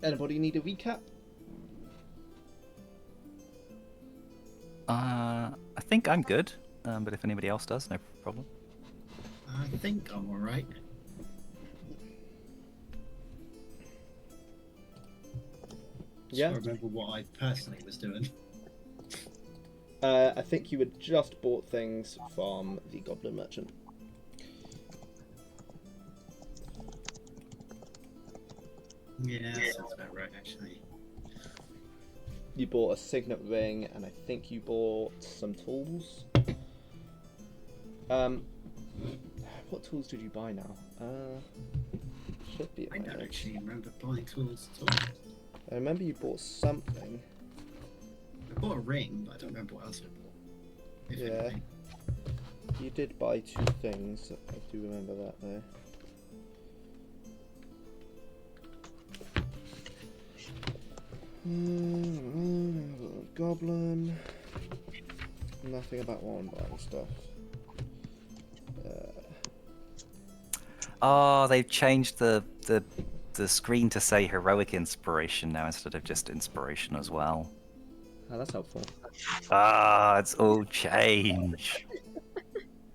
Anybody need a recap? I think I'm good, but if anybody else does, no problem. I think I'm alright. Yeah. I remember what I personally was doing. I think you had just bought things from the Goblin Merchant. Yeah, that sounds about right, actually. You bought a signet ring, and I think you bought some tools. What tools did you buy now? Should be. I don't actually remember buying tools at all. I remember you bought something. I bought a ring, but I don't remember what else I bought. Yeah. Anything. You did buy 2 things. I do remember that though. Goblin. Nothing about one buying stuff. Oh, they've changed the screen to say heroic inspiration now instead of just inspiration as well. Oh, that's helpful. Ah, it's all changed.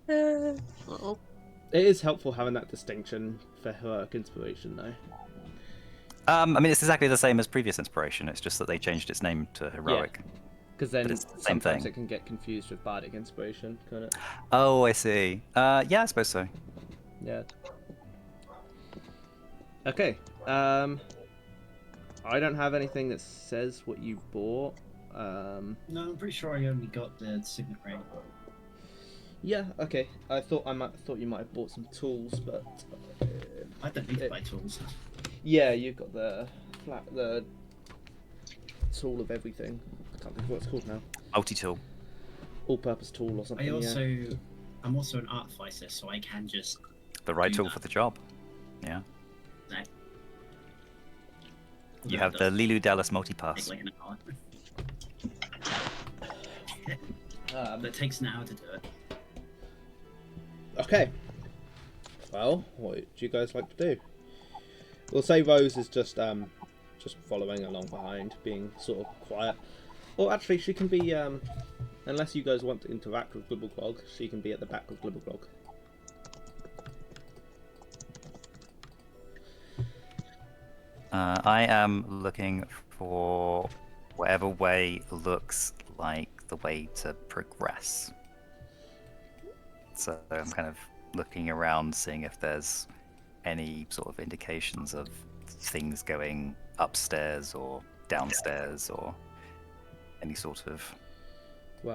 Uh-oh. It is helpful having that distinction for heroic inspiration, though. I mean, it's exactly the same as previous inspiration. It's just that they changed its name to heroic. Because then it's the same sometimes thing. it can get confused with bardic inspiration, can't it? Oh, I see. Yeah, I suppose so. Yeah. Okay. I don't have anything that says what you bought. No, I'm pretty sure I only got the signet ring. Yeah. Okay. I thought you might have bought some tools, but I don't need to buy tools. yeah, you've got the tool of everything. I can't think of what it's called now. Multi-tool. All-purpose tool or something. I'm also an artificer, so I can just. The right do tool that. for the job. Yeah. No. You No, have it the doesn't Lilu Dallas take multipass. like an hour. That takes an hour to do it. Okay. Well, what do you guys like to do? We'll say Rose is just following along behind, being sort of quiet. Or actually, she can be, unless you guys want to interact with Glibblegrog, she can be at the back of Glibblegrog. I am looking for whatever way looks like the way to progress. So I'm kind of looking around, seeing if there's any sort of indications of things going upstairs or downstairs or any sort of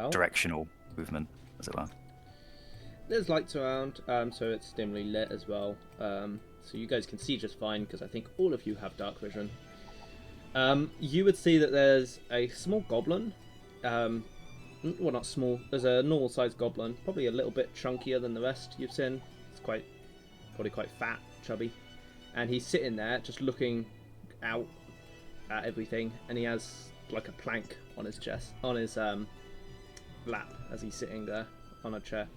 directional movement, as it were. There's lights around, so it's dimly lit as well. So you guys can see just fine, because I think all of you have dark vision. You would see that there's a small goblin. Well, not small. There's a normal-sized goblin, probably a little bit chunkier than the rest you've seen. It's probably quite fat, chubby. And he's sitting there, just looking out at everything, and he has like a plank on his chest, on his lap, as he's sitting there on a chair.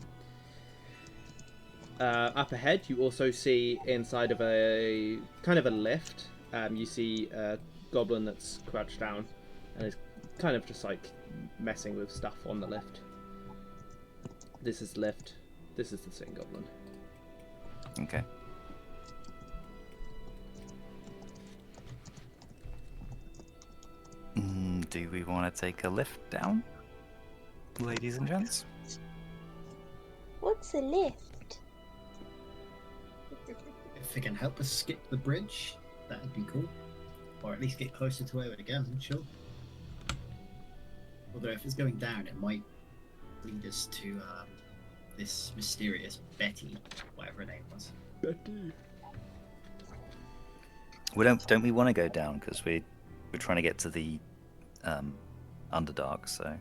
Up ahead, you also see inside of a kind of a lift. You see a goblin that's crouched down and is kind of just like messing with stuff on the lift. This is the lift. This is the same goblin. Okay. Do we want to take a lift down, ladies and gents? What's a lift? If it can help us skip the bridge, that'd be cool. Or at least get closer to where we're going, sure. Although if it's going down, it might lead us to this mysterious Betty, whatever her name was. Betty. We don't we want to go down because we're trying to get to the Underdark, so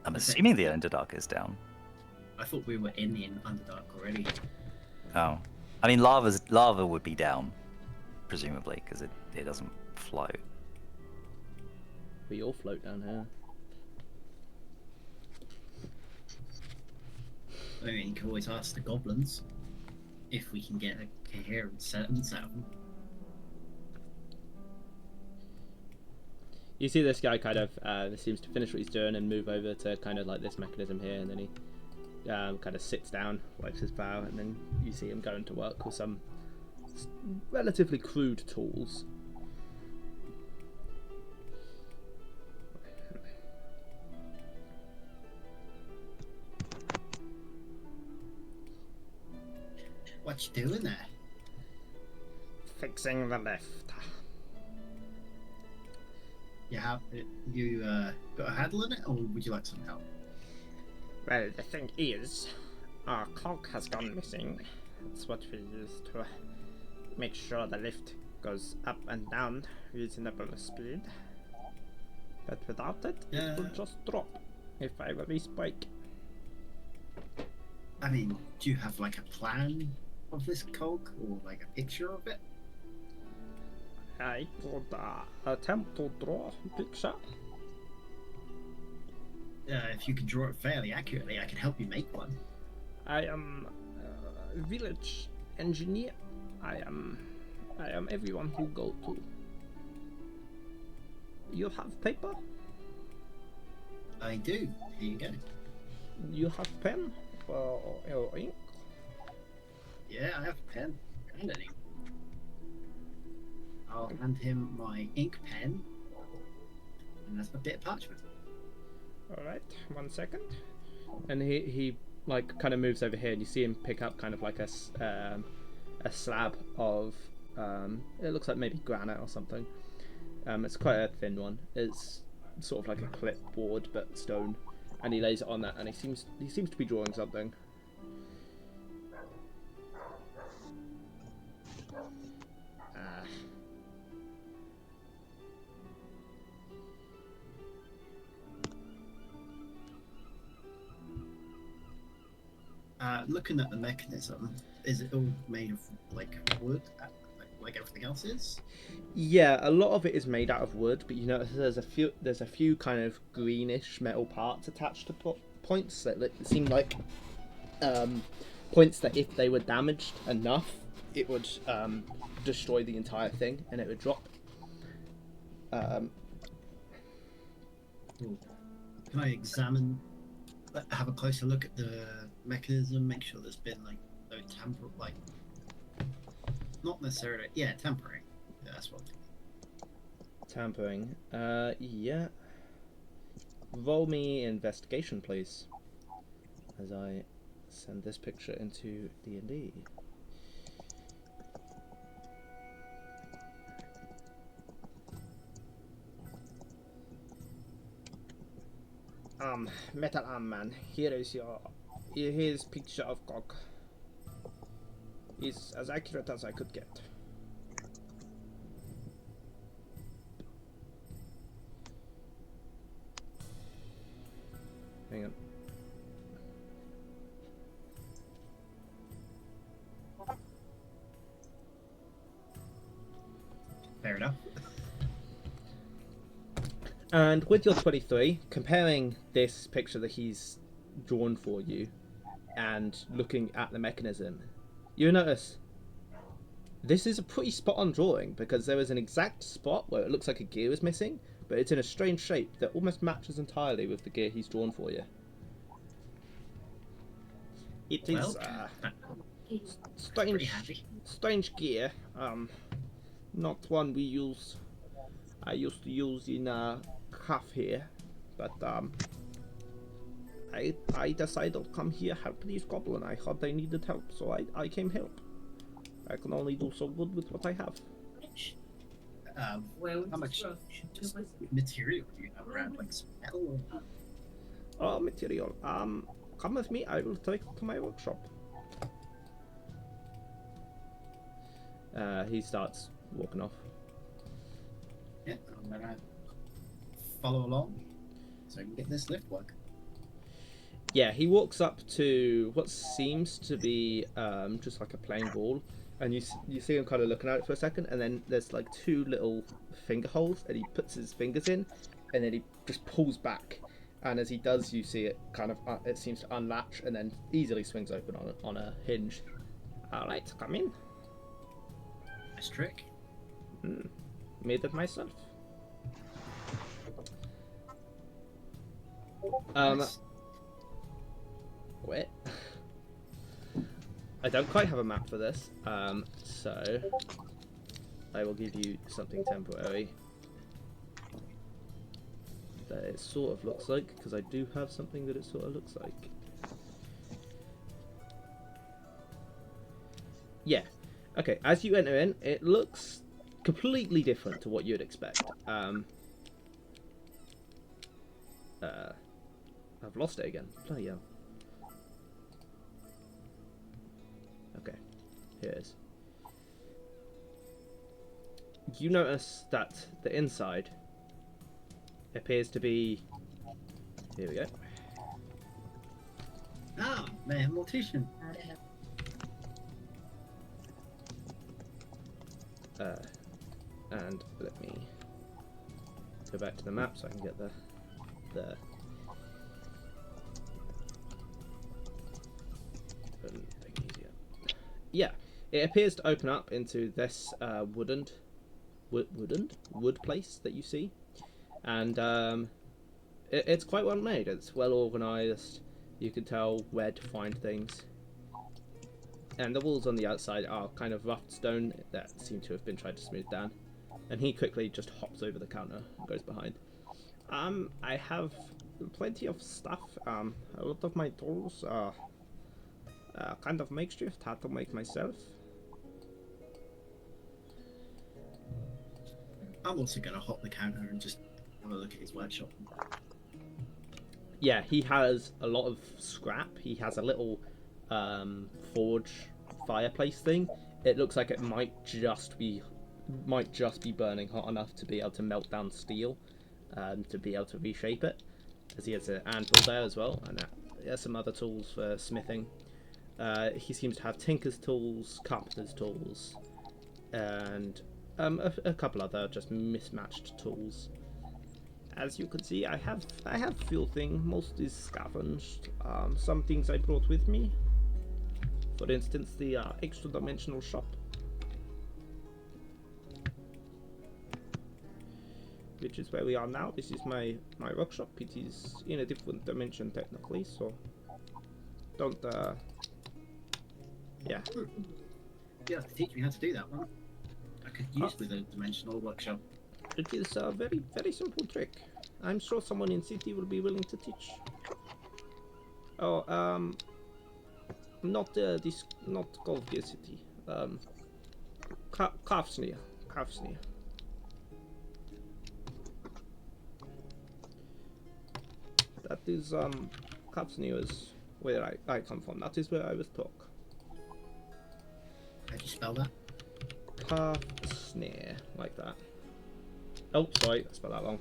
I'm assuming the Underdark is down. I thought we were in the Underdark already. Oh, I mean lava would be down, presumably, because it doesn't float. We all float down here. I mean, you can always ask the goblins if we can get a coherent sentence out of them. You see this guy kind of seems to finish what he's doing and move over to kind of like this mechanism here, and then he kind of sits down, wipes his brow, and then you see him going to work with some relatively crude tools. What you doing there? Fixing the lift. You got a handle in it, or would you like some help? Well, the thing is, our cog has gone missing. That's what we use to make sure the lift goes up and down reasonable speed. But without it, it will just drop if I release brake. I mean, do you have like a plan of this cog, or like a picture of it? I could attempt to draw a picture. If you can draw it fairly accurately, I can help you make one. I am a village engineer. I am everyone who go to. You have paper? I do. Here you go. You have pen or ink? Yeah, I have a pen and an ink. I'll hand him my ink pen, and that's a bit of parchment. All right, 1 second. And he like kind of moves over here, and you see him pick up kind of like a slab of it looks like maybe granite or something. It's quite a thin one. It's sort of like a clipboard but stone, and he lays it on that, and he seems to be drawing something. Looking at the mechanism, is it all made of like wood, like everything else is? Yeah, a lot of it is made out of wood, but you notice there's a few kind of greenish metal parts attached to points that seem like points that if they were damaged enough, it would destroy the entire thing and it would drop. Can I examine, have a closer look at the mechanism, make sure there's been like no not necessarily, tampering. Yeah, that's what. Tampering. Yeah. Roll me investigation, please, as I send this picture into D&D. Metal Arm Man, here's picture of Gog. Is as accurate as I could get. Hang on. Fair enough. And with your 23, comparing this picture that he's drawn for you and looking at the mechanism, you notice this is a pretty spot on drawing, because there is an exact spot where it looks like a gear is missing, but it's in a strange shape that almost matches entirely with the gear he's drawn for you. It is strange gear, not one we use. I used to use in craft here, but I decided to come here help these goblins. I thought they needed help, so I came help. I can only do so good with what I have. How much material do you have around, like some metal? Oh, material. Come with me. I will take it to my workshop. He starts walking off. Yeah, I'm gonna follow along so I can get this lift working. Yeah, he walks up to what seems to be just like a plain wall, and you see him kind of looking at it for a second, and then there's like two little finger holes, and he puts his fingers in, and then he just pulls back, and as he does, you see it kind of it seems to unlatch, and then easily swings open on a hinge. All right, come in. Nice trick. Made it myself. Nice. Wait. I don't quite have a map for this, so I will give you something temporary that it sort of looks like, because I do have something that it sort of looks like. Yeah. Okay, as you enter in, it looks completely different to what you'd expect. I've lost it again. Bloody hell. Okay, here it is. You notice that the inside appears to be... Here we go. Ah, man, mortician. And let me go back to the map so I can get the yeah, it appears to open up into this wood place that you see, and it's quite well made. It's well organized. You can tell where to find things. And the walls on the outside are kind of rough stone that seem to have been tried to smooth down. And he quickly just hops over the counter and goes behind. I have plenty of stuff. A lot of my tools are kind of makeshift, hard to make myself. I'm also gonna hop the counter and just have a look at his workshop. Yeah, he has a lot of scrap. He has a little forge fireplace thing. It looks like it might just be burning hot enough to be able to melt down steel, to be able to reshape it. As he has an anvil there as well, and he has some other tools for smithing. He seems to have tinker's tools, carpenter's tools, and a couple other just mismatched tools. As you can see, I have few things. Most is scavenged. Some things I brought with me. For instance, the extra dimensional shop, which is where we are now. This is my workshop. It is in a different dimension technically, so don't yeah. You have to teach me how to do that one. I could use with a dimensional workshop. It is a very, very simple trick. I'm sure someone in city will be willing to teach. Oh, not Golfgear City. Kafsnir. That is Kafsnir is where I come from. That is where I was taught. How do you spell that? Kafsnir, like that. Oh, sorry, I spelled that wrong.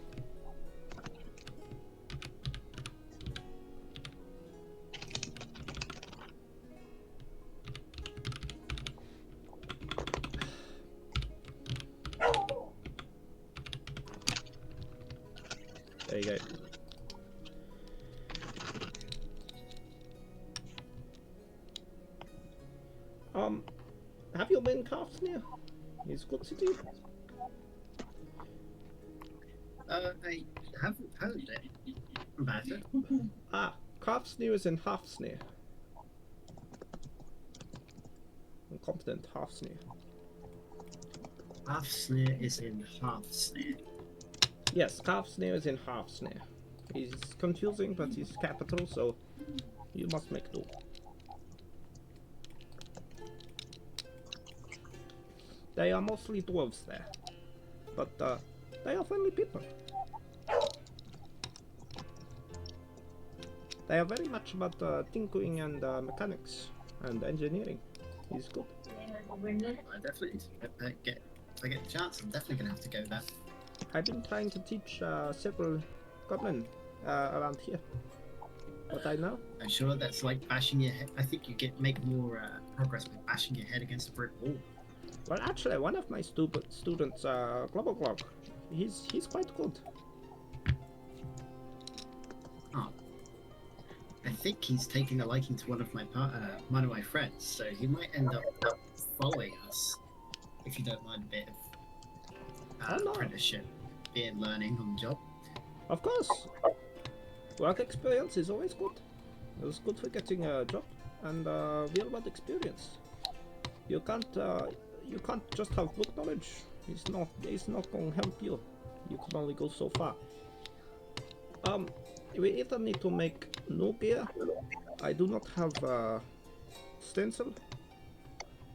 There you go. Have you been Kafsnir? It's a good city. I haven't heard it about it. Kafsnir is in Hafsnir. Incompetent Hafsnir. Half-snare is in half-snare. Yes, Kafsnir is in Hafsnir. It's confusing, but it's capital, so you must make do. They are mostly dwarves there, but they are friendly people. They are very much about tinkering and mechanics and engineering. It's good. I definitely, if I get the chance, I'm definitely gonna have to go there. I've been trying to teach several goblin around here. What I know? I'm sure that's like bashing your head. I think you make more progress by bashing your head against a brick wall. Well, actually, one of my students, Global Glog, he's quite good. Oh, I think he's taking a liking to one of my friends, so he might end up following us. If you don't mind a bit of Oh, no. apprenticeship, being learning on the job. Of course. Work experience is always good. It's good for getting a job and real world experience. You can't just have book knowledge. It's not gonna help you. You can only go so far. We either need to make new gear. I do not have a stencil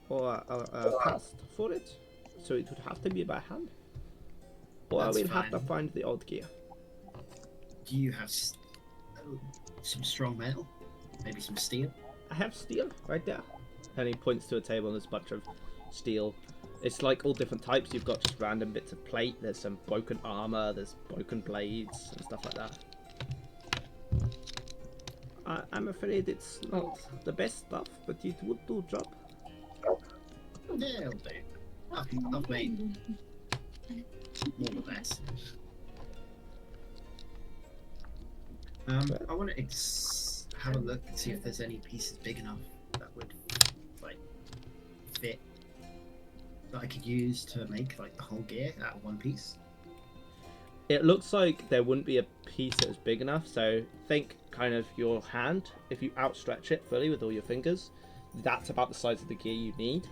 or a cast for it, so it would have to be by hand. Or I That's will have to fine. find the old gear. Do you have some strong metal? Maybe some steel? I have steel right there. And he points to a table and there's a bunch of steel. It's like all different types. You've got just random bits of plate. There's some broken armor. There's broken blades and stuff like that. I'm afraid it's not the best stuff, but it would do job. Yeah, it'll do. I've made more or less. I want to have a look and see if there's any pieces big enough that would like fit that I could use to make like the whole gear out of one piece. It looks like there wouldn't be a piece that's big enough, so think kind of your hand. If you outstretch it fully with all your fingers, that's about the size of the gear you need.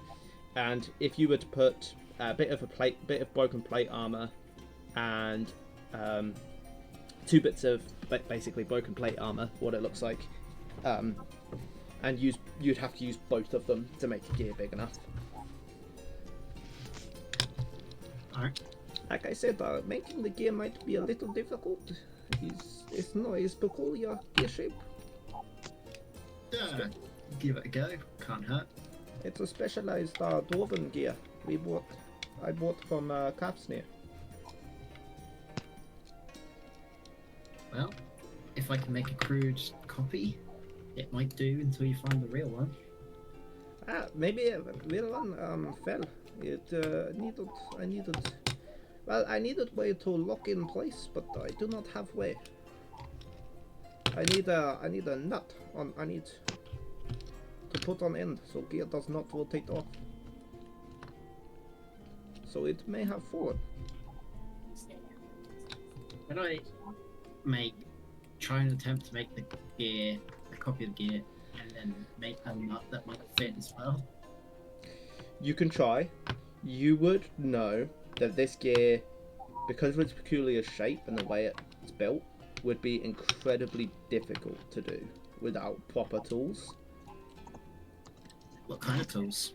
And if you were to put a bit of broken plate armor and 2 bits of basically broken plate armor, what it looks like, and you'd have to use both of them to make a gear big enough. Alright. Like I said, making the gear might be a little difficult. It's not his peculiar gear shape. Yeah, give it a go. Can't hurt. It's a specialized dwarven gear I bought from Capsnir. Well, if I can make a crude copy, it might do until you find the real one. Maybe a real one fell. I needed way to lock in place, but I do not have way. I need a nut on. I need to put on end so gear does not rotate off. So it may have fallen. Can I try and attempt to make the gear, a copy of the gear, and then make a nut that might fit as well? You can try. You would know that this gear, because of its peculiar shape and the way it's built, would be incredibly difficult to do without proper tools. What kind of tools?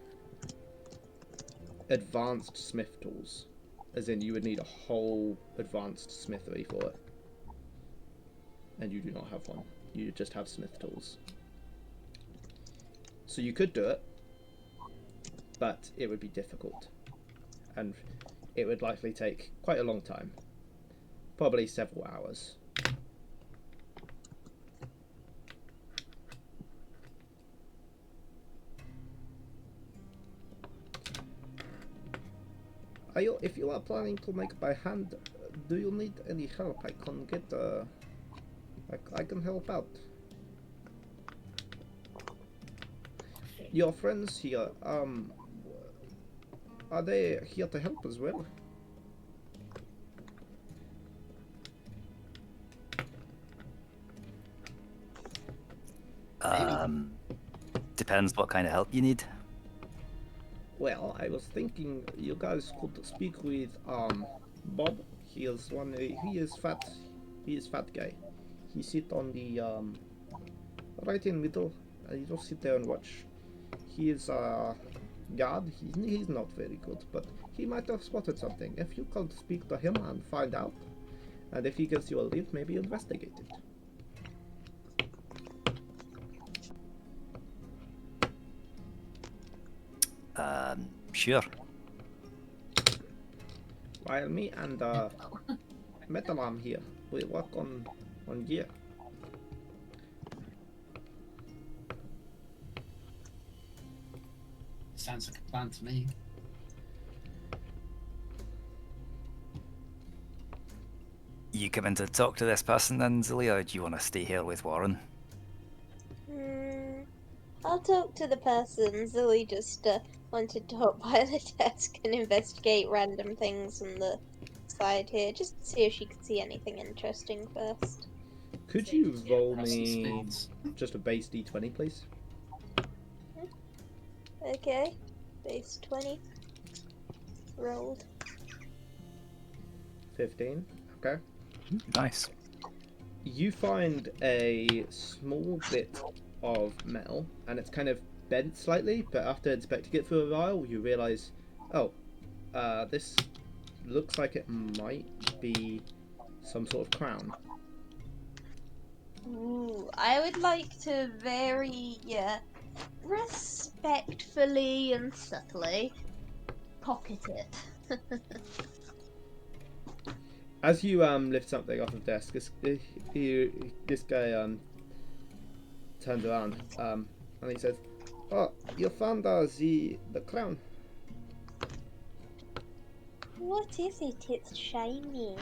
Advanced smith tools. As in, you would need a whole advanced smithery for it. And you do not have one. You just have smith tools. So you could do it, but it would be difficult. And it would likely take quite a long time. Probably several hours. If you are planning to make by hand, do you need any help? I can get I can help out. Your friends here, are they here to help as well? Depends what kind of help you need. Well, I was thinking you guys could speak with Bob. He is fat. He is fat guy. He sit on the right in middle. You just sit there and watch. He is guard. He's not very good, but he might have spotted something. If you could speak to him and find out, and if he gives you a lead, maybe investigate it. Sure. While me and Metalam here, we work on gear. Sounds like a plan to me. You coming to talk to this person then, Zilly, or do you want to stay here with Warren? I'll talk to the person. Zilly just wanted to hop by the desk and investigate random things on the side here, just to see if she could see anything interesting first. Could you roll Cross and me spins. just a base d20, please? Okay. Base 20. Rolled. 15. Okay. Nice. You find a small bit of metal, and it's kind of bent slightly, but after inspecting it for a while, you realise, oh, this looks like it might be some sort of crown. Ooh, I would like to very, respectfully and subtly pocket it. As you lift something off the desk, this guy turns around and he says, "Oh, you found the crown." What is it? It's shiny.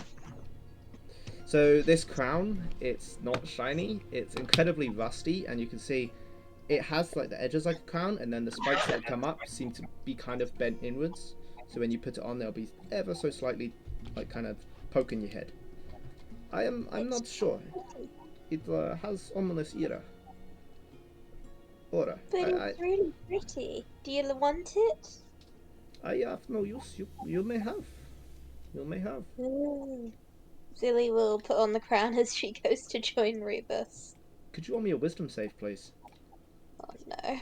So this crown, it's not shiny. It's incredibly rusty, and you can see it has like the edges like a crown, and then the spikes that come up seem to be kind of bent inwards. So when you put it on, they'll be ever so slightly, like kind of poking your head. I'm not sure. It has ominous aura. But it's really pretty. Do you want it? I have no use. You may have. You may have. Ooh. Zilly will put on the crown as she goes to join Rebus. Could you roll me a wisdom save, please? Oh no.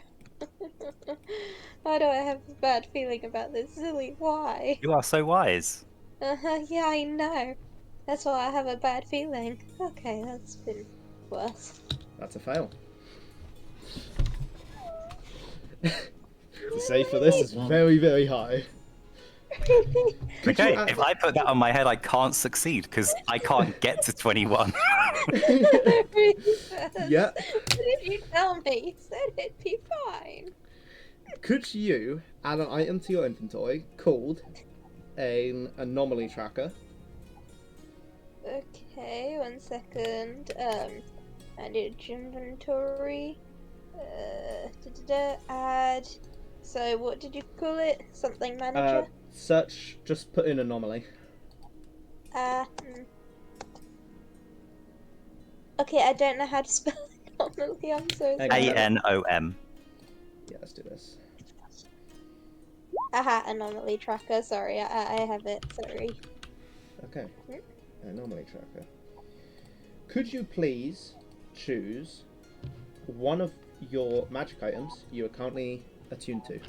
Why do I have a bad feeling about this, Zilly? Why? You are so wise. Yeah, I know. That's why I have a bad feeling. Okay, that's been worse. That's a fail. The save for this is very, very high. Could Okay, you add- if I put that on my head, I can't succeed because I can't get to 21. Yeah. What did you tell me? You said it'd be fine. Could you add an item to your inventory called an anomaly tracker? Okay, 1 second. Manage inventory. Add. So, what did you call it? Something manager? Search, just put in anomaly. Okay, I don't know how to spell anomaly. I'm so sorry. ANOM. Yeah, let's do this. Aha, anomaly tracker. Sorry, I have it. Sorry. Okay. Anomaly tracker. Could you please choose one of your magic items you are currently attuned to?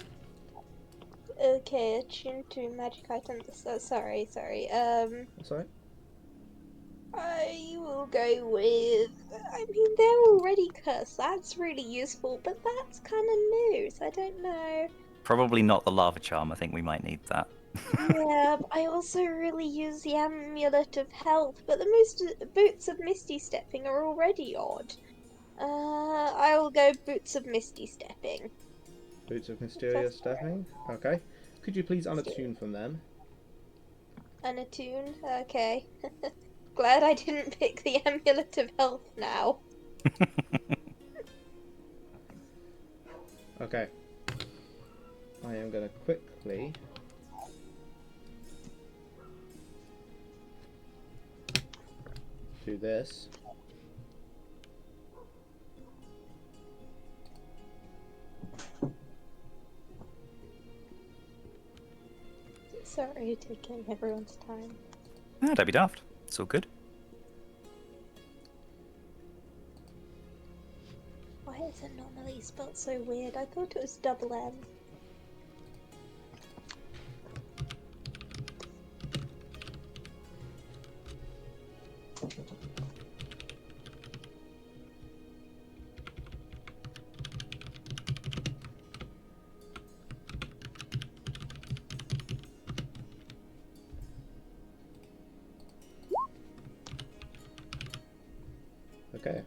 Okay, attuned to magic items. Sorry. That's alright. I will go with. I mean, they're already cursed. That's really useful, but that's kind of new, so I don't know. Probably not the lava charm. I think we might need that. Yeah, but I also really use the amulet of health, but the boots of misty stepping are already odd. I will go boots of misty stepping. Boots of mysterious stepping. Okay. Could you please unattune from them? Unattune? Okay. Glad I didn't pick the amulet of health now. Okay. I am gonna quickly do this. Sorry, taking everyone's time. Ah, don't be daft. It's all good. Why is anomaly spelled so weird? I thought it was double M. Okay.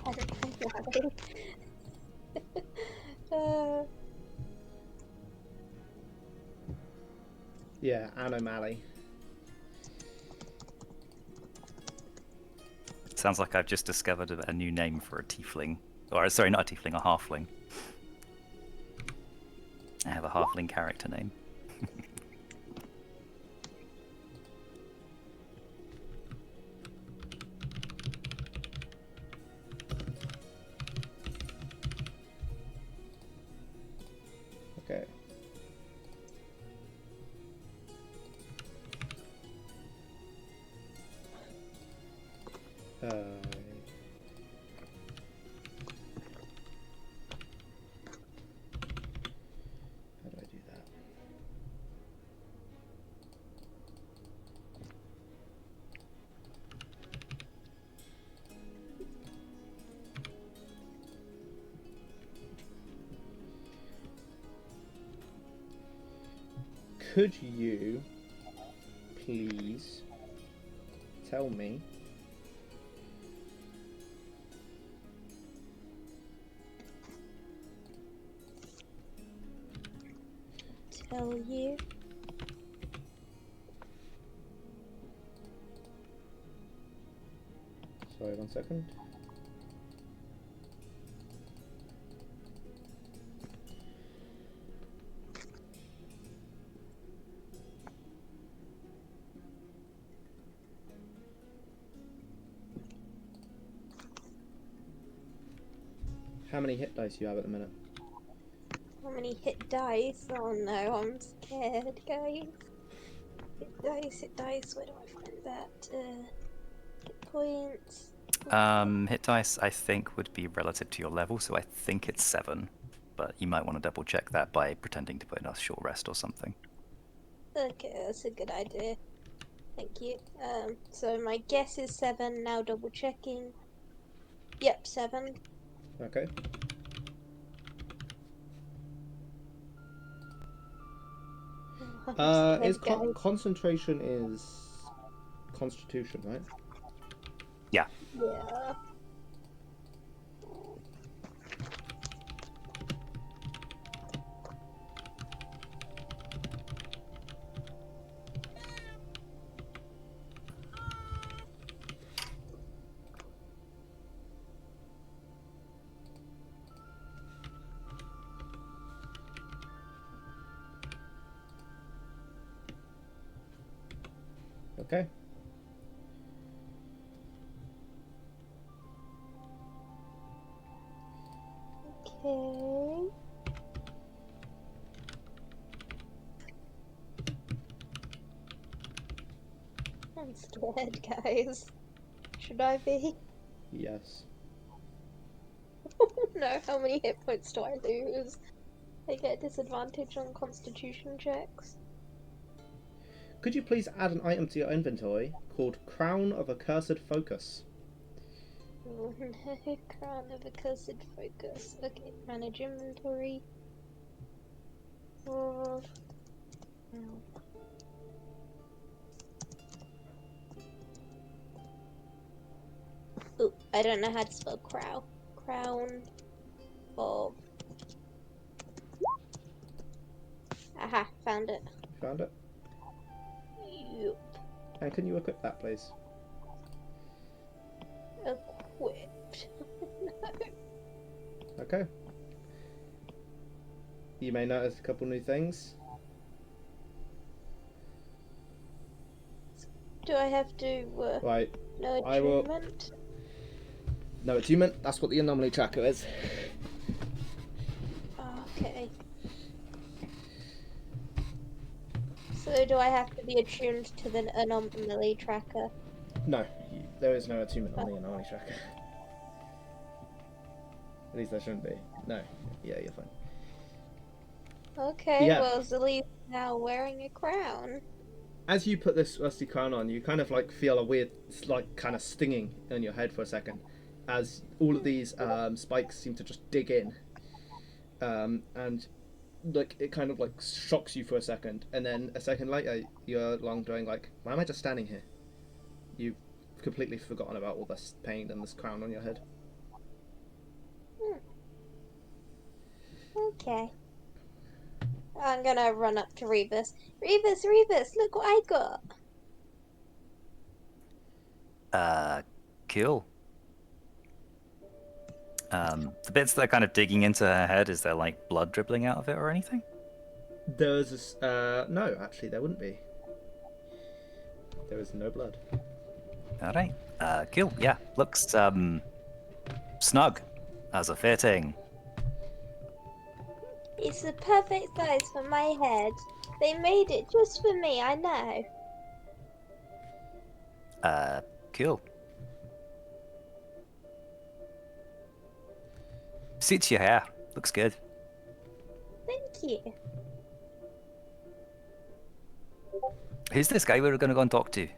I don't know why. uh, Yeah, anomaly. It sounds like I've just discovered a new name for a tiefling. Or, sorry, not a tiefling, a halfling. I have a halfling character name. Okay. How do I do that? Could you please tell me Tell you. sorry, 1 second. How many hit dice do you have at the minute? How many hit dice? Oh no, I'm scared, guys. Hit dice, where do I find that? Hit points. Hit dice, I think, would be relative to your level, so I think it's 7. But you might want to double check that by pretending to put in a short rest or something. Okay, that's a good idea. Thank you. So my guess is 7, now double checking. Yep, 7. Okay. Oh, I'm Is scared, guys. concentration is constitution, right? Yeah. Yeah. Okay. Okay. I'm scared, guys. Should I be? Yes. Oh no, how many hit points do I lose? I get disadvantage on constitution checks. Could you please add an item to your inventory called Crown of Accursed Focus? Oh no, crown of accursed focus. Okay, manage inventory. Oh, no. Ooh, I don't know how to spell crow. Crown of. Aha, found it. Found it? Yup. And can you equip that, please? Equipped. No. Okay. You may notice a couple new things. Do I have to, Right. no I will- attunement? No attunement, that's what the anomaly tracker is. Okay. So do I have to be attuned to the anomaly tracker? No, there is no attunement on the anomaly tracker. At least there shouldn't be. No. Yeah, you're fine. Okay, Yeah. well, Zalee's now wearing a crown. As you put this rusty crown on, you kind of like feel a weird, like, kind of stinging in your head for a second, as all of these spikes seem to just dig in, and like it kind of like shocks you for a second, and then a second later you're long going like, why am I just standing here? You've completely forgotten about all this pain and this crown on your head. Okay. I'm gonna run up to Rebus. Rebus, look what I got. Cool. The bits that are kind of digging into her head, is there like blood dribbling out of it or anything? There's this. No, actually, there wouldn't be. There is no blood. All right. Cool. Yeah. Looks snug as a fitting. It's the perfect size for my head. They made it just for me, I know. Cool. Suits your hair. Looks good. Thank you. Who's this guy we were going to go and talk to?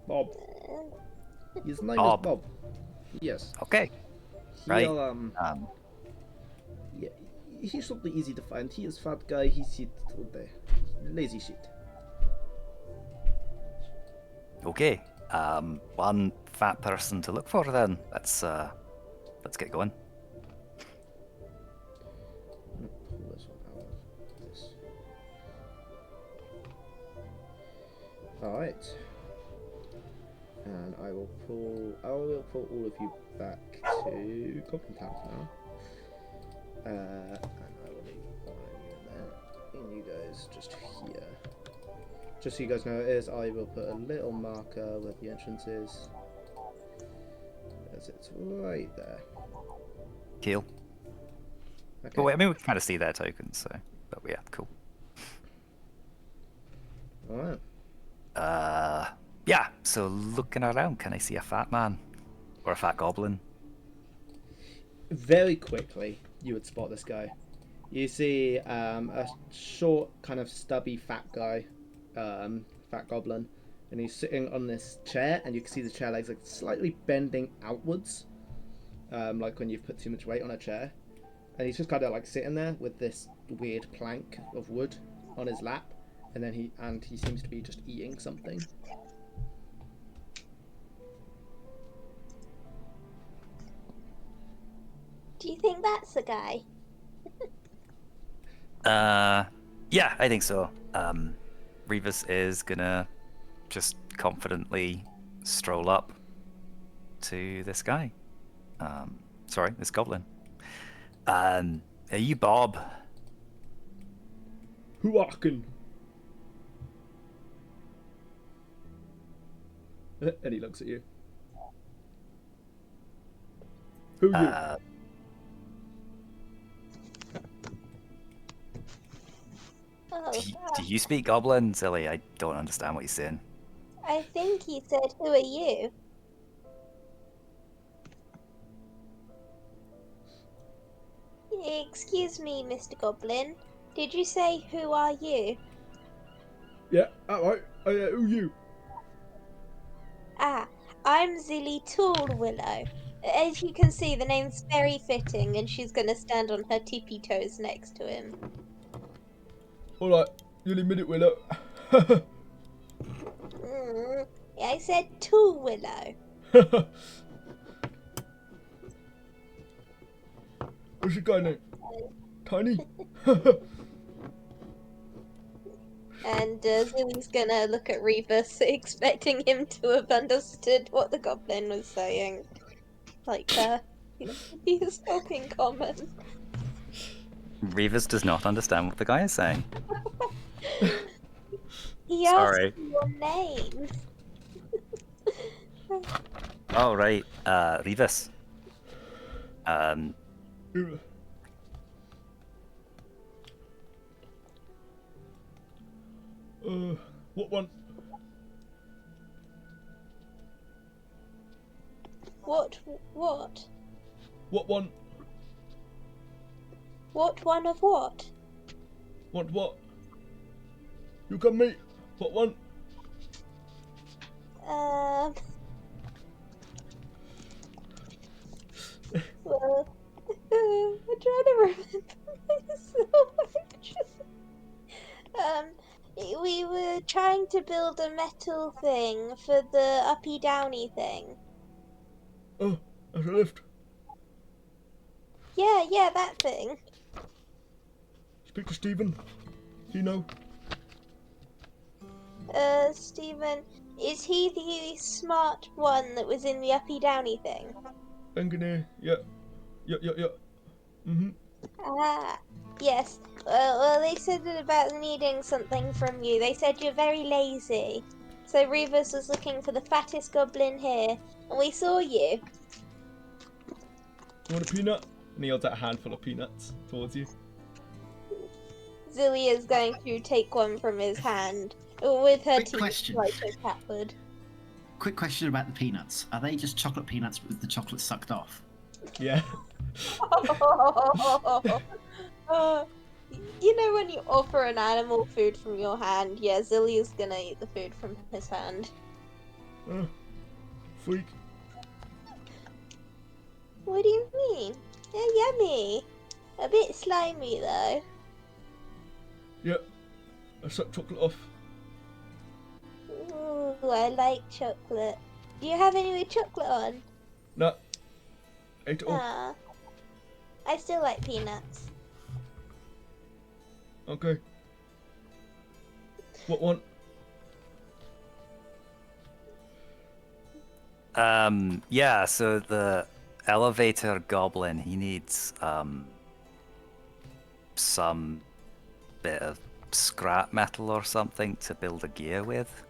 Bob. His name Bob. is Bob. Yes. Okay. Right. Yeah, he's not easy to find. He is fat guy. He sits all day. Lazy shit. Okay. One fat person to look for then. Let's get going. Pull this one out of this. Alright. And I will pull all of you back to Goblin Town now. And I will leave one of you in there. And you guys just here. Just so you guys know it is, I will put a little marker where the entrance is. As it's right there. Cool. Okay. Well, I mean, we can kind of see their tokens, so. But yeah, cool. Alright. Yeah, so looking around, can I see a fat man? Or a fat goblin? Very quickly, you would spot this guy. You see a short, kind of stubby fat guy, fat goblin, and he's sitting on this chair, and you can see the chair legs like slightly bending outwards, like when you've put too much weight on a chair. And he's just kind of like sitting there with this weird plank of wood on his lap, and then he seems to be just eating something. Do you think that's the guy? Yeah, I think so. Revis is gonna just confidently stroll up to this guy. Sorry, this goblin. Are you Bob? Huakin. And he looks at you. Who you? Oh, Do you speak Goblin, Silly? I don't understand what you're saying. I think he said, "Who are you?" Excuse me, Mr. Goblin. Did you say, "Who are you"? Yeah, alright. Who you? Ah, I'm Zilly Toolwillow. As you can see, the name's very fitting, and she's gonna stand on her tippy toes next to him. Alright, you'll admit it, Willow. I said Toolwillow. What's your guy name? Tiny? And Zilly's gonna look at Rebus, expecting him to have understood what the goblin was saying. Like, he spoke in common. Revis does not understand what the guy is saying. He Sorry. asked your name. Oh, right. Revis. What one? What? What one? What one of what? What? You can meet. What one? Well, I'm trying to remember myself. We were trying to build a metal thing for the uppy downy thing. Oh, there's a lift. Yeah, that thing. Speak to Stephen. You know. Stephen, is he the smart one that was in the uppy downy thing? Engineer. Yeah. Yeah. Mm-hmm. Ah, yes. Well, they said it about needing something from you. They said you're very lazy. So Revis was looking for the fattest goblin here, and we saw you. You want a peanut? And he holds out a handful of peanuts towards you. Zillia's going to take one from his hand with her Quick teeth question. like a cat would. Quick question about the peanuts. Are they just chocolate peanuts with the chocolate sucked off? Yeah. Uh, you know when you offer an animal food from your hand, yeah, Zillia's gonna eat the food from his hand. Freak. What do you mean? They're yummy. A bit slimy though. Yeah. I suck chocolate off. Ooh, I like chocolate. Do you have any with chocolate on? No. Ate it all. Ah, I still like peanuts. Okay. What one? Yeah, so the elevator goblin, he needs some bit of scrap metal or something to build a gear with.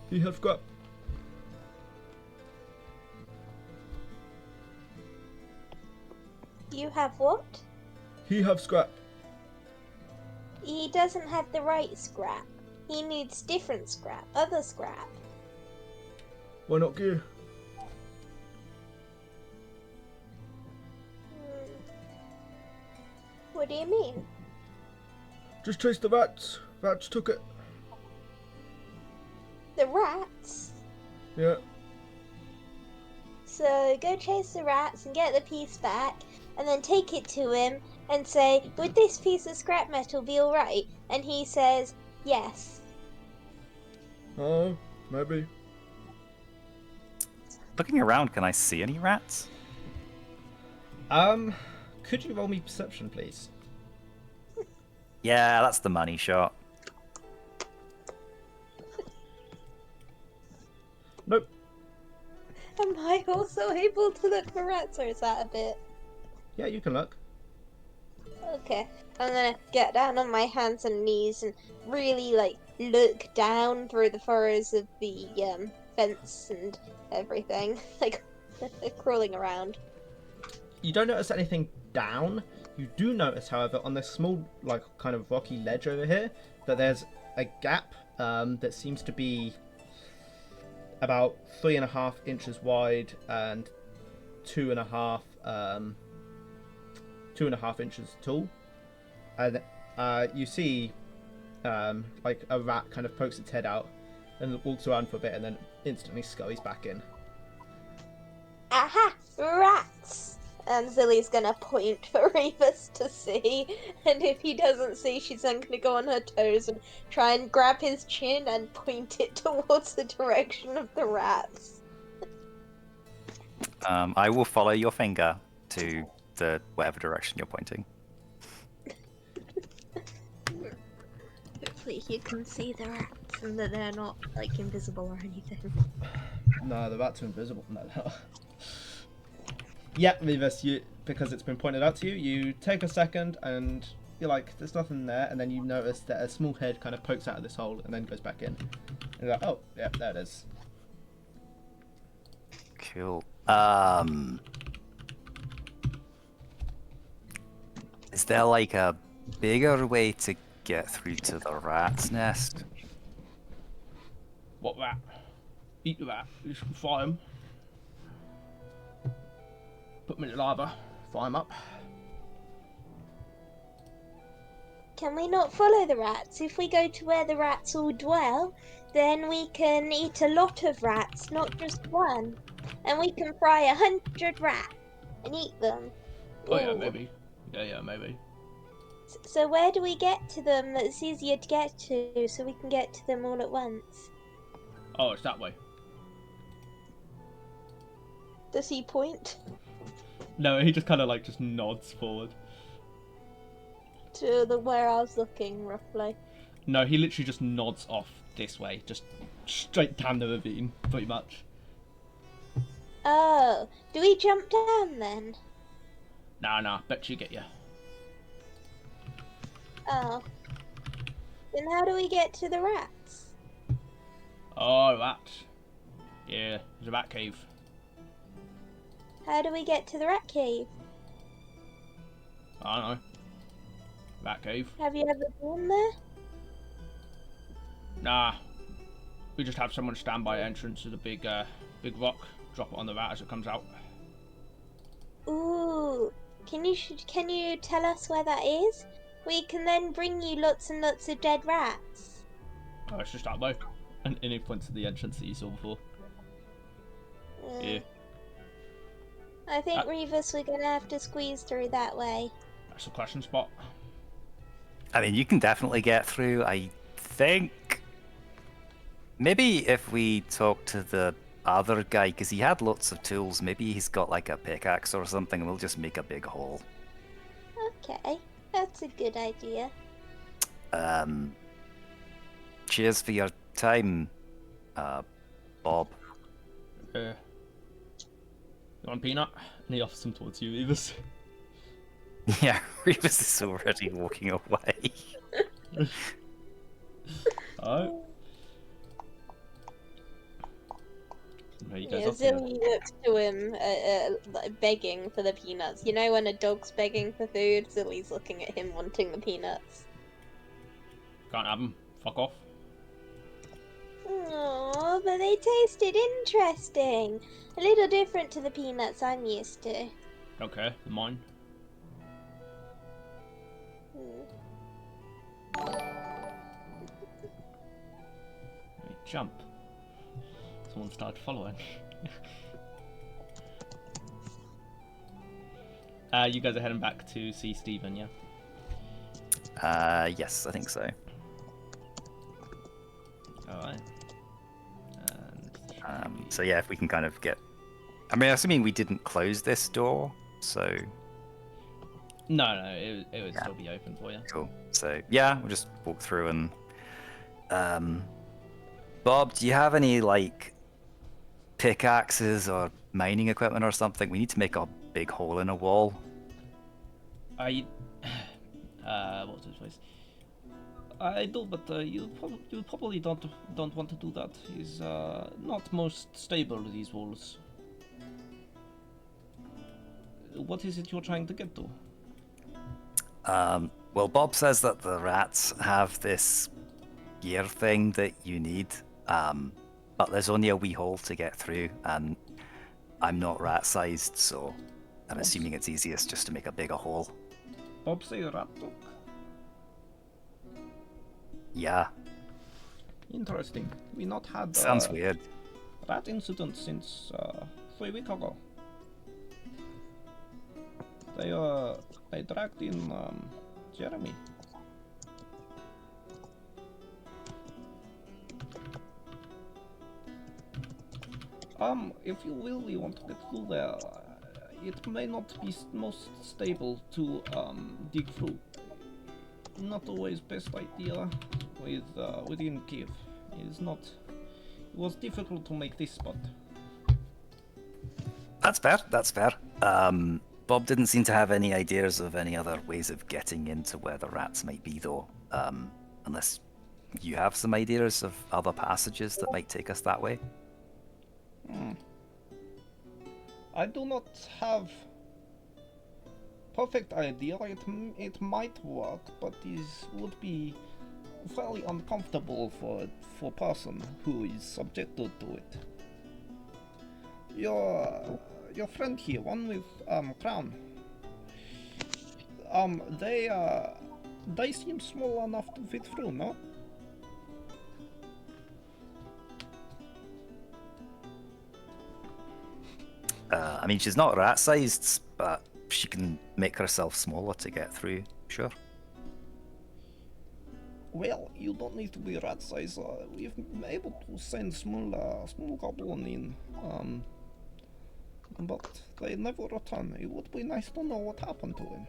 He have scrap. You have what? He have scrap. He doesn't have the right scrap. He needs different scrap, other scrap. Why not gear? Hmm. What do you mean? Just chase the rats. Rats took it. The rats? Yeah. So go chase the rats and get the piece back, and then take it to him and say, would this piece of scrap metal be alright? And he says, yes. Oh, maybe. Looking around, can I see any rats? Could you roll me perception, please? Yeah, that's the money shot. Nope. Am I also able to look for rats, or is that a bit? Yeah, you can look. Okay, I'm gonna get down on my hands and knees and really look down through the furrows of the fence and everything, like crawling around. You don't notice anything down. You do notice, however, on this small, kind of rocky ledge over here, that there's a gap that seems to be about 3.5 inches wide and 2.5 inches tall. And you see, a rat kind of pokes its head out and walks around for a bit and then instantly scurries back in. Aha! Rats! And Zilly's gonna point for Revis to see, and if he doesn't see, she's then gonna go on her toes and try and grab his chin and point it towards the direction of the rats. I will follow your finger to the whatever direction you're pointing. Hopefully you can see the rats and that they're not, invisible or anything. No, the rats are invisible. No. Yeah, Revis, because it's been pointed out to you, you take a second and you're like, there's nothing there, and then you notice that a small head kind of pokes out of this hole and then goes back in. And you're like, oh, yeah, there it is. Cool. Is there a bigger way to get through to the rat's nest? What rat? Eat the rat. You can fry him. Put him in the lava. Fry him up. Can we not follow the rats? If we go to where the rats all dwell, then we can eat a lot of rats, not just one. And we can fry 100 rats and eat them. Oh yeah, Ooh. maybe. Yeah, maybe. So where do we get to them that's easier to get to so we can get to them all at once? Oh, it's that way. Does he point? No, he just kind of like just nods forward. To the where I was looking, roughly. No, he literally just nods off this way, just straight down the ravine, pretty much. Oh, do we jump down then? Nah, bet you get you. Oh. Then how do we get to the rats? Oh, rats. Yeah, there's a rat cave. How do we get to the rat cave? I don't know. Rat cave. Have you ever been there? Nah. We just have someone stand by the entrance to the big rock, drop it on the rat as it comes out. Ooh, can you tell us where that is? We can then bring you lots and lots of dead rats. Oh, it's just that way. And he points to the entrance that you saw before. Yeah. I think, Revis, we're gonna have to squeeze through that way. That's a question spot. I mean, you can definitely get through. I think maybe if we talk to the other guy, because he had lots of tools, maybe he's got like a pickaxe or something, and we'll just make a big hole. Okay, that's a good idea. Cheers for your time, Bob. You want a peanut? And he offers some towards you, Revis. Yeah, Revis is already walking away. Alright. You guys Yeah, up here? Zilly looks to him, like begging for the peanuts. You know when a dog's begging for food, Zilly's looking at him wanting the peanuts. Can't have them. Fuck off. Oh, but they tasted interesting. A little different to the peanuts I'm used to. Don't care. They're mine. Jump. Someone started following. You guys are heading back to see Steven, yeah? Yes, I think so. Alright. So yeah, if we can kind of get... I mean, assuming we didn't close this door, so... No, it would still be open for you. Cool. So yeah, we'll just walk through and... Bob, do you have any, like, pickaxes or mining equipment or something? We need to make a big hole in a wall. What was his voice? I do, but you probably don't want to do that. He's not most stable, these walls. What is it you're trying to get to? Well, Bob says that the rats have this gear thing that you need, but there's only a wee hole to get through, and I'm not rat-sized, so I'm assuming it's easiest just to make a bigger hole. Bob say rat dog? Yeah. Interesting. We not had Sounds weird. rat incident since 3 weeks ago. They dragged in Jeremy. If you really want to get through there, it may not be most stable to dig through. Not always best idea with within cave. It was difficult to make this spot. That's fair, that's fair. Bob didn't seem to have any ideas of any other ways of getting into where the rats might be, though. Unless you have some ideas of other passages that might take us that way. I do not have perfect idea. It might work, but would be fairly uncomfortable for a person who is subjected to it. Your friend here, one with crown. They seem small enough to fit through, no? I mean, she's not rat-sized, but she can make herself smaller to get through, sure. Well, you don't need to be rat size. We've been able to send small goblin in. but they never return. It would be nice to know what happened to him.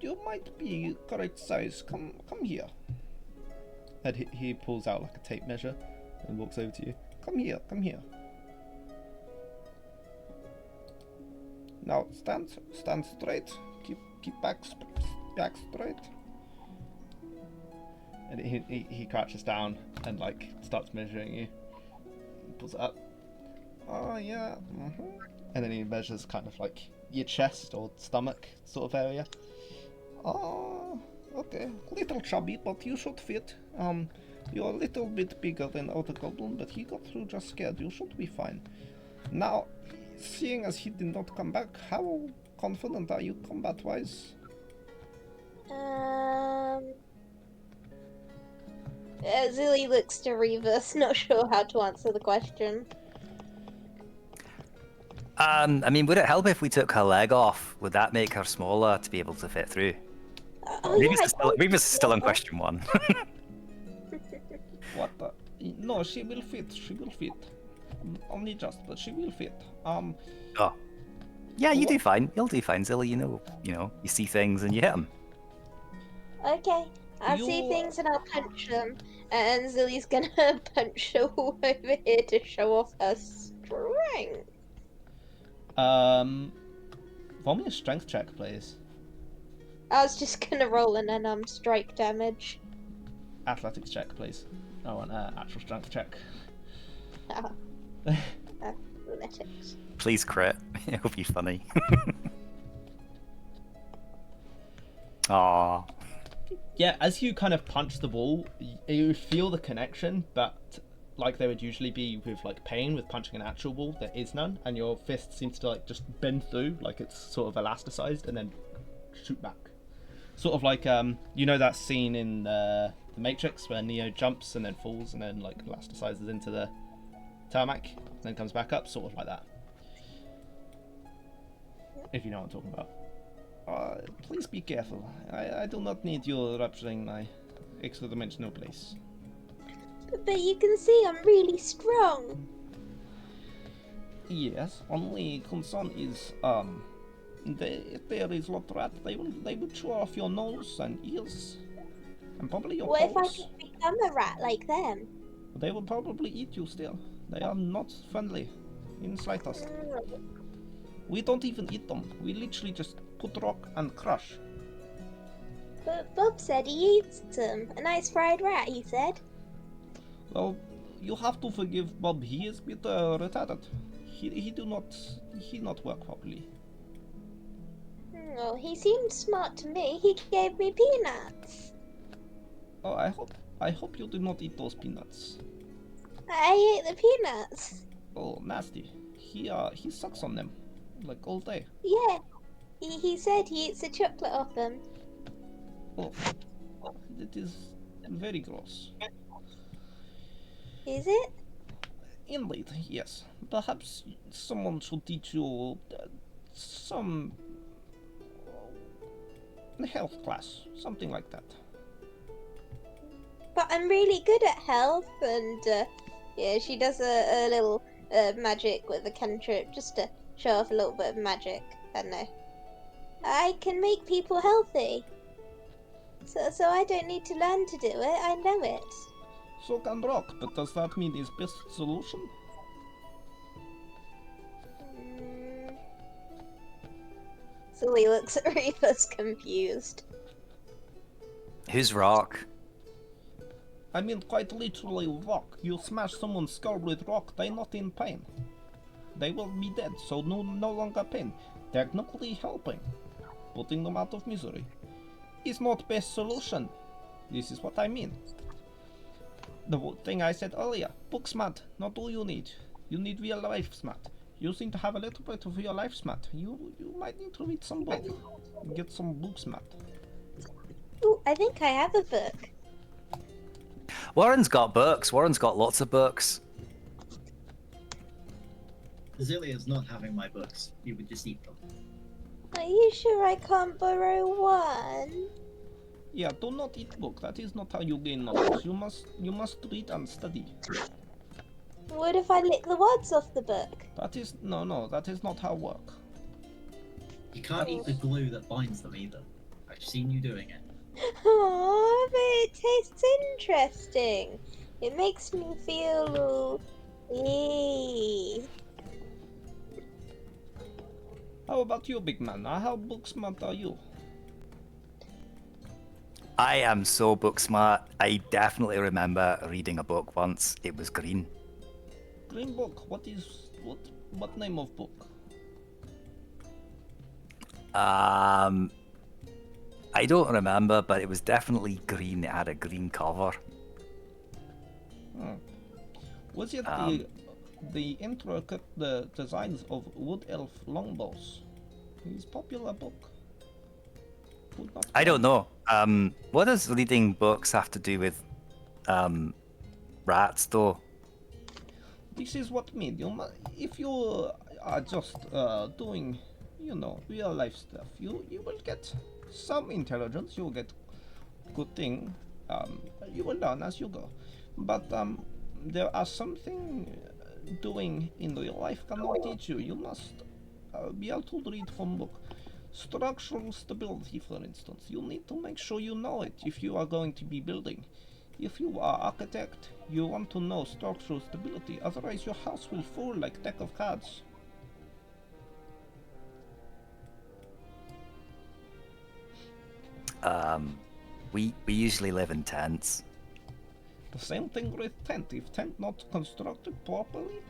You might be correct size. Come here. And he pulls out like a tape measure and walks over to you. Come here. Now stand straight. Keep back straight. And he crouches down and like starts measuring you. He pulls it up. Oh yeah. And then he measures kind of like your chest or stomach sort of area. Oh, okay. Little chubby, but you should fit. You're a little bit bigger than Outer Goblin, but he got through just scared. You should be fine. Now, seeing as he did not come back, how confident are you combat-wise? Zilly looks to Revis, not sure how to answer the question. I mean, would it help if we took her leg off? Would that make her smaller to be able to fit through? Revis is still on question 1. What the? No, she will fit. Only just, but she will fit. Oh. Yeah, you do fine. You'll do fine, Zilly. You know, you see things and you hit them. Okay, I'll see things and I'll punch them. And Zilly's gonna punch a wall over here to show off her strength. Roll me a strength check, please. I was just gonna roll an strike damage. Athletics check, please. I want an actual strength check. Oh. Athletics. Please crit. It'll be funny. Aww. Yeah, as you kind of punch the wall, you feel the connection, but like there would usually be with like pain with punching an actual wall, there is none, and your fist seems to like just bend through, like it's sort of elasticized, and then shoot back. Sort of like you know that scene in the Matrix where Neo jumps and then falls and then like elasticizes into the tarmac, and then comes back up, sort of like that. If you know what I'm talking about. Please be careful. I do not need you rupturing my extra-dimensional place. But you can see I'm really strong. Yes, only concern is, if there is lot rat, they will chew off your nose and ears, and probably your What if I paws. could become a rat like them? They will probably eat you still. They are not friendly in the slightest. We don't even eat them. We literally just put rock and crush. But Bob said he eats them. A nice fried rat, he said. Well, you have to forgive Bob. He is a bit retarded. He not work properly. Well, he seemed smart to me. He gave me peanuts. Oh, I hope you do not eat those peanuts. I ate the peanuts. Oh, nasty. He sucks on them, like all day. Yeah. He said he eats the chocolate off them. Oh, it is very gross. Is it? Indeed, yes. Perhaps someone should teach you some health class, something like that. But I'm really good at health, and yeah, she does a little magic with a cantrip just to show off a little bit of magic. I don't know. I can make people healthy. So I don't need to learn to do it, I know it. So can rock, but does that mean his best solution? Sully looks at Reva's confused. Who's Rock? I mean quite literally rock. You smash someone's skull with rock, they're not in pain. They will be dead, so no longer pain. Technically helping. Putting them out of misery. Is not best solution. This is what I mean. The thing I said earlier, book smart, not all you need. You need real life smart. You seem to have a little bit of real life smart. You might need to read some book. Get some book smart. Ooh, I think I have a book. Warren's got books. Warren's got lots of books. Zillia's not having my books. You would just eat them. Are you sure I can't borrow one? Yeah, do not eat book. That is not how you gain knowledge. You must read and study. What if I lick the words off the book? That is no. That is not how work. You can't eat the glue that binds them either. I've seen you doing it. Oh, but it tastes interesting. It makes me feel eee. How about you, big man? How book smart are you? I am so book smart. I definitely remember reading a book once. It was green. Green book. What name of book? I don't remember, but it was definitely green. It had a green cover. Was it the intricate designs of wood elf longbows? His popular book. Would not I don't count. know. What does reading books have to do with rats, though? This is what I mean. If you are just doing, real life stuff, you will get some intelligence. You will get good thing. You will learn as you go. But there are something doing in real life cannot teach you. You must be able to read from book. Structural stability, for instance. You need to make sure you know it if you are going to be building. If you are architect, you want to know structural stability, otherwise your house will fall like deck of cards. We usually live in tents. The same thing with tent. If tent not constructed properly,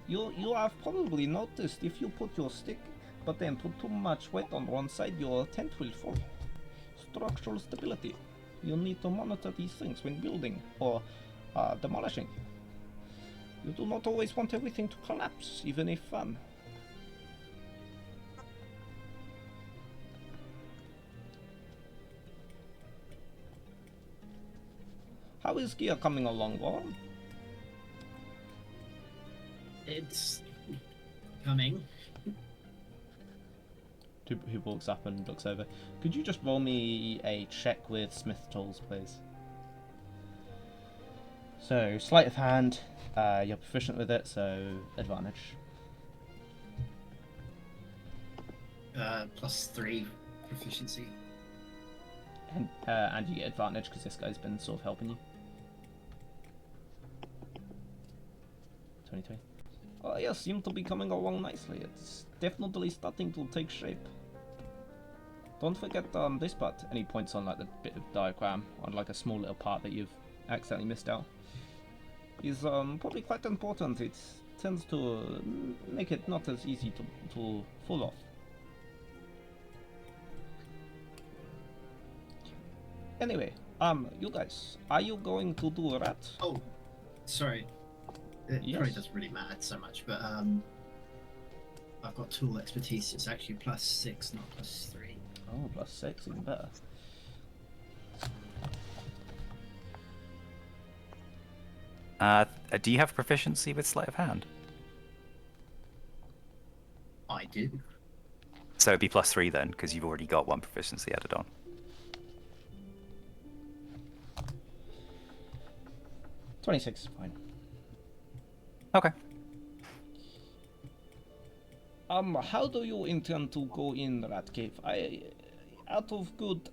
you have probably noticed if you put your stick but then put too much weight on one side, your tent will fall. Structural stability. You need to monitor these things when building or demolishing. You do not always want everything to collapse, even if fun. How is gear coming along, Warren? It's coming. Who walks up and looks over. Could you just roll me a check with Smith tools, please? So, sleight of hand. You're proficient with it, so advantage. +3 proficiency. And you get advantage because this guy's been sort of helping you. 23. Oh yeah, seems to be coming along nicely. It's definitely starting to take shape. Don't forget this part. And he points on like the bit of diagram on like a small little part that you've accidentally missed out. Is probably quite important. It tends to make it not as easy to pull off. Anyway, you guys, are you going to do a rat? Oh, sorry. It Yes. probably doesn't really matter so much, but I've got tool expertise. It's actually +6, not +3. Oh, +6, even better. Do you have proficiency with sleight of hand? I do. So it'd be +3 then, because you've already got one proficiency added on. $26, fine. Okay. How do you intend to go in that cave? Out of good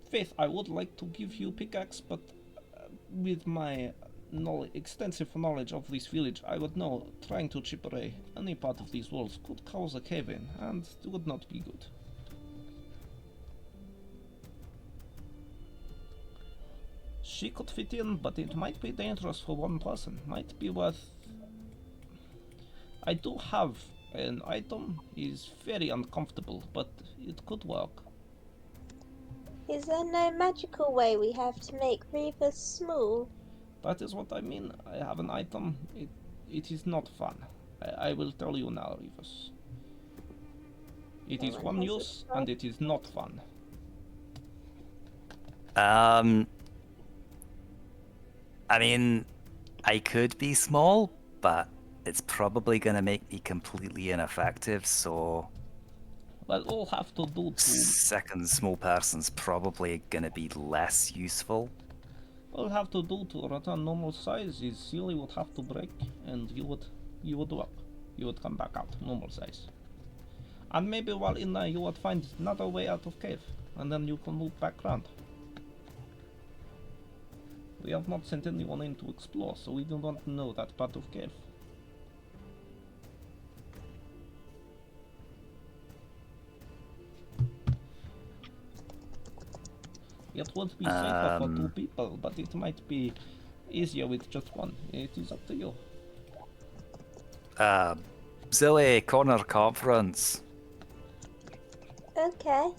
faith, I would like to give you pickaxe, but with my extensive knowledge of this village, I would know trying to chip away any part of these walls could cause a cave-in, and it would not be good. She could fit in, but it might be dangerous for one person. Might be worth... I do have an item. Is very uncomfortable, but it could work. Is there no magical way we have to make Reavers small? That is what I mean. I have an item. It is not fun. I will tell you now, Rivers. It is one use, and it is not fun. I mean, I could be small, but it's probably going to make me completely ineffective, so... Well, all have to do to... Second small person's probably gonna be less useful. All have to do to return normal size is Sealy would have to break, and you would work. You would come back out normal size. And maybe while in there you would find another way out of cave, and then you can move back round. We have not sent anyone in to explore, so we do not know that part of cave. It would be safer for 2 people, but it might be easier with just one. It is up to you. Zilly, corner conference. Okay.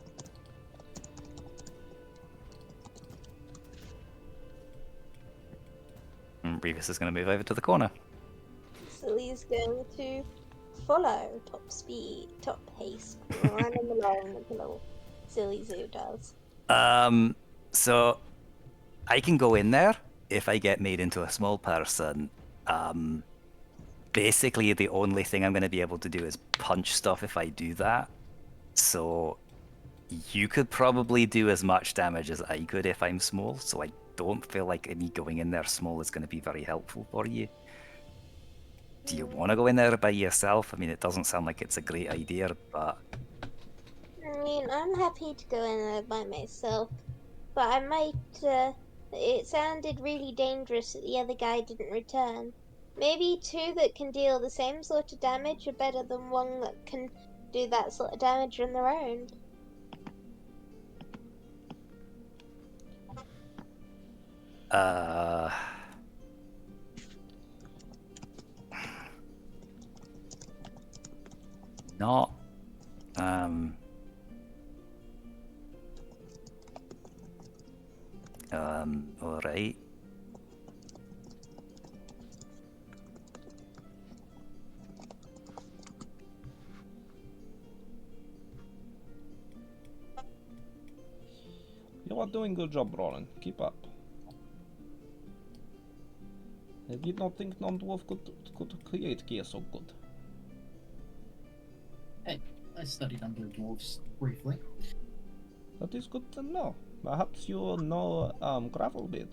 And Revis is gonna move over to the corner. Silly's going to follow top haste, running along like a little Silly Zoo does. So I can go in there if I get made into a small person. Basically, the only thing I'm going to be able to do is punch stuff if I do that. So you could probably do as much damage as I could if I'm small. So I don't feel like me going in there small is going to be very helpful for you. Do you want to go in there by yourself? I mean, it doesn't sound like it's a great idea, but... I mean, I'm happy to go in there by myself, but I might, it sounded really dangerous that the other guy didn't return. Maybe 2 that can deal the same sort of damage are better than 1 that can do that sort of damage on their own. Not... alright. You are doing a good job, Roland. Keep up. I did not think non-dwarf could create gear so good. Hey, I studied under dwarves briefly. That is good to know. Perhaps you know gravel bit.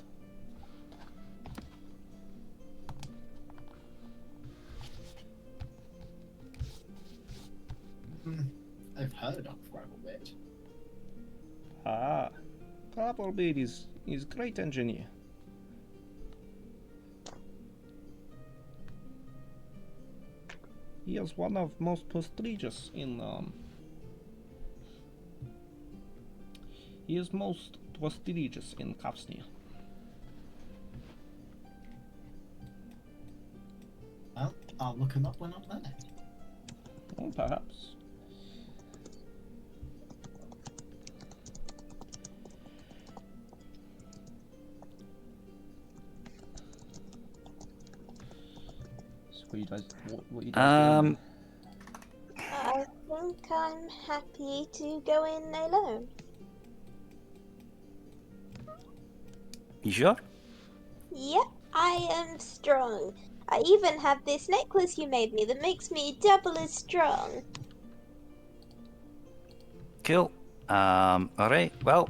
I've heard of gravel bit. Ah, Gravelbeard is great engineer. He is one of most prestigious in he is most prestigious in Kafsnia. Well, I'll look him up when I'm there. Well, perhaps. What you guys doing? I think I'm happy to go in alone. You sure? Yep, I am strong. I even have this necklace you made me that makes me double as strong. Cool. Alright, well...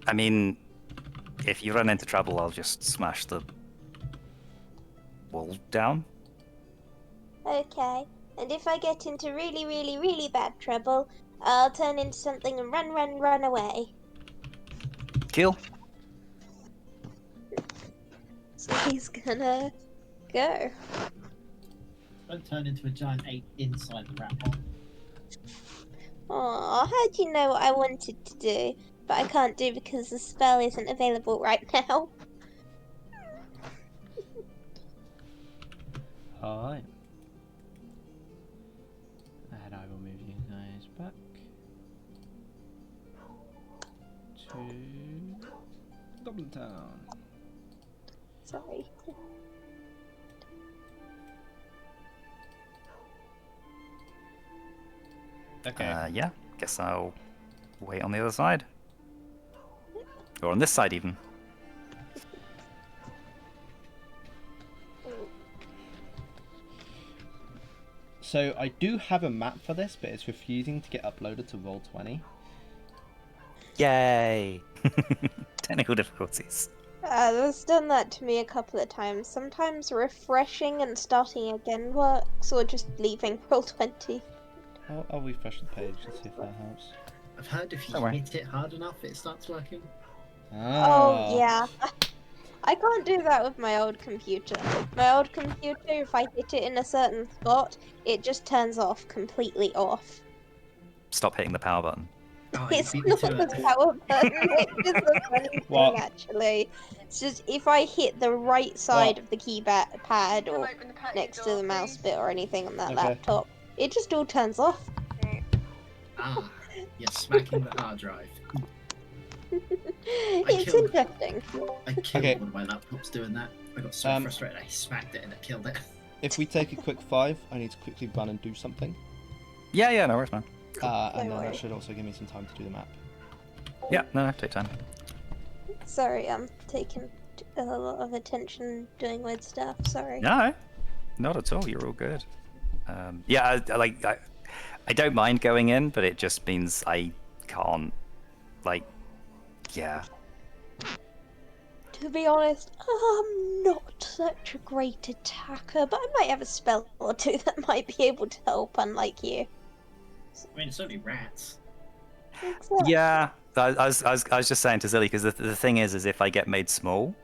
I mean, if you run into trouble, I'll just smash the wall down. Okay, and if I get into really, really, really bad trouble, I'll turn into something and run away. Cool. So he's gonna go. Don't turn into a giant ape inside the rat hole. Aw, how'd you know what I wanted to do? But I can't do because the spell isn't available right now. Alright. And I will move you guys back to Goblin Town. Sorry. Okay. Yeah, guess I'll wait on the other side. Or on this side, even. So I do have a map for this, but it's refusing to get uploaded to Roll20. Yay! Technical difficulties. That's done that to me a couple of times. Sometimes refreshing and starting again works, or just leaving Roll20. I'll refresh the page and see if that helps. I've heard if you Don't worry. hit it hard enough, it starts working. Oh, Ah. yeah. I can't do that with my old computer. My old computer, if I hit it in a certain spot, it just turns off, completely off. Stop hitting the power button. Oh, you It's beat me not to the it. power button, which is the funny What? thing, actually. It's just if I hit the right side of the keypad or next to the mouse bit or anything on that Okay. laptop, it just all turns off. Ah, you're smacking the hard drive. It's killed- interesting. I killed Okay. one of my laptops doing that. I got so frustrated, I smacked it and it killed it. If we take a quick 5, I need to quickly run and do something. Yeah, no worries, man. And then that worries. should also give me some time to do the map. Yeah, no, take time. Sorry, I'm taking a lot of attention doing weird stuff. Sorry. No, not at all. You're all good. Yeah, I don't mind going in, but it just means I can't, yeah. To be honest, I'm not such a great attacker, but I might have a spell or two that might be able to help, unlike you. I mean, it's only rats. Exactly. Yeah, I was just saying to Zilly, because the thing is if I get made small,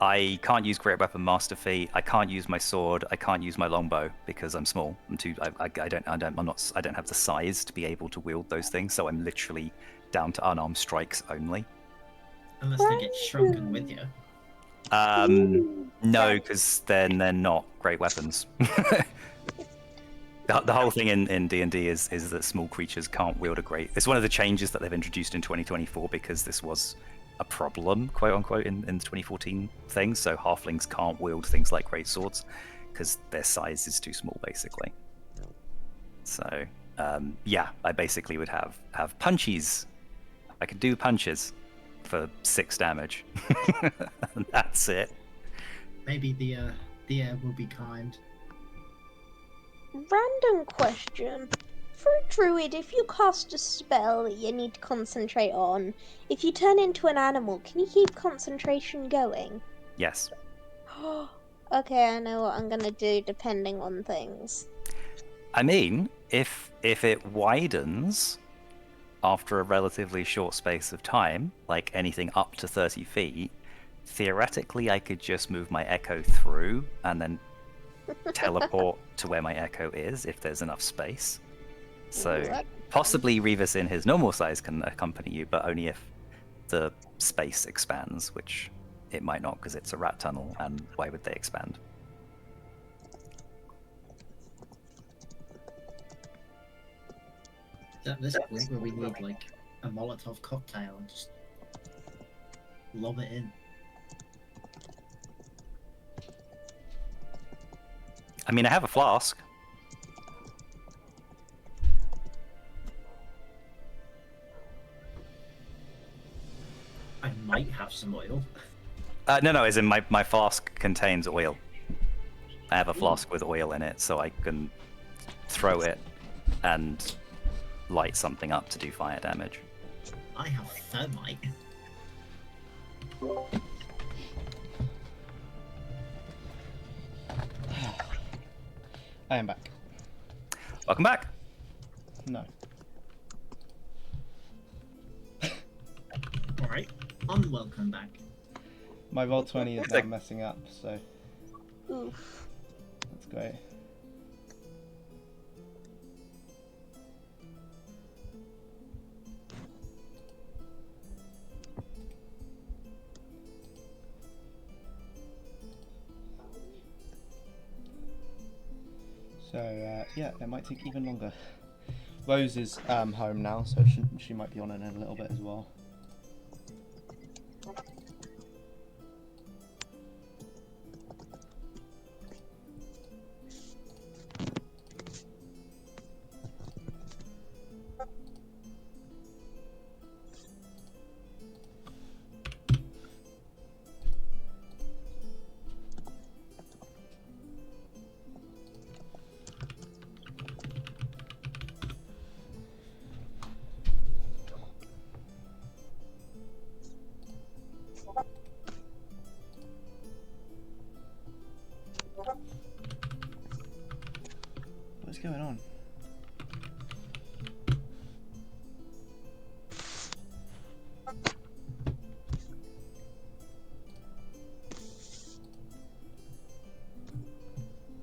I can't use Great Weapon Master Feat. I can't use my sword. I can't use my longbow because I'm small. I don't have the size to be able to wield those things. So I'm literally down to unarmed strikes only. Unless they get shrunken with you. No, because then they're not great weapons. The whole thing in D&D is that small creatures can't wield a great. It's one of the changes that they've introduced in 2024 because this was a problem, quote unquote, in the 2014 thing. So halflings can't wield things like great swords because their size is too small, basically. So yeah, I basically would have punchies. I could do punches for 6 damage. And that's it. Maybe the air will be kind. Random question. For a druid, if you cast a spell that you need to concentrate on, if you turn into an animal, can you keep concentration going? Yes. Okay, I know what I'm gonna do depending on things. I mean, if it widens after a relatively short space of time, like anything up to 30 feet, theoretically I could just move my echo through and then teleport to where my echo is if there's enough space. So What? possibly Revis in his normal size can accompany you, but only if the space expands, which it might not because it's a rat tunnel, and why would they expand? Is that this point where we need like a Molotov cocktail and just lob it in? I mean, I have a flask. I might have some oil. No, as in my flask contains oil. I have a flask with oil in it, so I can throw it and light something up to do fire damage. I have thermite. I am back. Welcome back. No. Alright, unwelcome back. My Roll20 is now messing up, so Oof. that's great. So yeah, it might take even longer. Rose is home now, so she might be on in a little bit as well. going on?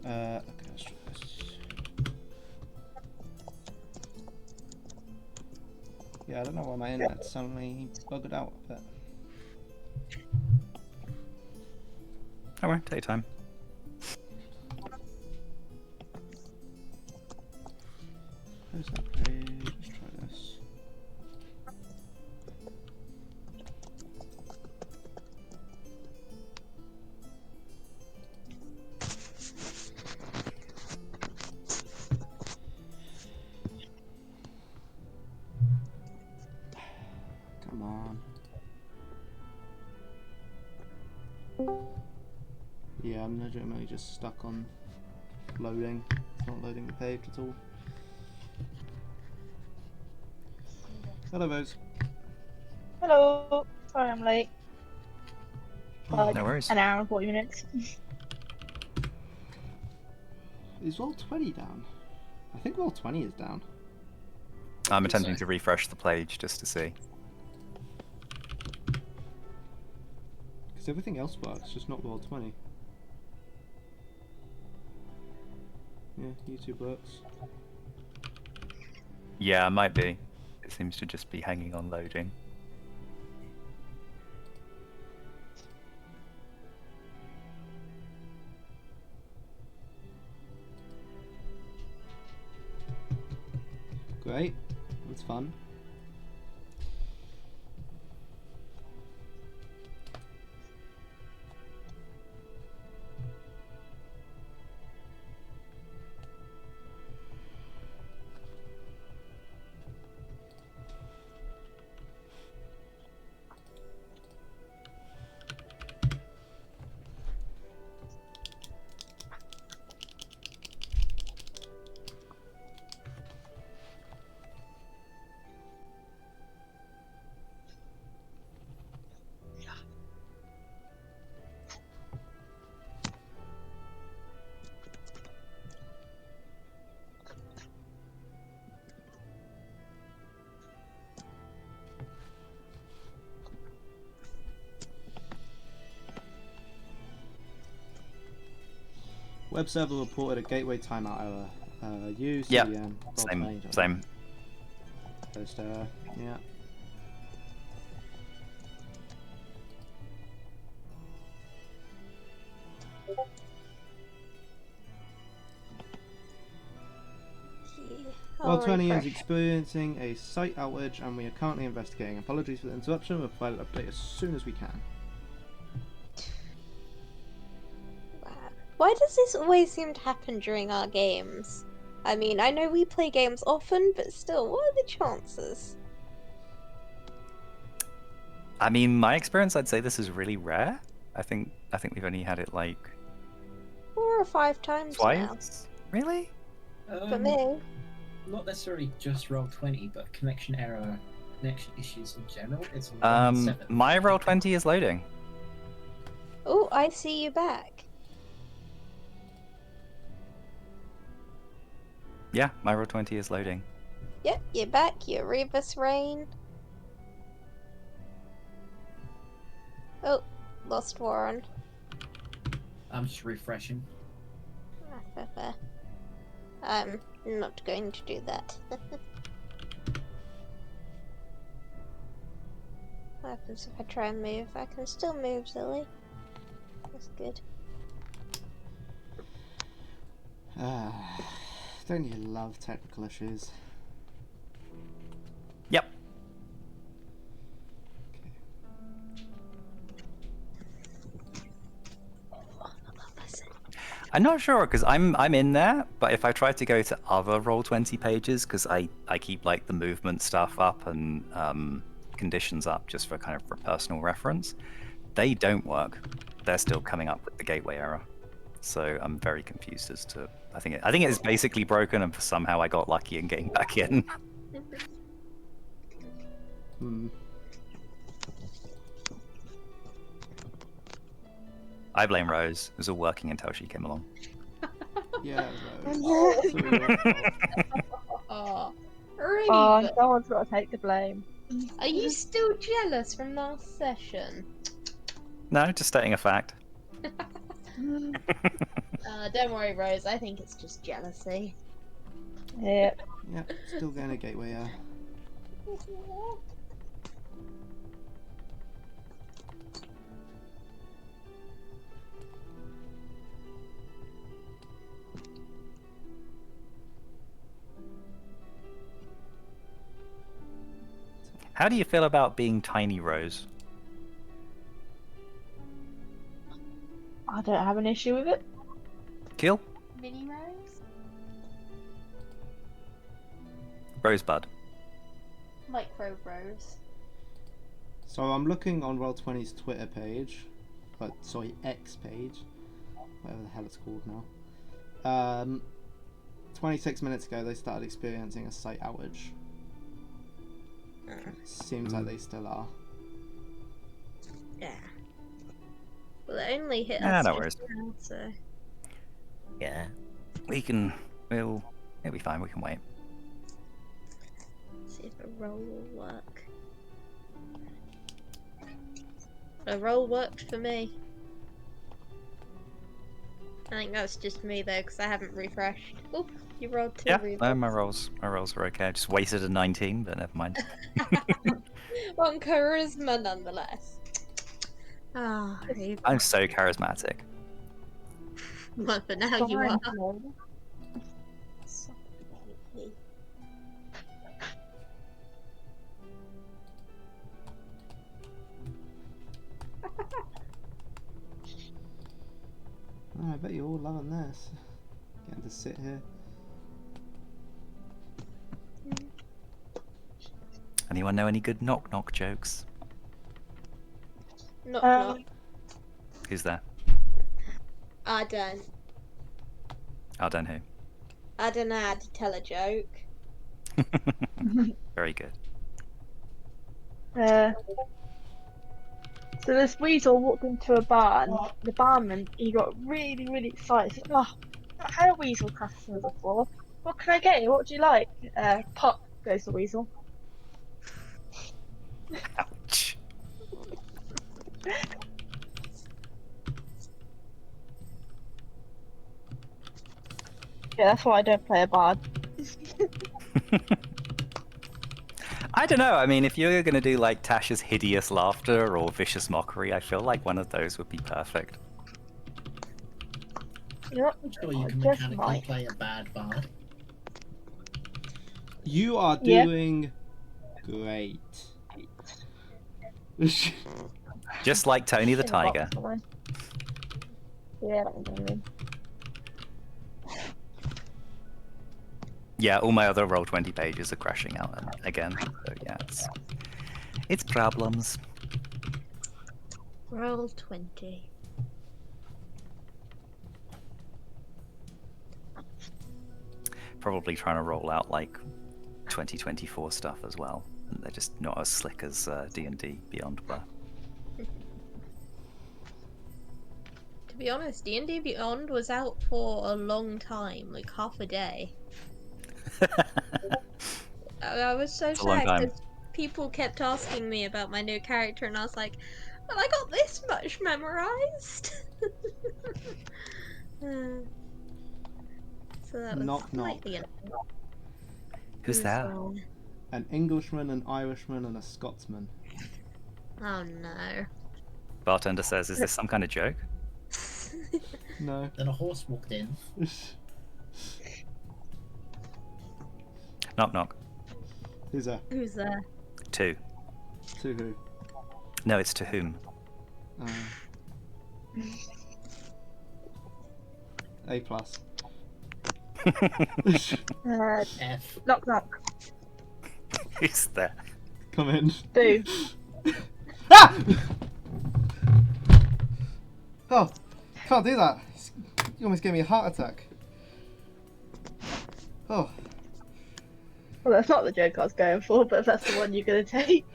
Okay, let's try this. Yeah, I don't know why my internet suddenly bugged out a bit. Alright, take your time. Where's that page? Let's try this. Come on. Yeah, I'm legitimately just stuck on loading. It's not loading the page at all. Hello, Bose. Hello. Sorry I'm late. Like No worries. an hour and 40 minutes. Is roll 20 down? I think roll 20 is down. I'm attempting to refresh the page just to see. Because everything else works, just not roll 20. Yeah, YouTube works. Yeah, it might be. It seems to just be hanging on loading. Great, that's fun. Web server reported a gateway timeout error. You, Yeah, CDN, same. Post error, yeah. Roll 20 is experiencing a site outage and we are currently investigating. Apologies for the interruption, we'll provide an update as soon as we can. Why does this always seem to happen during our games? I mean, I know we play games often, but still, what are the chances? I mean, my experience, I'd say this is really rare. I think we've only had it like 4 or 5 times now. twice. Really? For me. Not necessarily just roll 20, but connection error, connection issues in general. It's My roll 20 is loading. Oh, I see you back. Yeah, my roll 20 is loading. Yep, you're back, you're Rebus Rain. Oh, lost Warren. I'm just refreshing. I'm not going to do that. What happens if I try and move? I can still move, silly. That's good. Don't you love technical issues? Yep. I'm not sure because I'm in there, but if I try to go to other Roll20 pages, because I keep like the movement stuff up and conditions up just for kind of for personal reference, they don't work. They're still coming up with the gateway error. So I'm very confused as to I think it's basically broken, and somehow I got lucky in getting back in. I blame Rose. It was all working until she came along. Yeah, Rose. Oh, It's all your fault. Oh, really? oh, But someone's got to take the blame. are you still jealous from last session? No, just stating a fact. Don't worry, Rose. I think it's just jealousy. Yeah. Yeah, still going to gateway, yeah. How do you feel about being Tiny Rose? I don't have an issue with it. Kill? Mini Rose? Rosebud. Micro Rose. So I'm looking on Roll20's Twitter page, sorry, X page, whatever the hell it's called now. 26 minutes ago they started experiencing a site outage. Seems like they still are. Yeah. Well, it only hit Ah, us no just worries. now, so... Yeah. It'll be fine, we can wait. See if a roll will work. A roll worked for me. I think that's just me though, because I haven't refreshed. Oh, you rolled 2 Yeah, refresh. no, my rolls were okay. I just wasted a 19, but never mind. On charisma nonetheless. Ah, I'm so charismatic. well, for now you are. Fine. Oh, I bet you're all loving this. Getting to sit here. Anyone know any good knock knock jokes? Knock knock. Who's there? I don't. I don't know. I don't know how to tell a joke. Very good. So this weasel walked into a bar, and the barman, he got really, really excited. He said, "Oh, I've had a weasel customer before. What can I get you? What do you like?" Pot, goes the weasel. Ouch. Yeah, that's why I don't play a bard. I don't know. I mean, if you're going to do like Tasha's hideous laughter or vicious mockery, I feel like one of those would be perfect. Yep. Sure, you I can just mechanically might. play a bad bard. You are Yeah. doing great. Just like Tony the In the box Tiger. somewhere. Yeah, that was amazing. Yeah, all my other Roll20 pages are crashing out again. So yeah, it's problems. Roll 20. Probably trying to roll out like 2024 stuff as well. And they're just not as slick as D&D Beyond were. To be honest, D&D Beyond was out for a long time, like half a day. I was so It's a long sad time. because people kept asking me about my new character, and I was like, "Well, I got this much memorized." So that was Knock, knock. slightly annoying. Who's there? An Englishman, an Irishman, and a Scotsman. Oh no. Bartender says, "Is this some kind of joke?" No. Then a horse walked in. Knock knock. Who's that? Who's there? 2. To who? No, it's to whom? A plus. F. Knock knock. Who's there? Come in. Do. Ah! Oh, can't do that. You almost gave me a heart attack. Oh. Well, that's not the joke I was going for, but if that's the one you're going to take.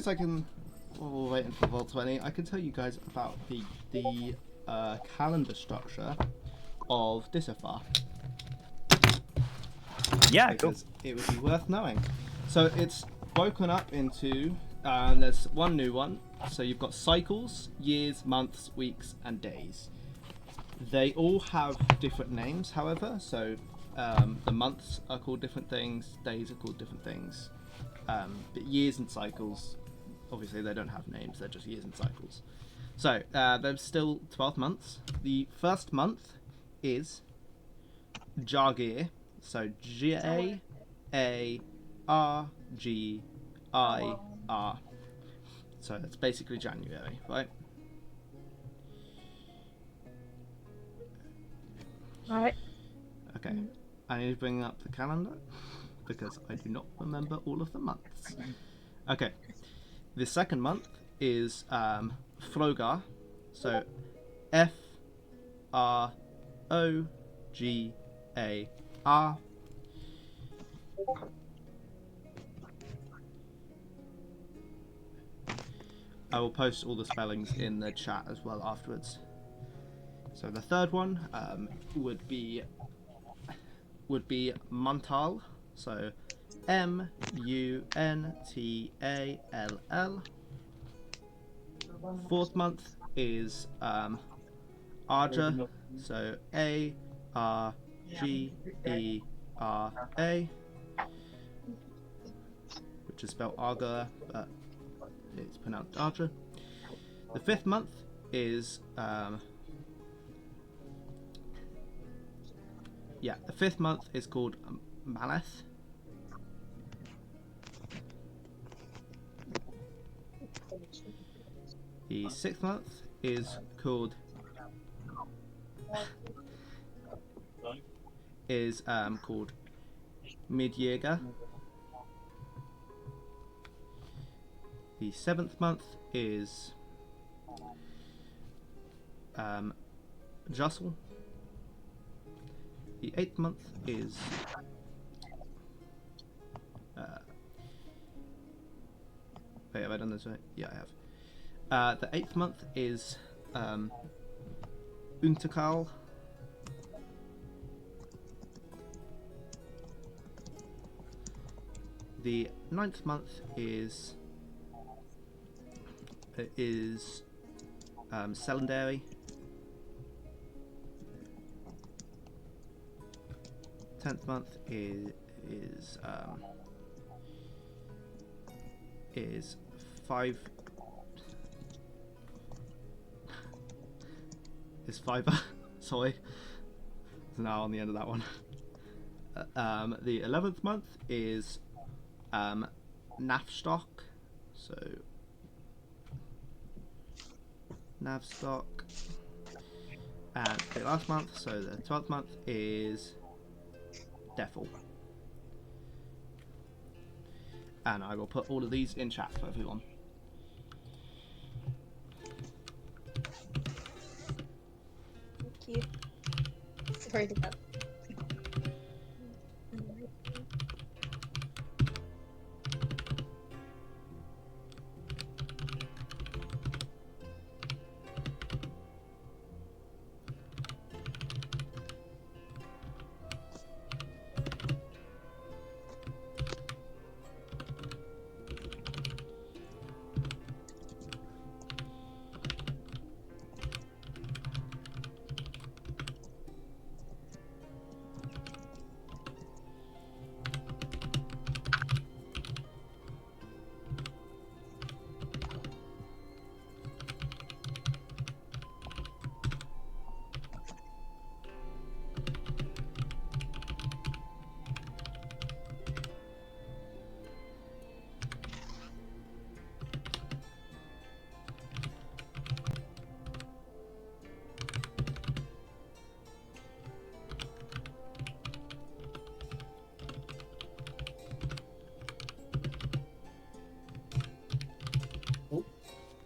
I can, while we're waiting for Roll20, I can tell you guys about the calendar structure of Dissaphar. Yeah, cool. Because it would be worth knowing. So it's broken up into, there's one new one. So you've got cycles, years, months, weeks, and days. They all have different names, however. So the months are called different things, days are called different things. But years and cycles, obviously they don't have names, they're just years and cycles. So there's still 12 months. The first month is Jargir. So Gargir. So it's basically January, right? Right. Okay. I need to bring up the calendar because I do not remember all of the months. Okay. The second month is Flogar. So Frogar. I will post all the spellings in the chat as well afterwards. So the third one would be Muntal. So Muntall. Fourth month is Arja. So Argera, which is spelled Arga, but it's pronounced Arja. The fifth month is the fifth month is called Maleth. The sixth month is called Midjäger. The seventh month is Jussel. The eighth month is wait, have I done this right? Yeah, I have. The eighth month is Unterkal. The ninth month is Selendary. 10th month is Fiver. Sorry, it's now on the end of that one. The 11th month is Navstock. So Navstock. And the last month, so the 12th month is Defil. And I will put all of these in chat for everyone. Thank you. Sorry about that.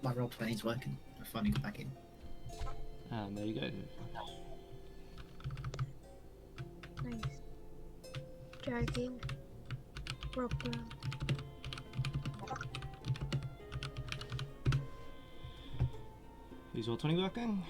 My Roll20 is working. I finally got back in. And there you go. Nice. Dragging. Rob. Is Roll20 working?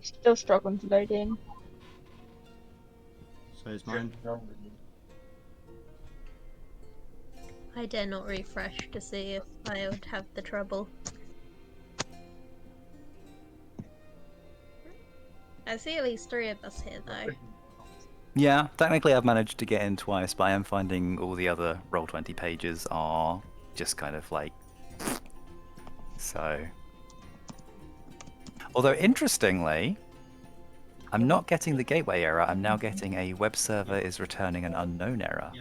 Still struggling to load in. So is mine. I dare not refresh to see if I would have the trouble. I see at least 3 of us here, though. Yeah, technically I've managed to get in twice, but I am finding all the other Roll20 pages are just kind of like... So... Although, interestingly, I'm not getting the gateway error, I'm now getting a web server is returning an unknown error.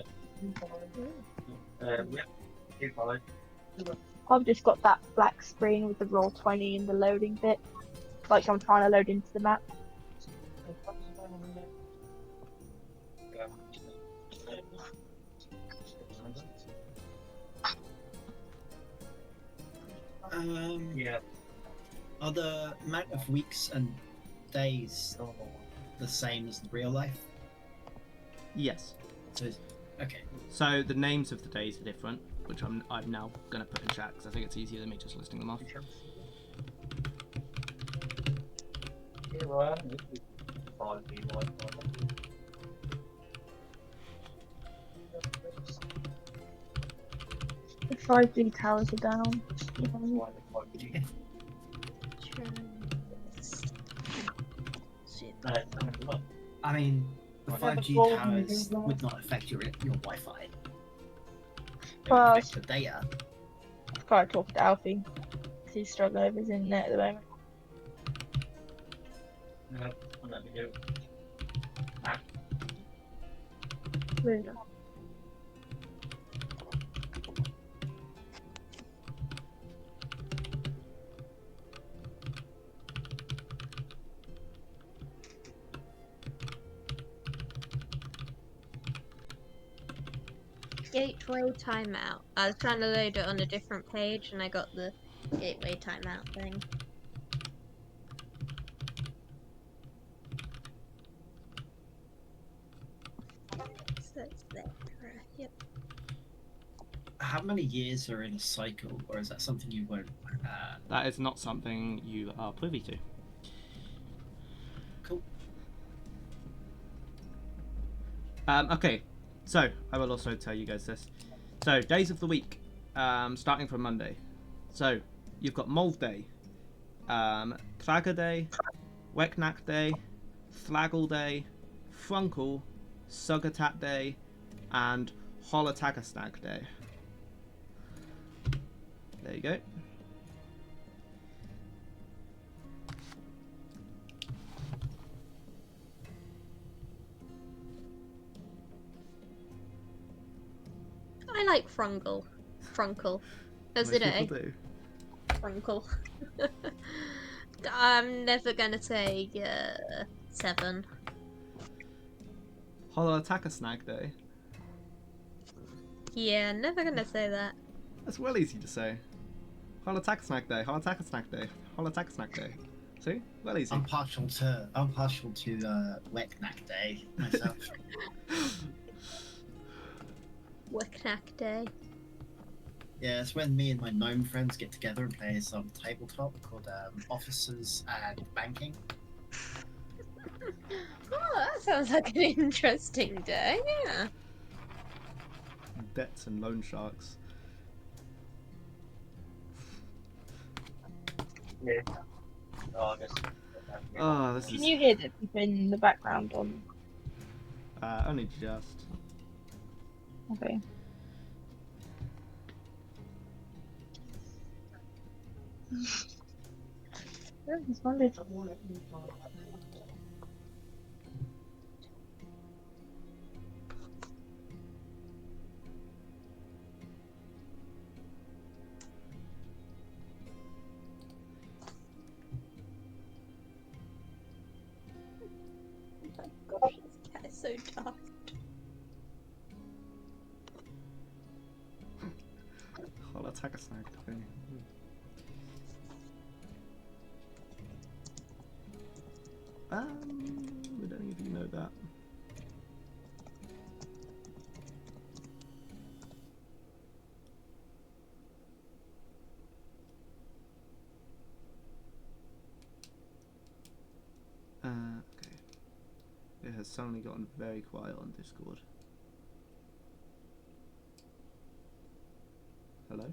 I've just got that black screen with the Roll20 in the loading bit. Like I'm trying to load into the map. Are the amount of weeks and days the same as the real life? Yes. So, okay. So the names of the days are different, which I'm now going to put in chat because I think it's easier than me just listing them off. The 5G towers are down. I mean, the 5G towers would not affect your Wi-Fi. It would Well, affect the data. I've got to talk to Alfie. He's struggling with his internet at the moment. Weird. Gateway timeout. I was trying to load it on a different page and I got the gateway timeout thing. So that's there. Yep. How many years are in a cycle, or is that something you won't? That is not something you are privy to. Cool. Okay, so I will also tell you guys this. So days of the week, starting from Monday. So you've got Molv Day, Krager Day, Weknak Day, Flaggle Day, Frunkle, Sugatat Day, and Holotagastag Day. There you go. I like Frunkle. Frunkle. As Most it people a do. Frunkle. I'm never gonna say 7. Holotagastag Day. Yeah, never gonna say that. That's well easy to say. Holotagastag Day, Holotagastag Day, Holotagastag Day. See? Well easy. I'm partial to Weknak Day myself. Weknak Day. Yeah, it's when me and my gnome friends get together and play some tabletop called Officers and Banking. Oh, that sounds like an interesting day, yeah. Bets and loan sharks. Oh, this Can is you hear the people in the background on? only just. Okay. Yeah, it's wonderful. Gosh, this cat is so dark. Holotagastag Day. Would any of you know that? Okay. It has suddenly gotten very quiet on Discord. Hello?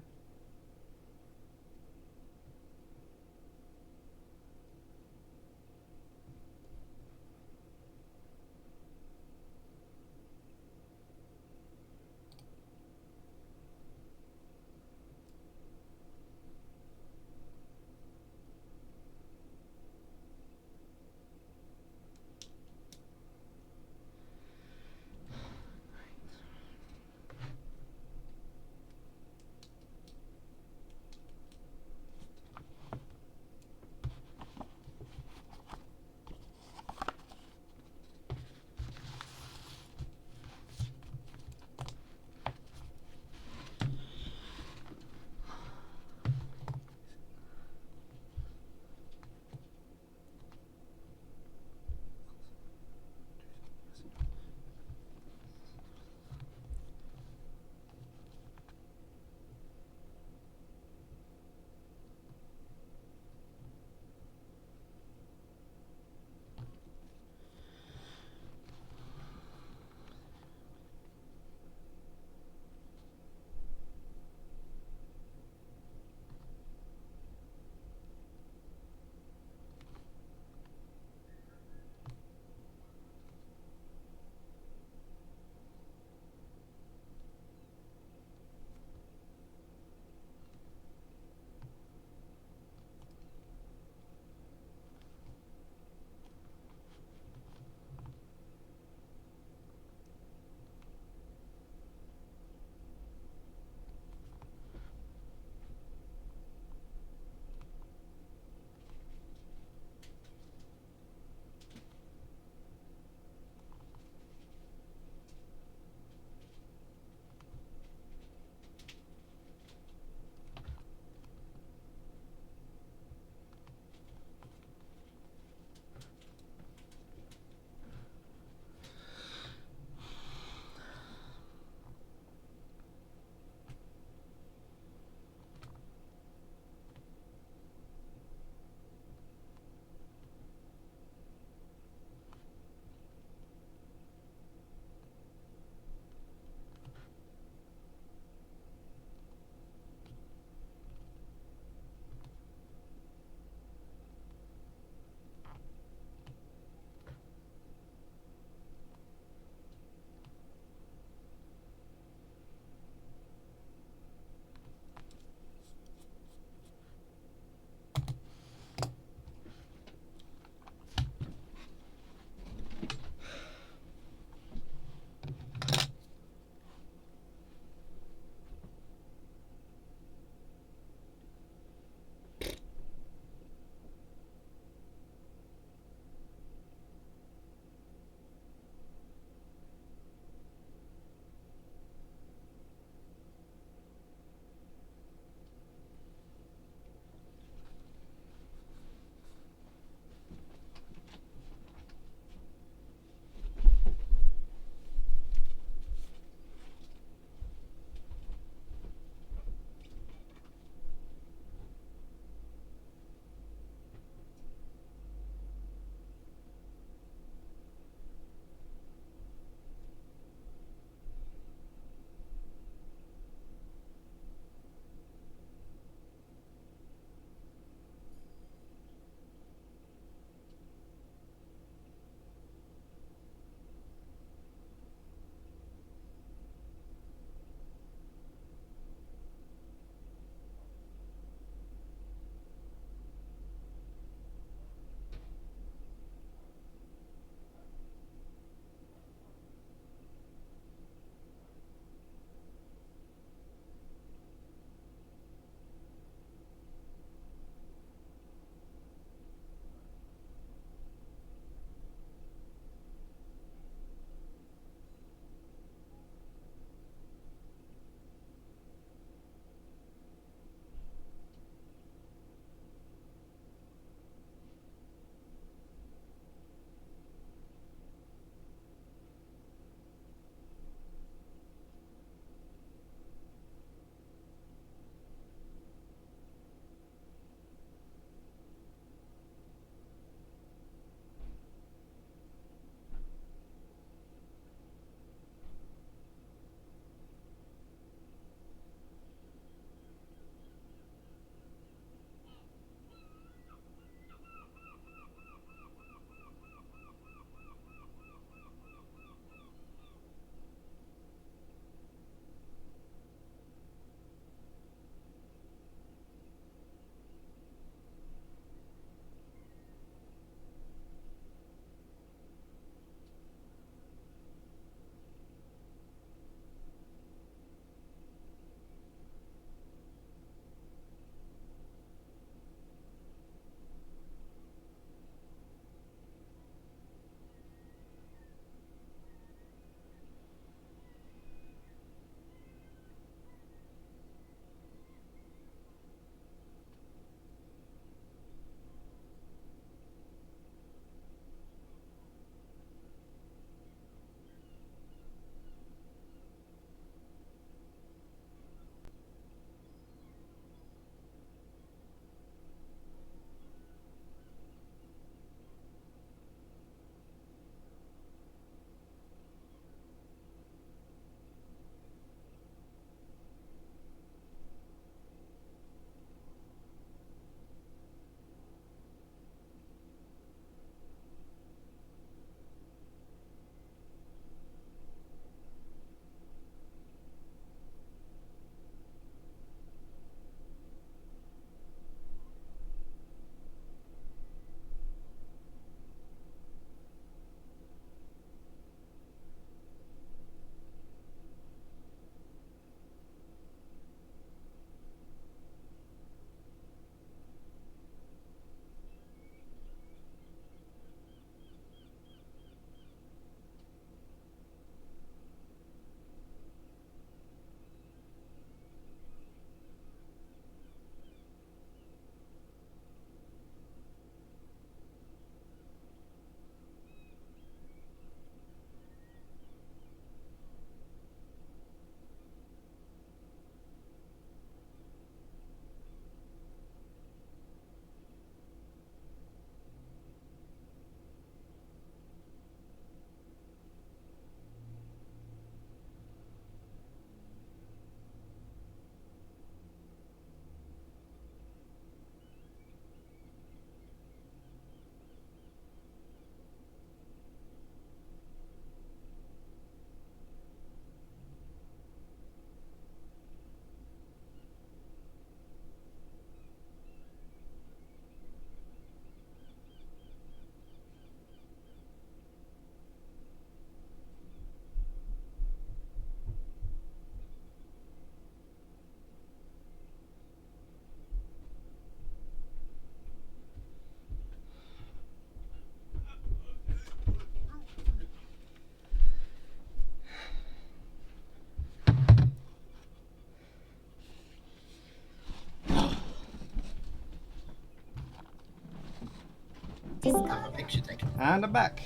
picture taken. And I'm back.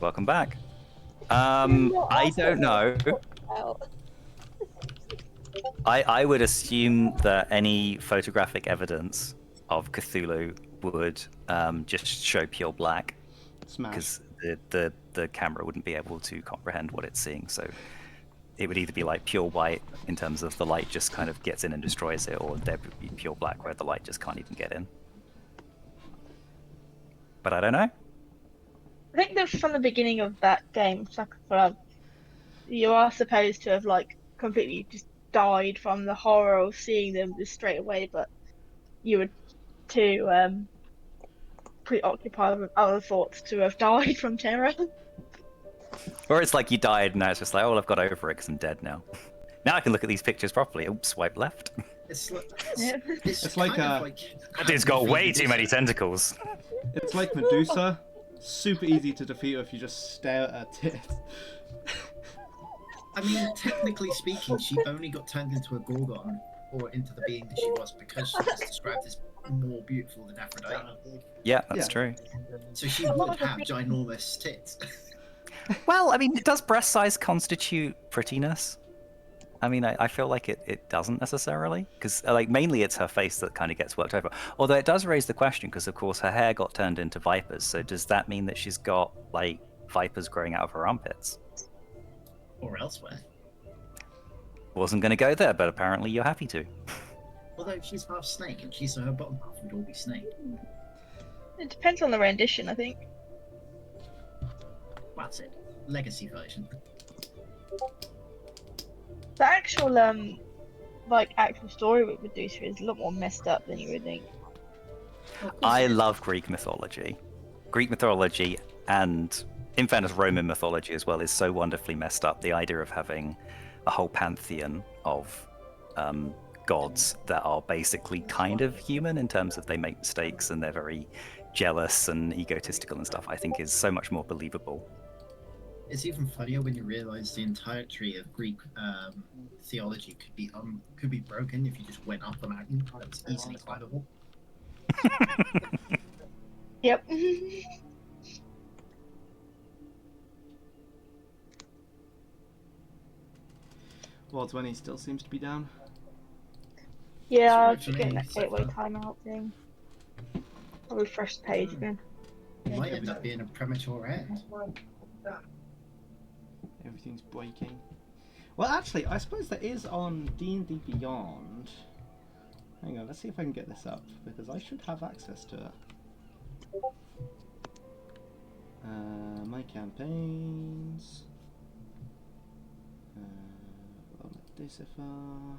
Welcome back. Remember I us don't know. about- I would assume that any photographic evidence of Cthulhu would just show pure black, Smash. because the camera wouldn't be able to comprehend what it's seeing. So it would either be like pure white in terms of the light just kind of gets in and destroys it, or there would be pure black where the light just can't even get in. But I don't know. I think that from the beginning of that game, Dissaphar, you are supposed to have like completely just died from the horror of seeing them just straight away, but you were too preoccupied with other thoughts to have died from terror. Or it's like you died and now it's just like, oh, well, I've got over it because I'm dead now. Now I can look at these pictures properly. Oops, swipe left. It's like Yeah. It's like kind of a- like That dude's got way too many tentacles. It's like Medusa. Super easy to defeat her if you just stare at her tits. I mean, technically speaking, she only got turned into a Gorgon or into the being that she was because she was described as more beautiful than Aphrodite. Yeah, that's Yeah. true. So she would have ginormous tits. Well, I mean, does breast size constitute prettiness? I mean, I feel like it doesn't necessarily, because like mainly it's her face that kind of gets worked over. Although it does raise the question, because of course her hair got turned into vipers. So does that mean that she's got like vipers growing out of her armpits? Or elsewhere. Wasn't going to go there, but apparently you're happy to. Although she's half snake, and so her bottom half would all be snake. It depends on the rendition, I think. That's it. Legacy version. The actual actual story with Medusa is a lot more messed up than you would think. I love Greek mythology. Greek mythology, and in fairness, Roman mythology as well, is so wonderfully messed up. The idea of having a whole pantheon of gods that are basically kind of human in terms of they make mistakes and they're very jealous and egotistical and stuff, I think is so much more believable. It's even funnier when you realise the entirety of Greek theology could be broken if you just went up a mountain that was easily climbable. Yep. World 20 still seems to be down. Yeah, I That's was right for getting me, that gateway Dissaphar. timeout thing. I'll refresh the page again. It might end up being a premature end. Everything's breaking. Well, actually, I suppose there is on D&D Beyond. Hang on, let's see if I can get this up, because I should have access to it. My campaigns. Dissaphar.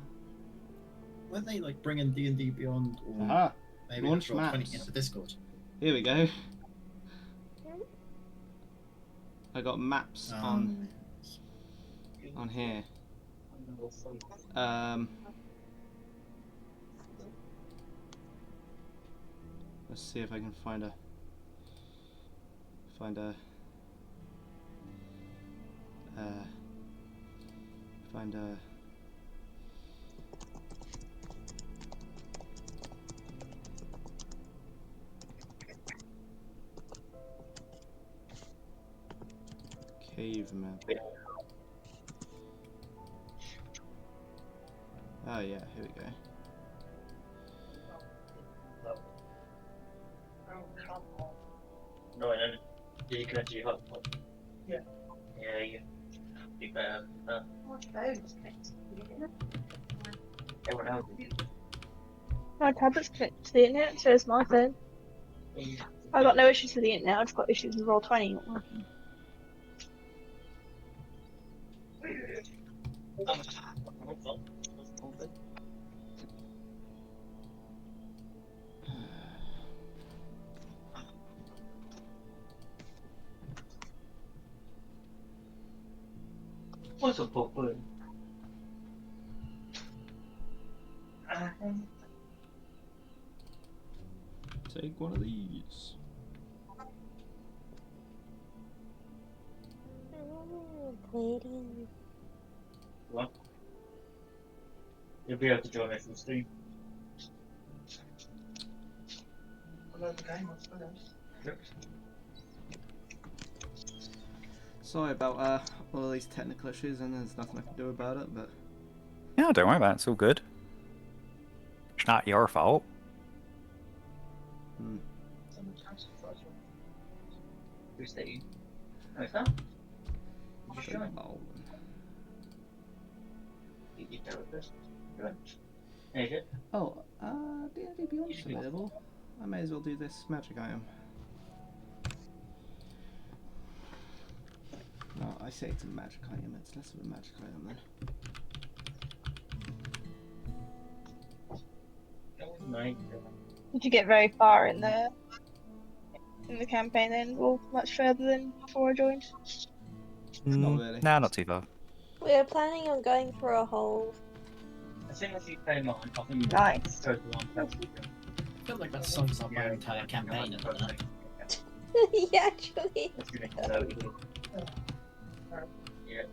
Weren't they like bringing D&D Beyond or Aha! maybe Launch Roll20 maps. into Discord? Here we go. I got maps on here. Let's see if I can find a cave map. Oh yeah, here we go. No, and then you can actually hot pot. Yeah. Yeah, you be better. Everyone else. My tablet's connected to the internet, so is my phone. I got no issues with the internet, I've just got issues with Roll20 not working. What's up, Pop? Take one of these. Waiting. What? You'll be able to join me from Steam. Sorry about all these technical issues, and there's nothing I can do about it. But Yeah, don't worry about it. It's all good. It's not your fault. Who's that you? No, it's not. You should join. You tell it first. Join. There you go. Oh, D&D Beyond's available. I may as well do this magic item. No, I say it's a magic item. It's less of a magic item then. That was nice. Did you get very far in the campaign then, or much further than before I joined? Not really. Nah, not too far. We're planning on going for a hold. As soon as you came on, I think you Nice. chose the one person. I feel like that sums up my entire campaign at the minute. Yeah, actually. That's gonna come out again. Yeah.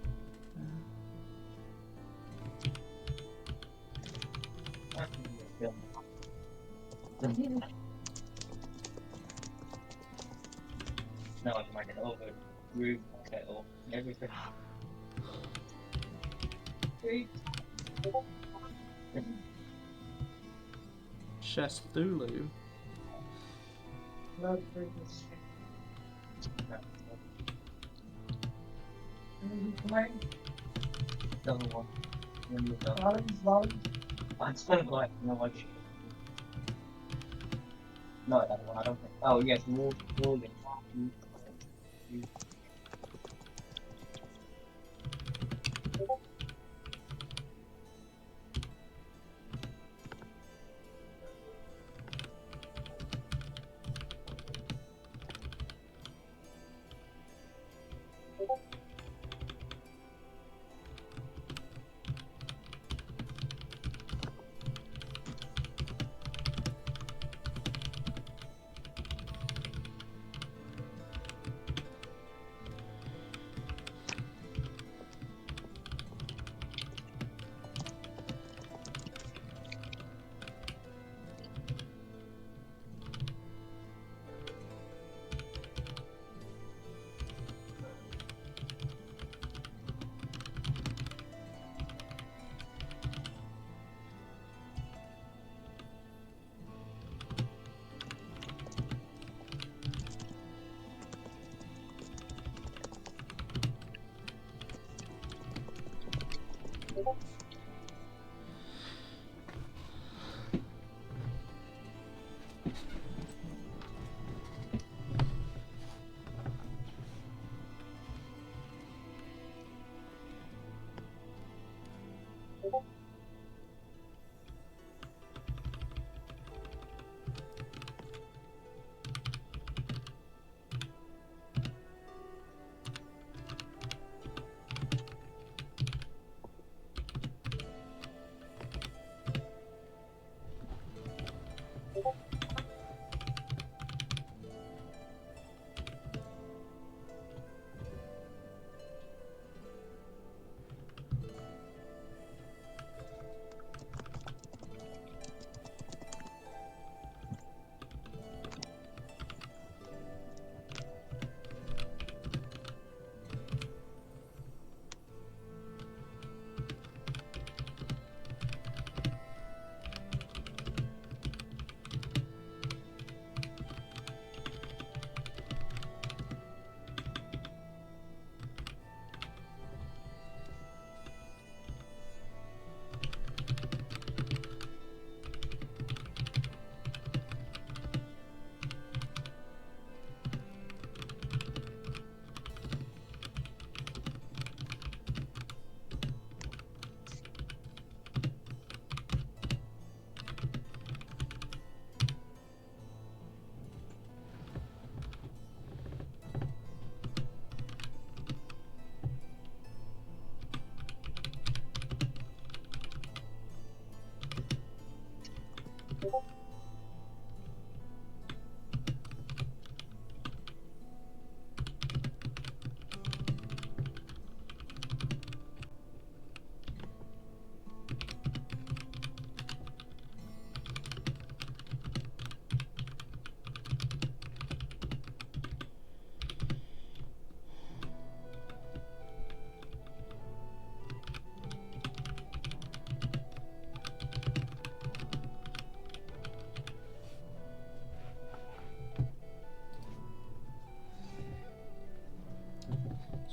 No, I can make it over. Roof, kettle, everything. Chestulu. Double one. When you're done. I don't like no idea. No, that one I don't think. Oh yes, Morgan.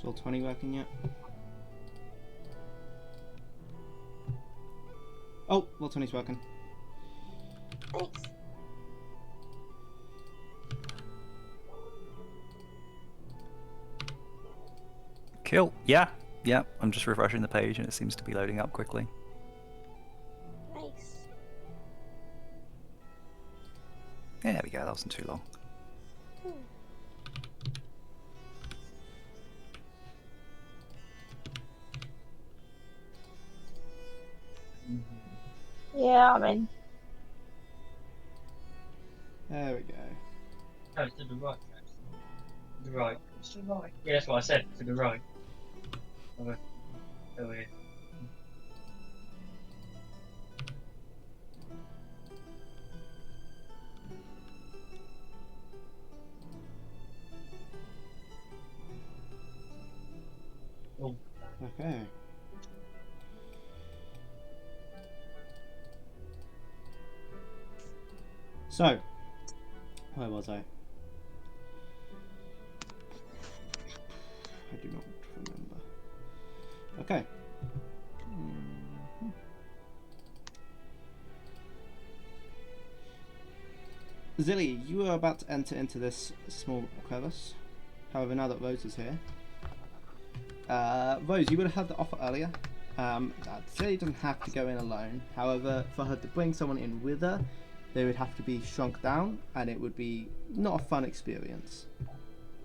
Is all 20 working yet? Oh, well, 20's working. Thanks. Cool. Yeah. Yeah. I'm just refreshing the page and it seems to be loading up quickly. Nice. Yeah, there we go. That wasn't too long. Hmm. Yeah, I'm in. There we go. No, to the right. To the right. It's to the right. Yeah, that's what I said. To the right. Over here. Oh, Okay. So, where was I? I do not remember. Okay. Mhm. Zilly, you are about to enter into this small crevice. However, now that Rose is here, Rose, you would have had the offer earlier. Zilly doesn't have to go in alone. However, for her to bring someone in with her, they would have to be shrunk down, and it would be not a fun experience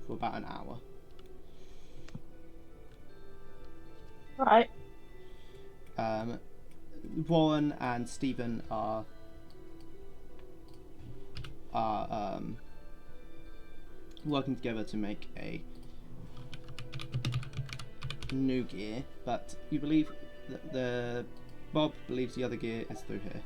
for about an hour. Right. Warren and Stephen are working together to make a new gear, but you believe that Bob believes the other gear is through here.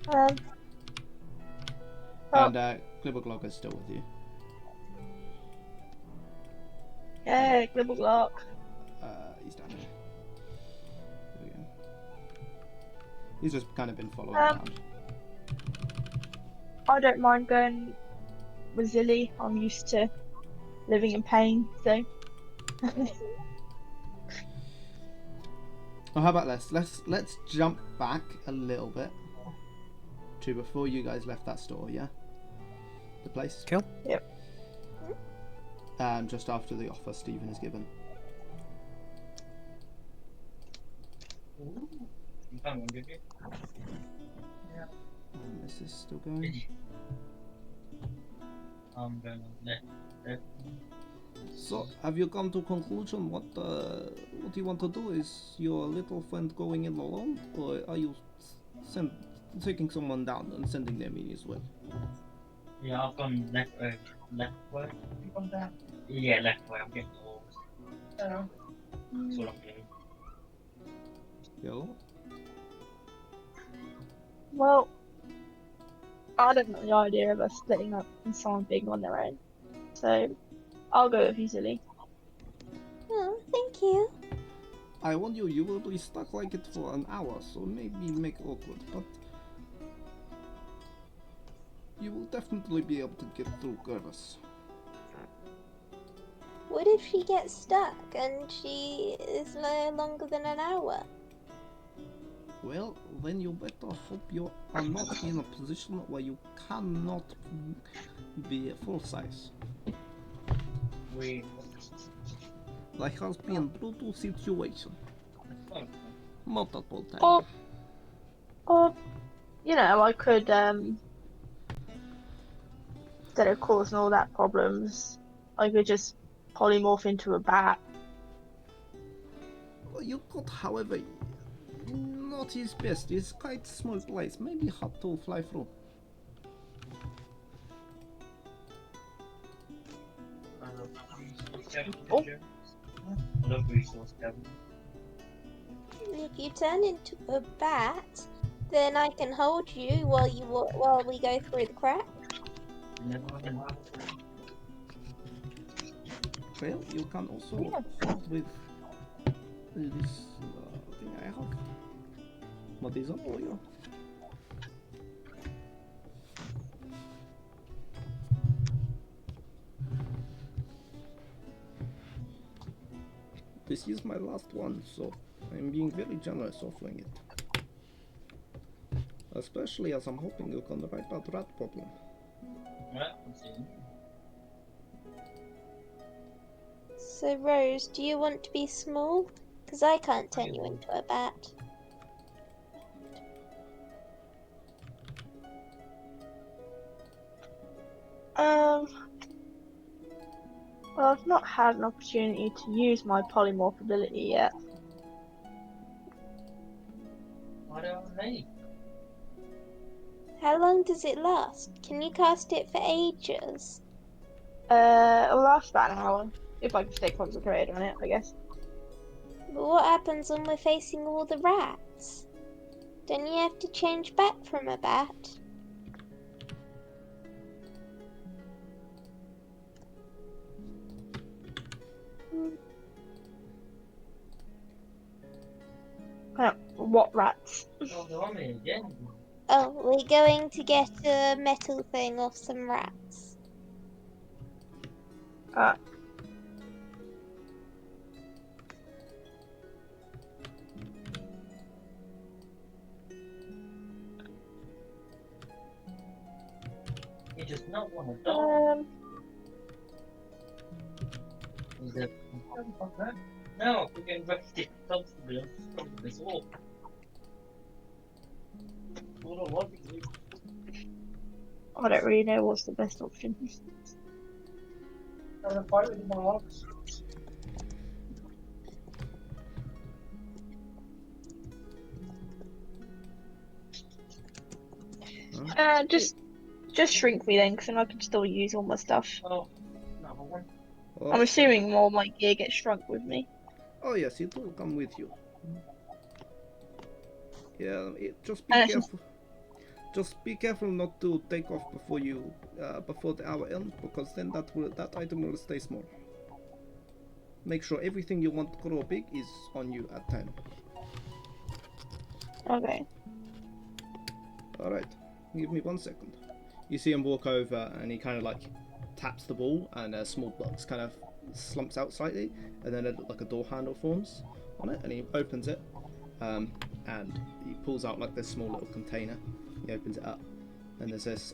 Well, And Glibberglog is still with you. yeah, Glibble Glock. He's down here. There we go. He's just kind of been following Um, around. I don't mind going with Zilly. I'm used to living in pain, so. Well, how about this? Let's jump back a little bit to before you guys left that store, yeah? The place? Cool. Yep. Just after the offer Stephen has given. you found one, did you? Yeah. Is this still going? I'm going on left. So, have you come to conclusion what you want to do? Is your little friend going in alone, or are you taking someone down and sending them in as well? Yeah, I've gone left way. You gone down? Yeah, left way. I'm getting lost. That's all I'm doing. Yo. Well, I don't like the idea of us splitting up and someone being on their own. So, I'll go with you, Zilly. Oh, thank you. I warn you, you will be stuck like it for an hour, so maybe make awkward, but you will definitely be able to get through Gervis. What if she gets stuck and she is no longer than an hour? Well, then you better hope you are not in a position where you cannot be full size. We. There has been brutal situation multiple times. Or, you know, I could, instead of causing all that problems, I could just polymorph into a bat. You could, however, not his best. It's quite small place, maybe hard to fly through. Oh. I love resource gathering. If you turn into a bat, then I can hold you while we go through the crack. Well, you can also Yeah. hold with this thing I have. What is up for you? This is my last one, so I'm being very generous offering it. Especially as I'm hoping you can write that rat problem. Yeah, I'm seeing. So, Rose, do you want to be small? Because I can't turn you into a bat. Well, I've not had an opportunity to use my polymorph ability yet. Why don't they? How long does it last? Can you cast it for ages? It'll last about an hour if I can stay concentrated on it, I guess. But what happens when we're facing all the rats? Don't you have to change back from a bat? What rats? Oh, they're on me again. Oh, we're going to get a metal thing off some rats. Uh, You just not want to die. Is it? No, we can rescue comfortably from this wall. What is it? I don't really know what's the best option. I'm a fight with my ox. Just shrink me then, because then I can still use all my stuff. Oh, number one. Oh, I'm assuming all my gear gets shrunk with me. oh yes, it will come with you. Yeah, just be And careful. Just be careful not to take off before you before the hour ends, because then that item will stay small. Make sure everything you want to grow big is on you at time. Okay. All right, give me 1 second. You see him walk over, and he kind of like taps the ball, and a small box kind of slumps out slightly, and then like a door handle forms on it, and he opens it, and he pulls out like this small little container. He opens it up, and there's this.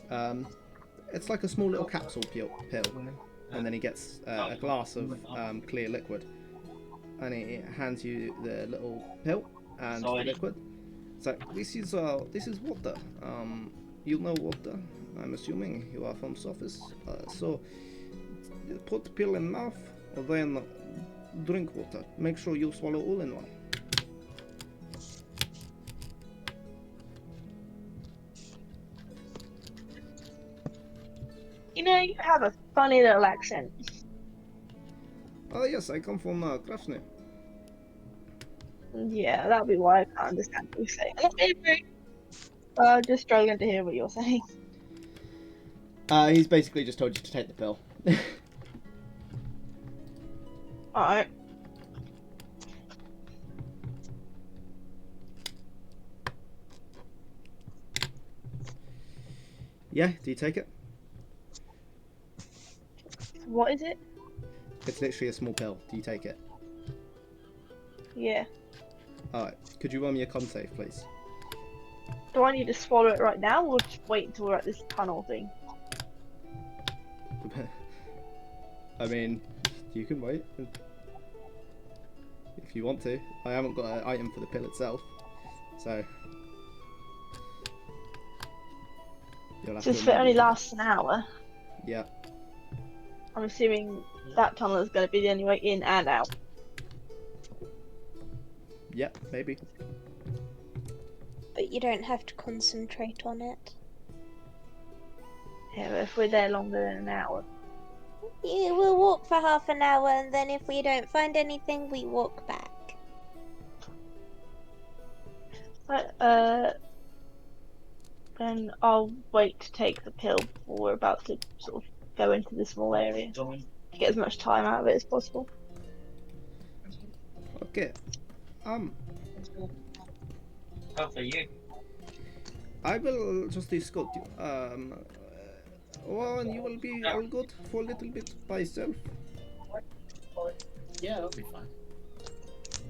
It's like a small little capsule pill, and then he gets a glass of clear liquid, and he hands you the little pill and the liquid. It's like this is water. You know water. I'm assuming you are from surface. So put the pill in mouth, then drink water. Make sure you swallow all in one. You know, you have a funny little accent. Oh yes, I come from Krasny. Yeah, that'll be why I can't understand what you're saying. Just struggling to hear what you're saying. He's basically just told you to take the pill. Alright. Yeah, do you take it? What is it? It's literally a small pill. Do you take it? Yeah. Alright, could you roll me a con save, please? Do I need to swallow it right now, or just wait until we're at this tunnel thing? I mean, you can wait. If you want to. I haven't got an item for the pill itself, so... So if it only lasts an hour, Yeah. I'm assuming that tunnel is going to be the only way in and out. Yeah, maybe. But you don't have to concentrate on it. Yeah, but if we're there longer than an hour. Yeah, we'll walk for half an hour, and then if we don't find anything, we walk back. Then I'll wait to take the pill before we're about to sort of go into the small area to get as much time out of it as possible. How for you? I will just escort you. Well, and you will be all good for a little bit by yourself. Yeah, that'll be fine.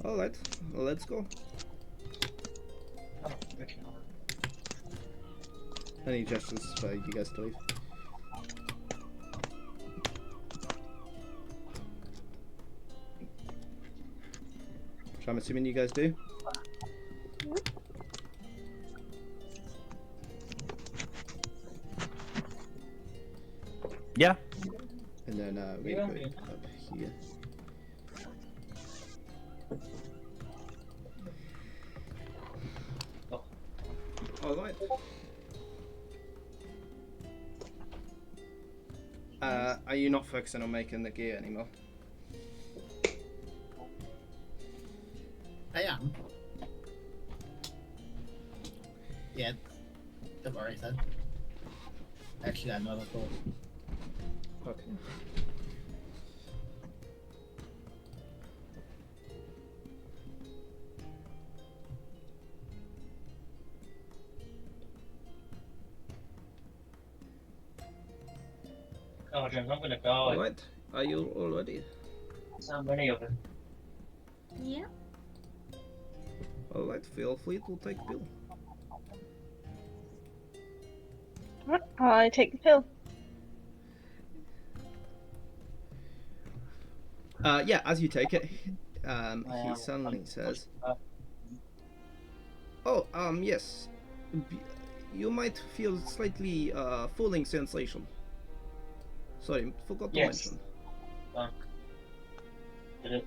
All right, let's go. Oh, okay. Any gestures for you guys to leave? Which I'm assuming you guys do. Yeah. And then we Yeah, go yeah. up here. All right. Are you not focusing on making the gear anymore? I am. Yeah. Don't worry then. Actually, I had another thought. Okay. Oh, James, I'm gonna go. All right. Are you all ready? So many of them. Yeah. All right. Feel free to take pill. I take the pill. Yeah. As you take it, he suddenly says, "Oh, yes. You might feel slightly falling sensation. Sorry, forgot to Yes. mention. Did it?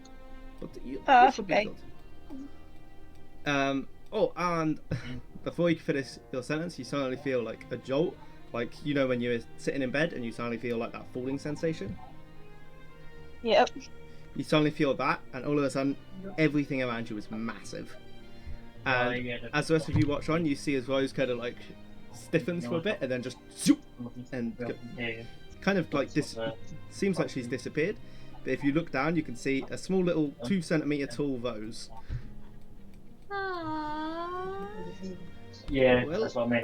But you That's should be okay. good. Oh, and before you finish your sentence, you suddenly feel like a jolt. Like, you know when you're sitting in bed and you suddenly feel like that falling sensation? Yep. You suddenly feel that, and all of a sudden, everything around you is massive. And yeah, as the rest of you watch on, you see as Rose kind of like stiffens for a bit and then just zoop, and yeah. kind of like this. Seems like she's disappeared. But if you look down, you can see a small little 2 centimeter tall Rose. Aww. Yeah, Well- that's what I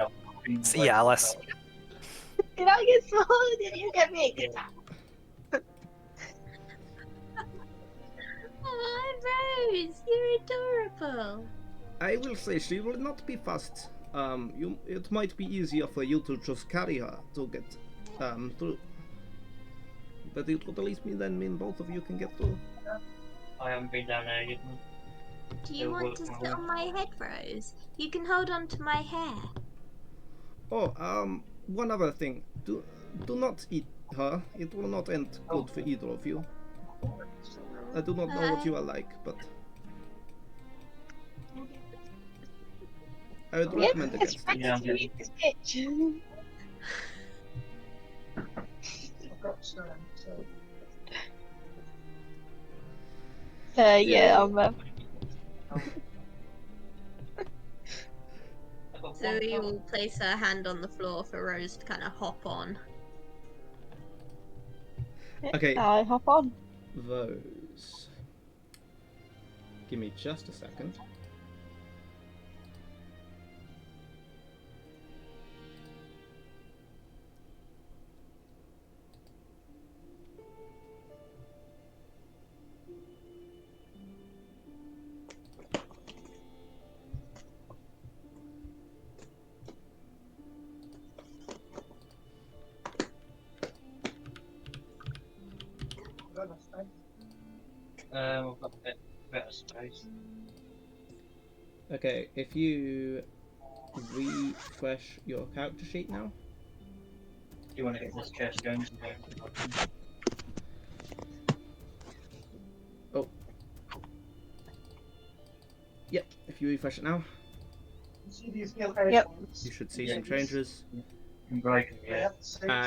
mean. See ya, Alice. Did I get swallowed? Did you get me? Oh, Rose, you're adorable. I will say she will not be fast. It might be easier for you to just carry her to get through. But it would at least mean both of you can get through. I haven't been down there yet. Do you want to sit on my head, Rose? You can hold on to my hair. Oh, one other thing. Do not eat her. It will not end good for either of you. I do not know what you are like, but I would Yep, recommend it's against it. Yeah, practically I'm this bitch. Yeah, So we will place her hand on the floor for Rose to kind of hop on. Okay. I hop on. Those. Give me just a second. We've got a bit better space. Okay, if you refresh your character sheet now. Do you want to hit this chest, Jones? Yep, if you refresh it now, Yep. you should see some changes. Break, yeah.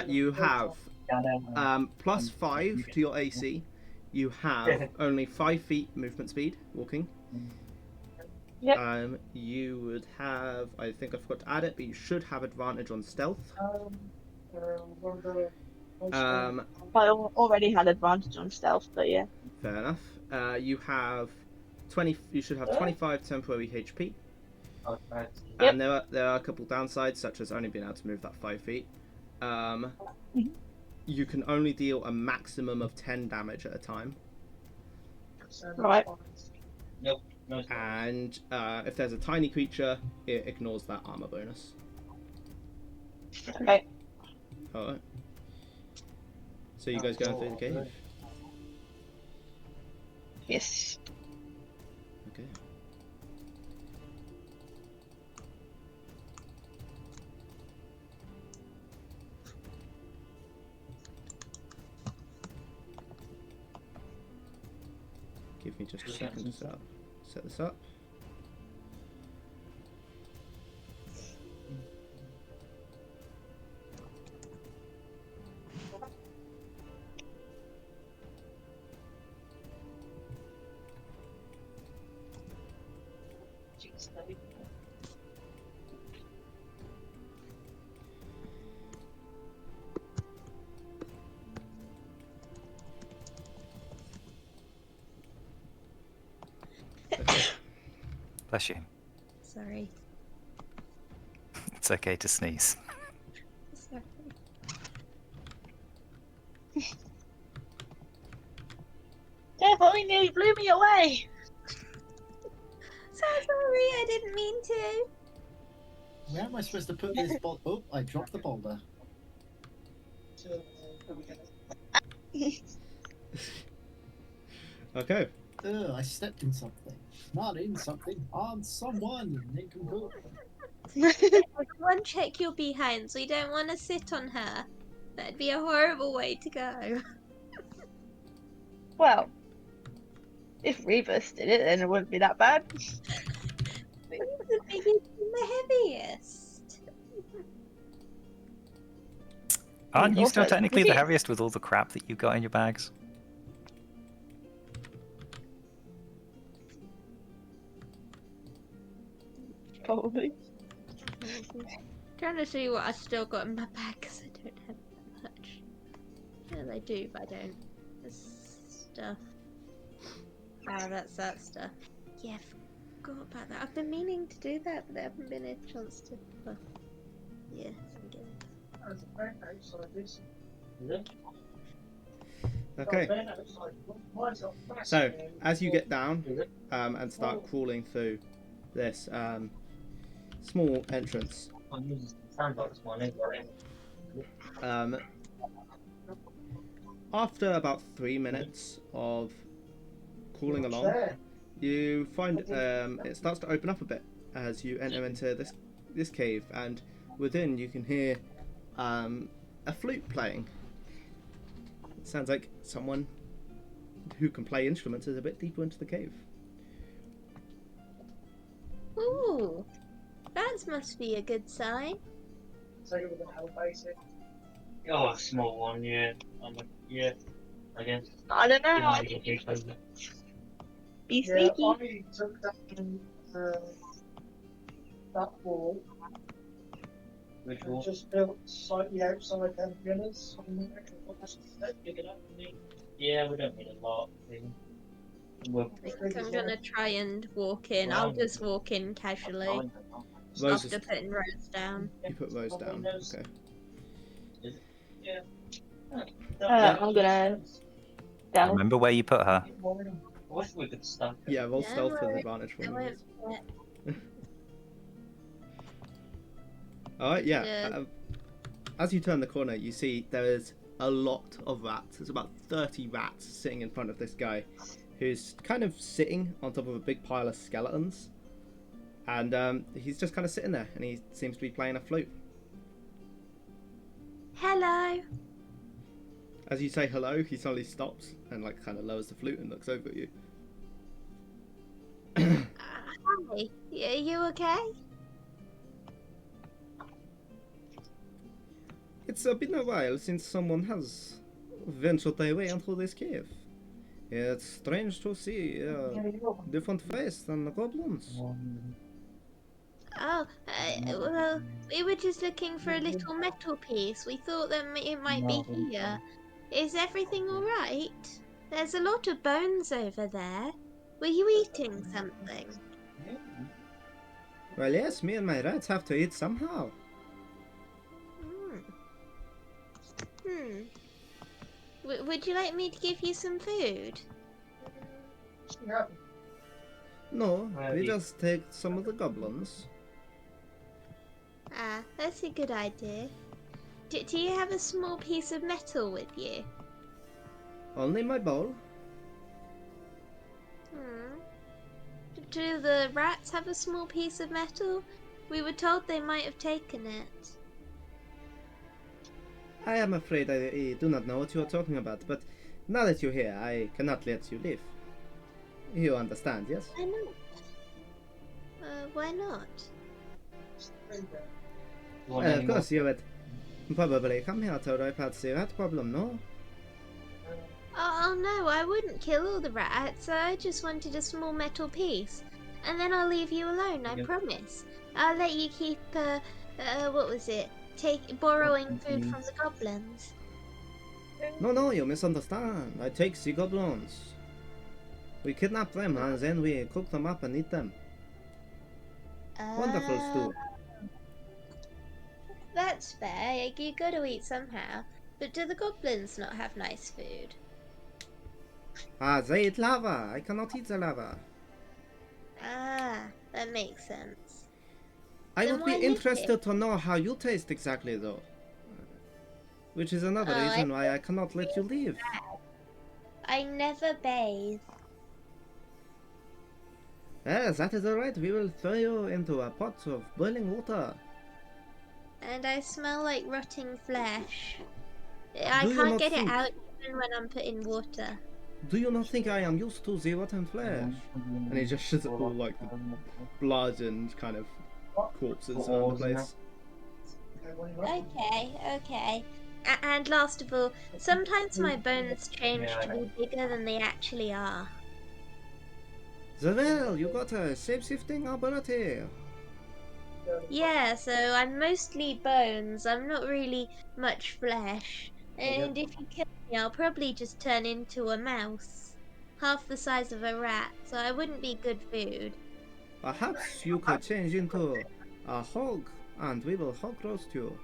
You have plus 5 to your AC. You have only 5 feet movement speed, walking. Yep. You would have, I think I forgot to add it, but you should have advantage on stealth. I already had advantage on stealth, but yeah. Fair enough. You have 20. You should have 25 temporary HP. And there are a couple downsides, such as only being able to move that 5 feet. You can only deal a maximum of 10 damage at a time. Right. Nope. No, it's not. And if there's a tiny creature, it ignores that armor bonus. Okay. Alright. So you guys going through the cave? Yes. Okay. Give me just a second to set this up. Okay. Bless you. Sorry. It's okay to sneeze. Sorry. Careful, you nearly blew me away. So sorry, I didn't mean to. Where am I supposed to put this boulder? Oh, I dropped the boulder. Okay. I stepped in something. Not in something. On someone. Nincompoop. Everyone check your behinds. We don't want to sit on her. That'd be a horrible way to go. Well, if Rebus did it, then it wouldn't be that bad. Who's the biggest and the heaviest? Aren't you Also, still it's technically the pretty- heaviest with all the crap that you've got in your bags? Probably. Trying to see what I still got in my bag because I don't have that much. Yeah, I do, but I don't. There's stuff. Ah, that's that stuff. Yeah, I forgot about that. I've been meaning to do that, but there haven't been a chance to. Well, yeah, I'm getting. Okay. So as you get down and start crawling through this small entrance, after about 3 minutes of crawling along, you find it starts to open up a bit as you enter into this cave, and within you can hear a flute playing. It sounds like someone who can play instruments is a bit deeper into the cave. Ooh, that must be a good sign. Oh, a small one, yeah. Yeah, I guess. I don't know. I Yeah, think yeah, be sneaky. I took that wall, which was just built slightly outside them villas. Yeah, we don't need a lot. We'll I think I'm gonna try and walk in. I'll just walk in casually Rose after putting Rose down. You put Rose down. Okay. Yeah. I'm gonna down. Remember where you put her. I wish we could stop. Yeah, roll No, stealth with I advantage for I me. won't forget. Alright, yeah. Yeah. As you turn the corner, you see there is a lot of rats. There's about 30 rats sitting in front of this guy, who's kind of sitting on top of a big pile of skeletons. And he's just kind of sitting there, and he seems to be playing a flute. Hello. As you say hello, he suddenly stops and like kind of lowers the flute and looks over at you. Hi. Yeah, you okay? It's been a while since someone has ventured their way into this cave. It's strange to see different face than the goblins. Oh, well, we were just looking for a little metal piece. We thought that it might be here. Is everything all right? There's a lot of bones over there. Were you eating something? Well, yes, me and my rats have to eat somehow. Hmm. Hmm. Would you like me to give you some food? No, we Maybe. just take some of the goblins. Ah, that's a good idea. Do you have a small piece of metal with you? Only my bowl. Hmm. Do the rats have a small piece of metal? We were told they might have taken it. I am afraid I do not know what you are talking about, but now that you're here, I cannot let you leave. You understand, yes? Why not? Why not? Want Of any more? course, you would probably come here to wipe out the rat problem, no? Oh no, I wouldn't kill all the rats. I just wanted a small metal piece. And then I'll leave you alone, I Okay. promise. I'll let you keep, what was it? Borrowing food from Beans. the goblins. No, you misunderstand. I take the goblins. We kidnap them and then we cook them up and eat them. Wonderful Ah, stew. that's fair. You gotta eat somehow. But do the goblins not have nice food? Ah, they eat lava. I cannot eat the lava. Ah, that makes sense. I Then would be why live here? interested to know how you taste exactly, though. Which is another Oh, reason why I cannot let you leave. I never bathe. Yes, that is alright. We will throw you into a pot of boiling water. And I smell like rotting flesh. I Do you can't not get it think? out even when I'm put in water. Do you not think I am used to the rotten flesh? And he just shits all like the blood and kind of corpses around the place. Okay. And last of all, sometimes my bones change Yeah, to be bigger than they actually are. Well, you got a shape-shifting ability. Yeah, so I'm mostly bones. I'm not really much flesh. And if you kill me, I'll probably just turn into a mouse. Half the size of a rat, so I wouldn't be good food. Perhaps you could change into a hog, and we will hog roast you.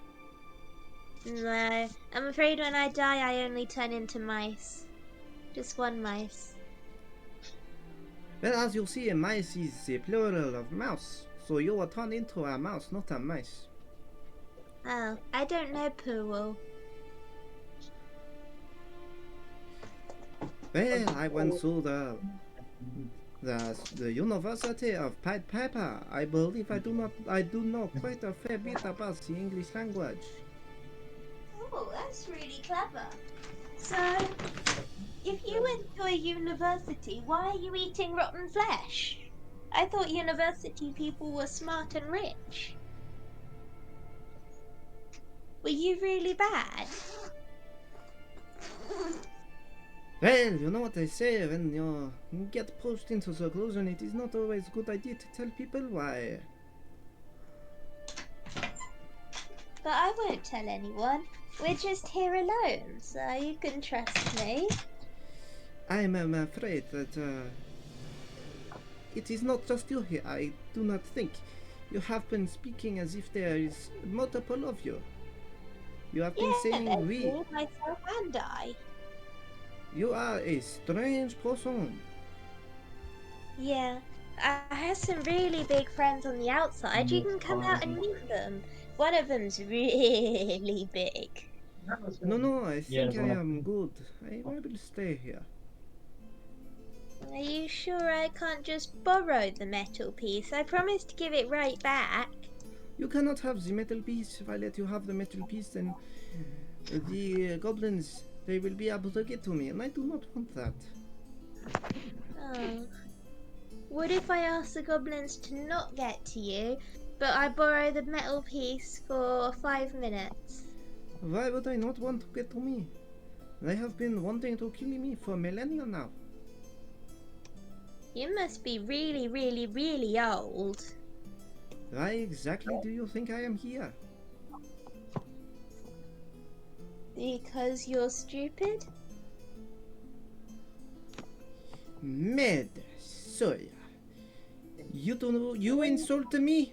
No, I'm afraid when I die, I only turn into mice. Just one mice. Well, as you see, mice is the plural of mouse, so you were turned into a mouse, not a mice. Oh, I don't know, Pool. Well, I went through the University of Pied Piper. I believe I do know quite a fair bit about the English language. Oh, that's really clever. So, if you went to a university, why are you eating rotten flesh? I thought university people were smart and rich. Were you really bad? Well, you know what they say, when you get pushed into seclusion, it is not always a good idea to tell people why. But I won't tell anyone. We're just here alone, so you can trust me. I am afraid that it is not just you here. I do not think. You have been speaking as if there is multiple of you. You have been Yeah, saying there's we. me, myself, and I. You are a strange person. Yeah, I have some really big friends on the outside. You can come out and meet them. One of them's really big. No, I Yeah, think I am good. I will stay here. Are you sure I can't just borrow the metal piece? I promised to give it right back. You cannot have the metal piece. If I let you have the metal piece, then the goblins, they will be able to get to me, and I do not want that. Oh. What if I ask the goblins to not get to you, but I borrow the metal piece for 5 minutes? Why would I not want to get to me? They have been wanting to kill me for millennia now. You must be really, really, really old. Why exactly do you think I am here? Because you're stupid? Mad Soya. You insult me?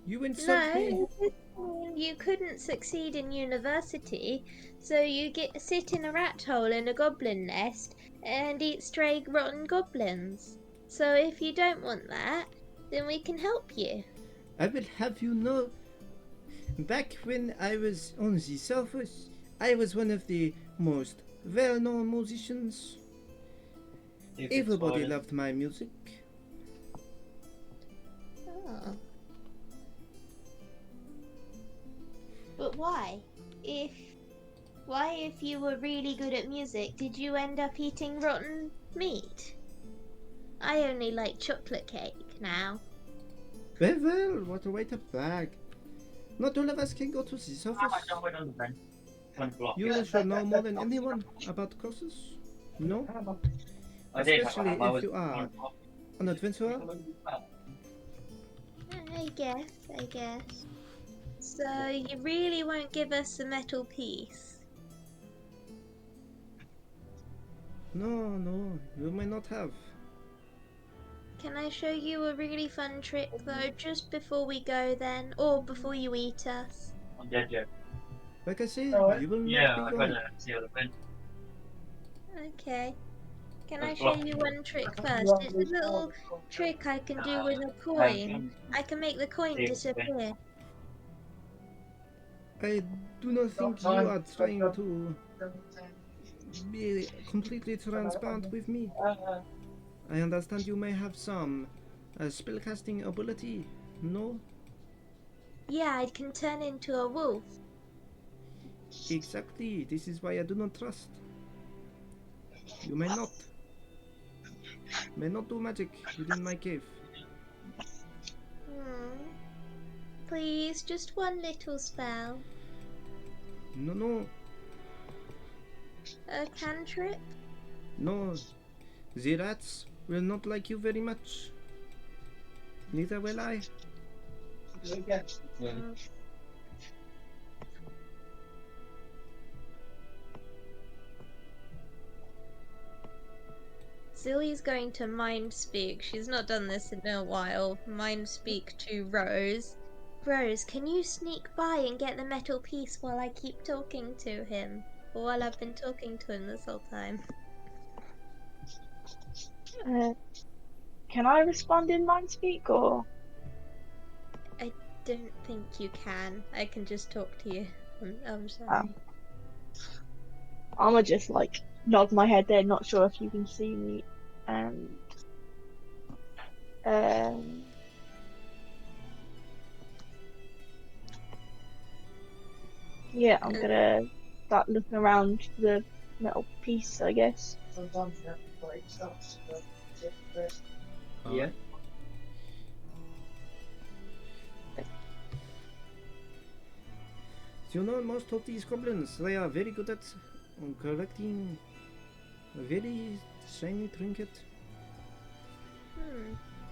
You insult me. No, this mean you couldn't succeed in university, so you sit in a rat hole in a goblin nest and eat stray rotten goblins. So if you don't want that, then we can help you. I will have you know, back when I was on the surface, I was one of the most well-known musicians. Everybody loved my music. Oh. But why? If you were really good at music, did you end up eating rotten meat? I only like chocolate cake now. Well, what a way to brag. Not all of us can go to the surface. You should know more than anyone about courses. No? Especially if you are an adventurer. I guess. So you really won't give us a metal piece? No, you may not have. Can I show you a really fun trick though, just before we go then? Or before you eat us? Like I said, you will Yeah, not I be read gone. it. Okay. Can I show you one trick first? It's a little trick I can do with a coin. I can make the coin disappear. I do not think you are trying to be completely transparent with me. I understand you may have some spellcasting ability, no? Yeah, I can turn into a wolf. Exactly, this is why I do not trust. You may not do magic within my cave. Please, just one little spell. No, A cantrip? no. The rats will not like you very much. Neither will I. Mm. Zilly's going to mind speak. She's not done this in a while. Mind speak to Rose. Rose, can you sneak by and get the metal piece while I keep talking to him? Or while I've been talking to him this whole time? Can I respond in Mindspeak or? I don't think you can. I can just talk to you. I'm sorry. I'ma just like nod my head there, not sure if you can see me, and yeah, I'm gonna start looking around for the metal piece, I guess. Yeah. You know, most of these goblins, they are very good at collecting a very shiny trinket.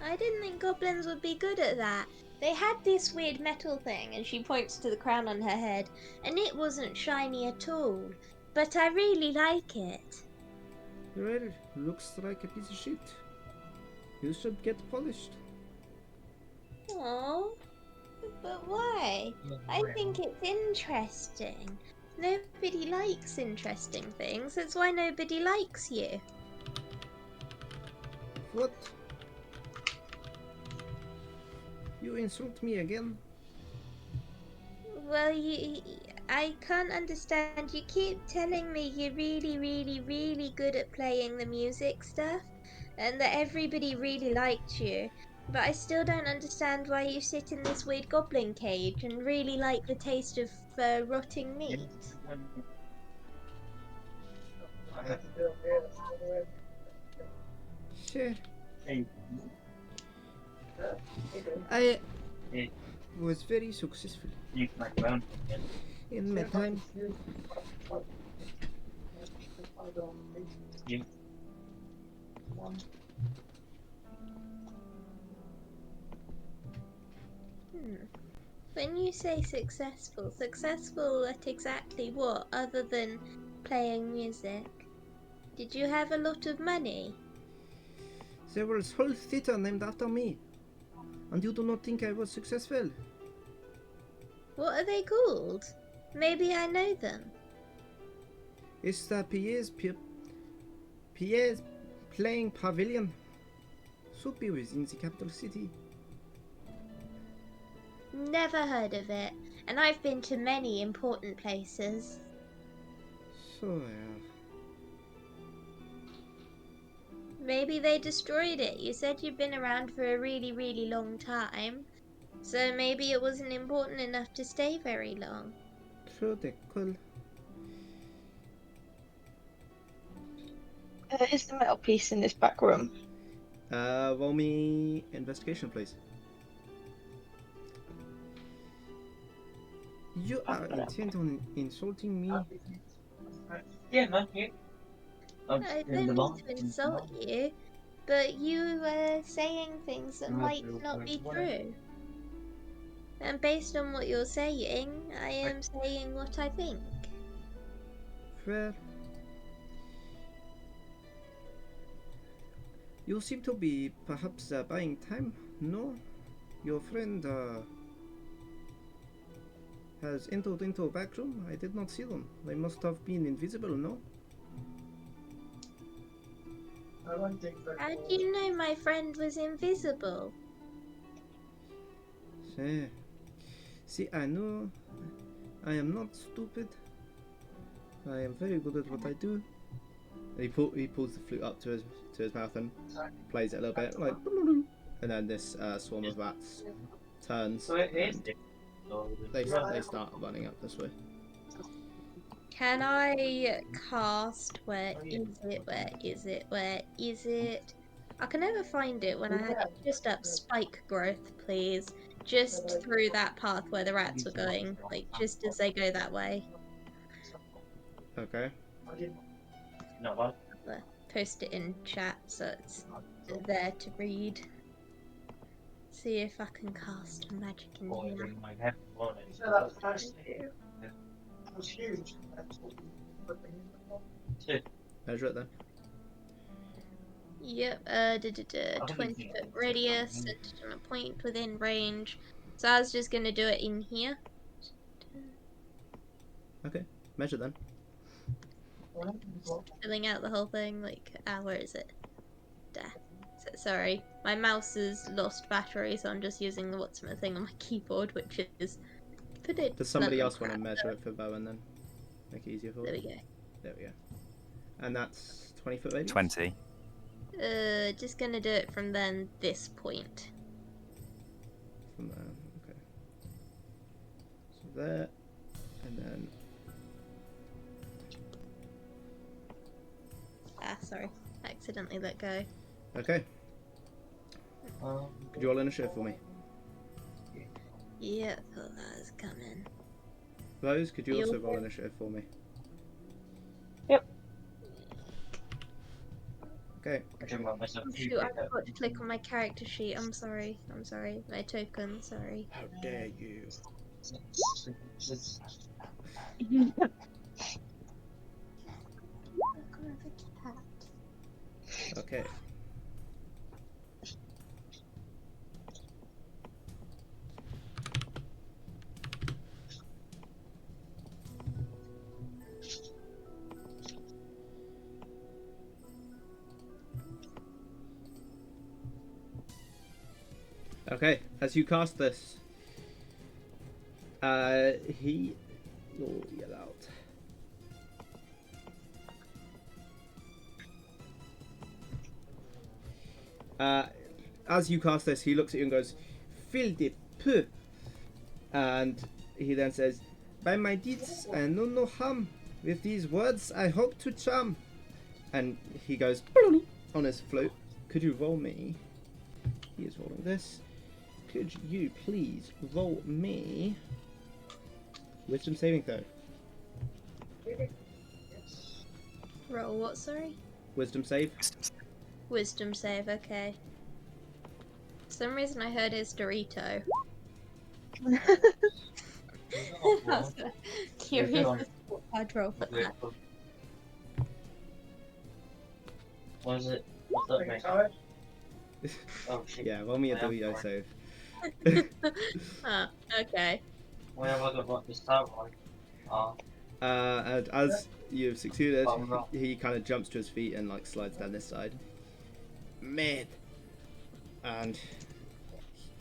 I didn't think goblins would be good at that. They had this weird metal thing, and she points to the crown on her head, and it wasn't shiny at all. But I really like it. Well, looks like a piece of shit. You should get polished. Oh, but why? I think it's interesting. Nobody likes interesting things. That's why nobody likes you. What? You insult me again? Well, I can't understand. You keep telling me you're really, really, really good at playing the music stuff, and that everybody really liked you. But I still don't understand why you sit in this weird goblin cage and really like the taste of rotting meat. Sure. I was very successful in my time. When you say successful at exactly what, other than playing music? Did you have a lot of money? There was whole theater named after me. And you do not think I was successful? What are they called? Maybe I know them. It's Pierre's playing pavilion. Should be within the capital city. Never heard of it, and I've been to many important places. So, Maybe they destroyed it. You said you've been around for a really, really long time, so maybe it wasn't important enough to stay very long. true they could. Is the metal piece in this back room? Roll me investigation, please. You are intent on insulting me? Yeah, man, yeah. I don't mean to insult you, but you were saying things that might not be true. And based on what you're saying, I am saying what I think. Well, you seem to be perhaps buying time, no? Your friend has entered into a back room. I did not see them. They must have been invisible, no? How do you know my friend was invisible? See, I know I am not stupid. I am very good at what I do. And he pulls the flute up to his mouth and plays it a little bit, like, and then this swarm of rats turns. So it is. And they start running up this way. Can I cast where is it? Where is it? Where is it? I can never find it when I had it just up spike growth, please. Just through that path where the rats were going, like just as they go that way. Okay. No, what? Post it in chat so it's there to read. See if I can cast magic in here. My head was Measure it then. Yep, 20-foot radius, centered on a point within range. So I was just gonna do it in here. Okay. Measure then. Filling out the whole thing, like, where is it? There. Sorry, my mouse has lost battery, so I'm just using the what's-my thing on my keyboard, which is... Does somebody else want to measure it for Bowen then? Make it easier for There you? we go. There we go. And that's 20-foot radius? 20. Just gonna do it from then this point. From there, okay. So there, and then... Sorry. Accidentally let go. Okay. Could you roll initiative for me? Yeah, thought that was coming. Rose, could you also roll initiative for me? Yep. Okay. Oh, shoot, I forgot to click on my character sheet. I'm sorry. My token, sorry. How dare you? Okay. Okay, as you cast this, he will yell out. As you cast this, he looks at you and goes, "Fil de peu," and he then says, "By my deeds, I know no harm. With these words, I hope to charm." And he goes on his flute. Could you roll me? He is rolling this. Could you please roll me wisdom saving throw? Roll what, sorry? Wisdom save. Wisdom save, okay. For some reason I heard his Dorito. I was curious as to what I'd roll for that. What is it? What's that make? Oh shit. Yeah, roll me a Dorito save. Okay. Where was it? What the start right? And as you've succeeded, Oh, no. he kind of jumps to his feet and like slides down this side. Man. And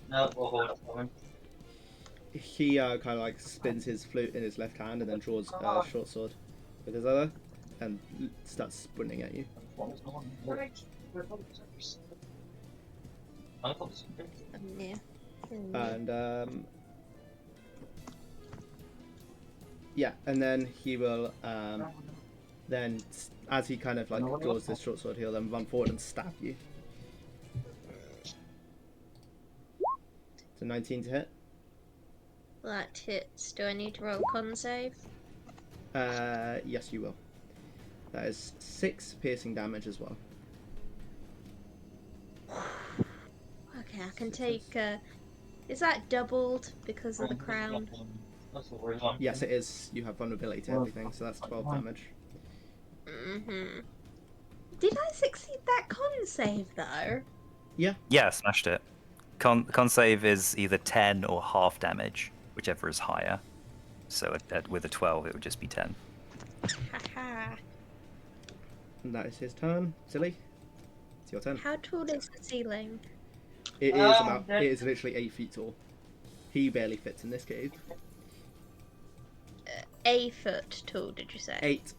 No, hold on. he kind of like spins his flute in his left hand and then draws a short sword with his other and starts sprinting at you. Yeah. And yeah, and then he will then as he kind of like draws this short sword, he'll then run forward and stab you. So 19 to hit. That hits. Do I need to roll con save? Yes, you will. That is 6 piercing damage as well. Okay, I can take. Is that doubled because of the crown? Yes, it is. You have vulnerability to everything, so that's 12 damage. Mhm. Did I succeed that con save though? Yeah, smashed it. Con save is either 10 or half damage, whichever is higher. So with a 12, it would just be 10. Haha. And that is his turn. Silly. It's your turn. How tall is the ceiling? It is about. It is literally 8 feet tall. He barely fits in this cave. A foot tall, did you say? 8.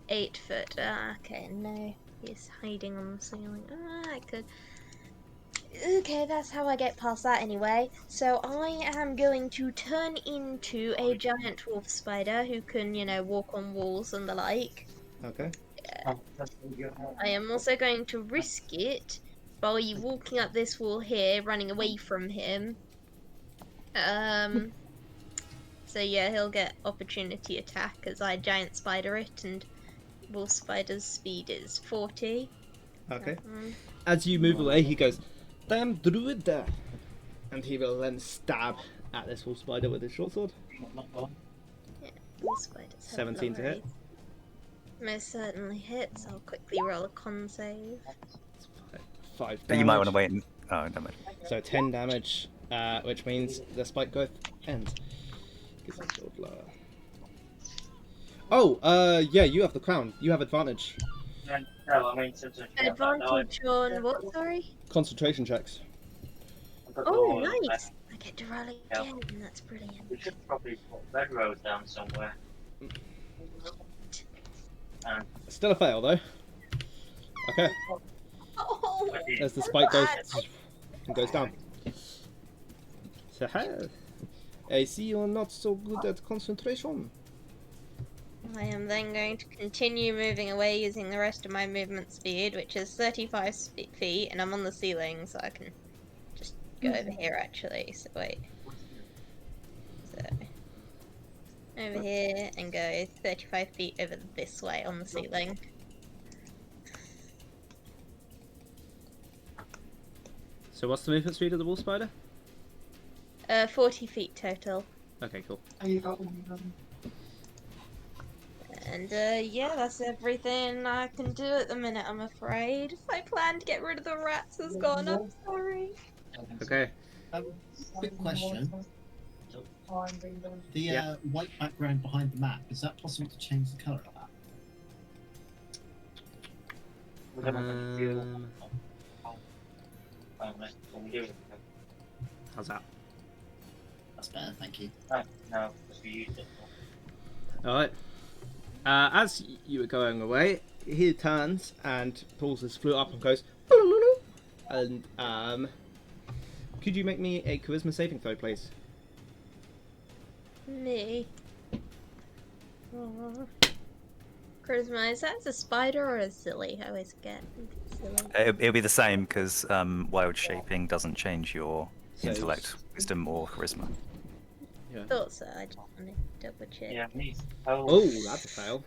8 foot. Ah, okay, no. He's hiding on the ceiling. Ah, I could. Okay, that's how I get past that anyway. So I am going to turn into a giant wolf spider who can, you know, walk on walls and the like. Okay. I am also going to risk it by walking up this wall here, running away from him. So yeah, he'll get opportunity attack as I giant spider it, and wolf spider's speed is 40. Okay. As you move away, he goes, "Damn druid there," and he will then stab at this wolf spider with his short sword. Yeah, wolf spiders have 17 to hit. Most certainly hits. I'll quickly roll a con save. 5 But damage. you might want to wait and... Oh, no. So 10 damage, which means the spike growth ends. Oh, yeah, you have the crown. You have advantage. Advantage on what, sorry? Concentration checks. Oh, nice! I get to roll again, that's brilliant. We should probably put bed rows down somewhere. Still a fail, though. Okay. Oh, As the spike goes and goes down. So, I see you're not so good at concentration. I am then going to continue moving away using the rest of my movement speed, which is 35 feet, and I'm on the ceiling, so I can just go over here actually. So wait. So over here and go 35 feet over this way on the ceiling. So what's the movement speed of the wolf spider? 40 feet total. Okay, cool. And yeah, that's everything I can do at the minute, I'm afraid. My plan to get rid of the rats has gone, I'm sorry. Okay. Quick question. The white background behind the map, is that possible to change the colour of that? How's that? That's better, thank you. No, because we used it. Alright. As you were going away, he turns and pulls his flute up and goes, and could you make me a charisma saving throw, please? Me? Aww. Charisma, is that a spider or a silly? I always get silly. It'll be the same, because wild shaping doesn't change your So- intellect, wisdom, or charisma. Yeah. Thought so, I just wanted to double check. Yeah, me. Oh, that's a fail.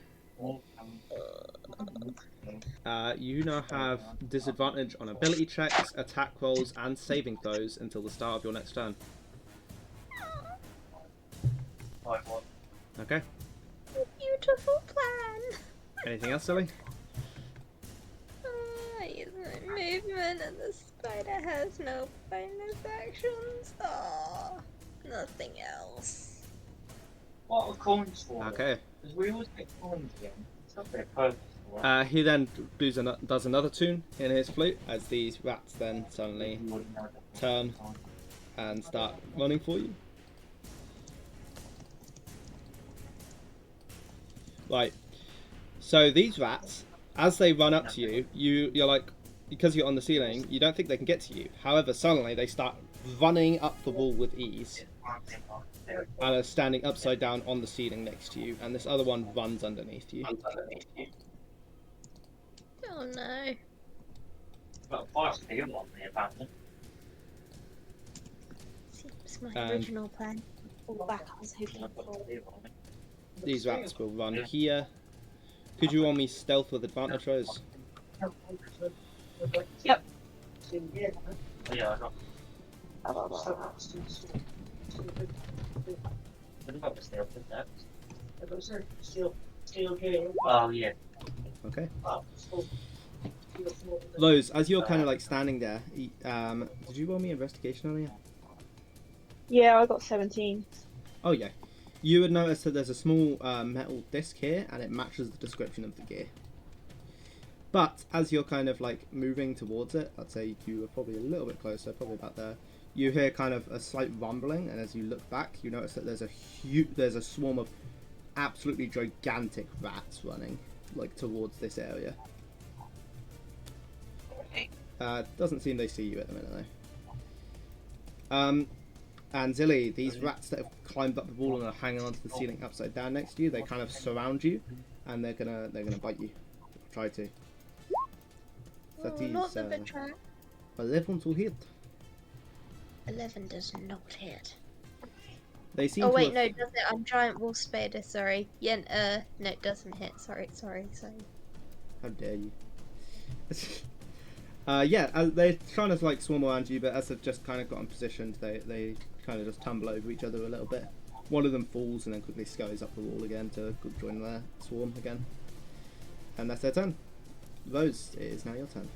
You now have disadvantage on ability checks, attack rolls, and saving throws until the start of your next turn. Okay. Beautiful plan! Anything else, Silly? I use my movement and the spider has no bonus actions. Oh, Nothing else. What are coins for? Okay. Because we always get coins again. It's got their purpose for it. He then does another tune in his flute as these rats then suddenly turn and start running for you. Right. So these rats, as they run up to you, you're like, because you're on the ceiling, you don't think they can get to you. However, suddenly they start running up the wall with ease and are standing upside down on the ceiling next to you, and this other one runs underneath you. Oh no. Got a fire steel on the abandoned. Seems my And- original plan. Fall back, I was hoping I've got for. steel on it. These rats will run here. Could you roll me stealth with advantage, Rose? Yep. Oh, yeah, I got. What about the steel with that? Oh, yeah. Okay. Rose, as you're kind of like standing there, did you roll me investigation earlier? Yeah, I got 17. Oh yeah. You would notice that there's a small metal disc here, and it matches the description of the gear. But as you're kind of like moving towards it, I'd say you were probably a little bit closer, probably about there. You hear kind of a slight rumbling, and as you look back, you notice that there's a swarm of absolutely gigantic rats running like towards this area. Doesn't seem they see you at the minute though. And Zilly, these rats that have climbed up the wall and are hanging onto the ceiling upside down next to you, they kind of surround you, and they're gonna bite you. Try to. That Oh, is not the betrayal. 11 to hit. 11 does not hit. They seem Oh to wait, have... no, does it? I'm giant wolf spider. Sorry. Yeah, no, it doesn't hit. Sorry. How dare you? They're trying to like swarm around you, but as they've just kind of gotten positioned, they kind of just tumble over each other a little bit. One of them falls and then quickly scurries up the wall again to join their swarm again. And that's their turn. Rose, it is now your turn.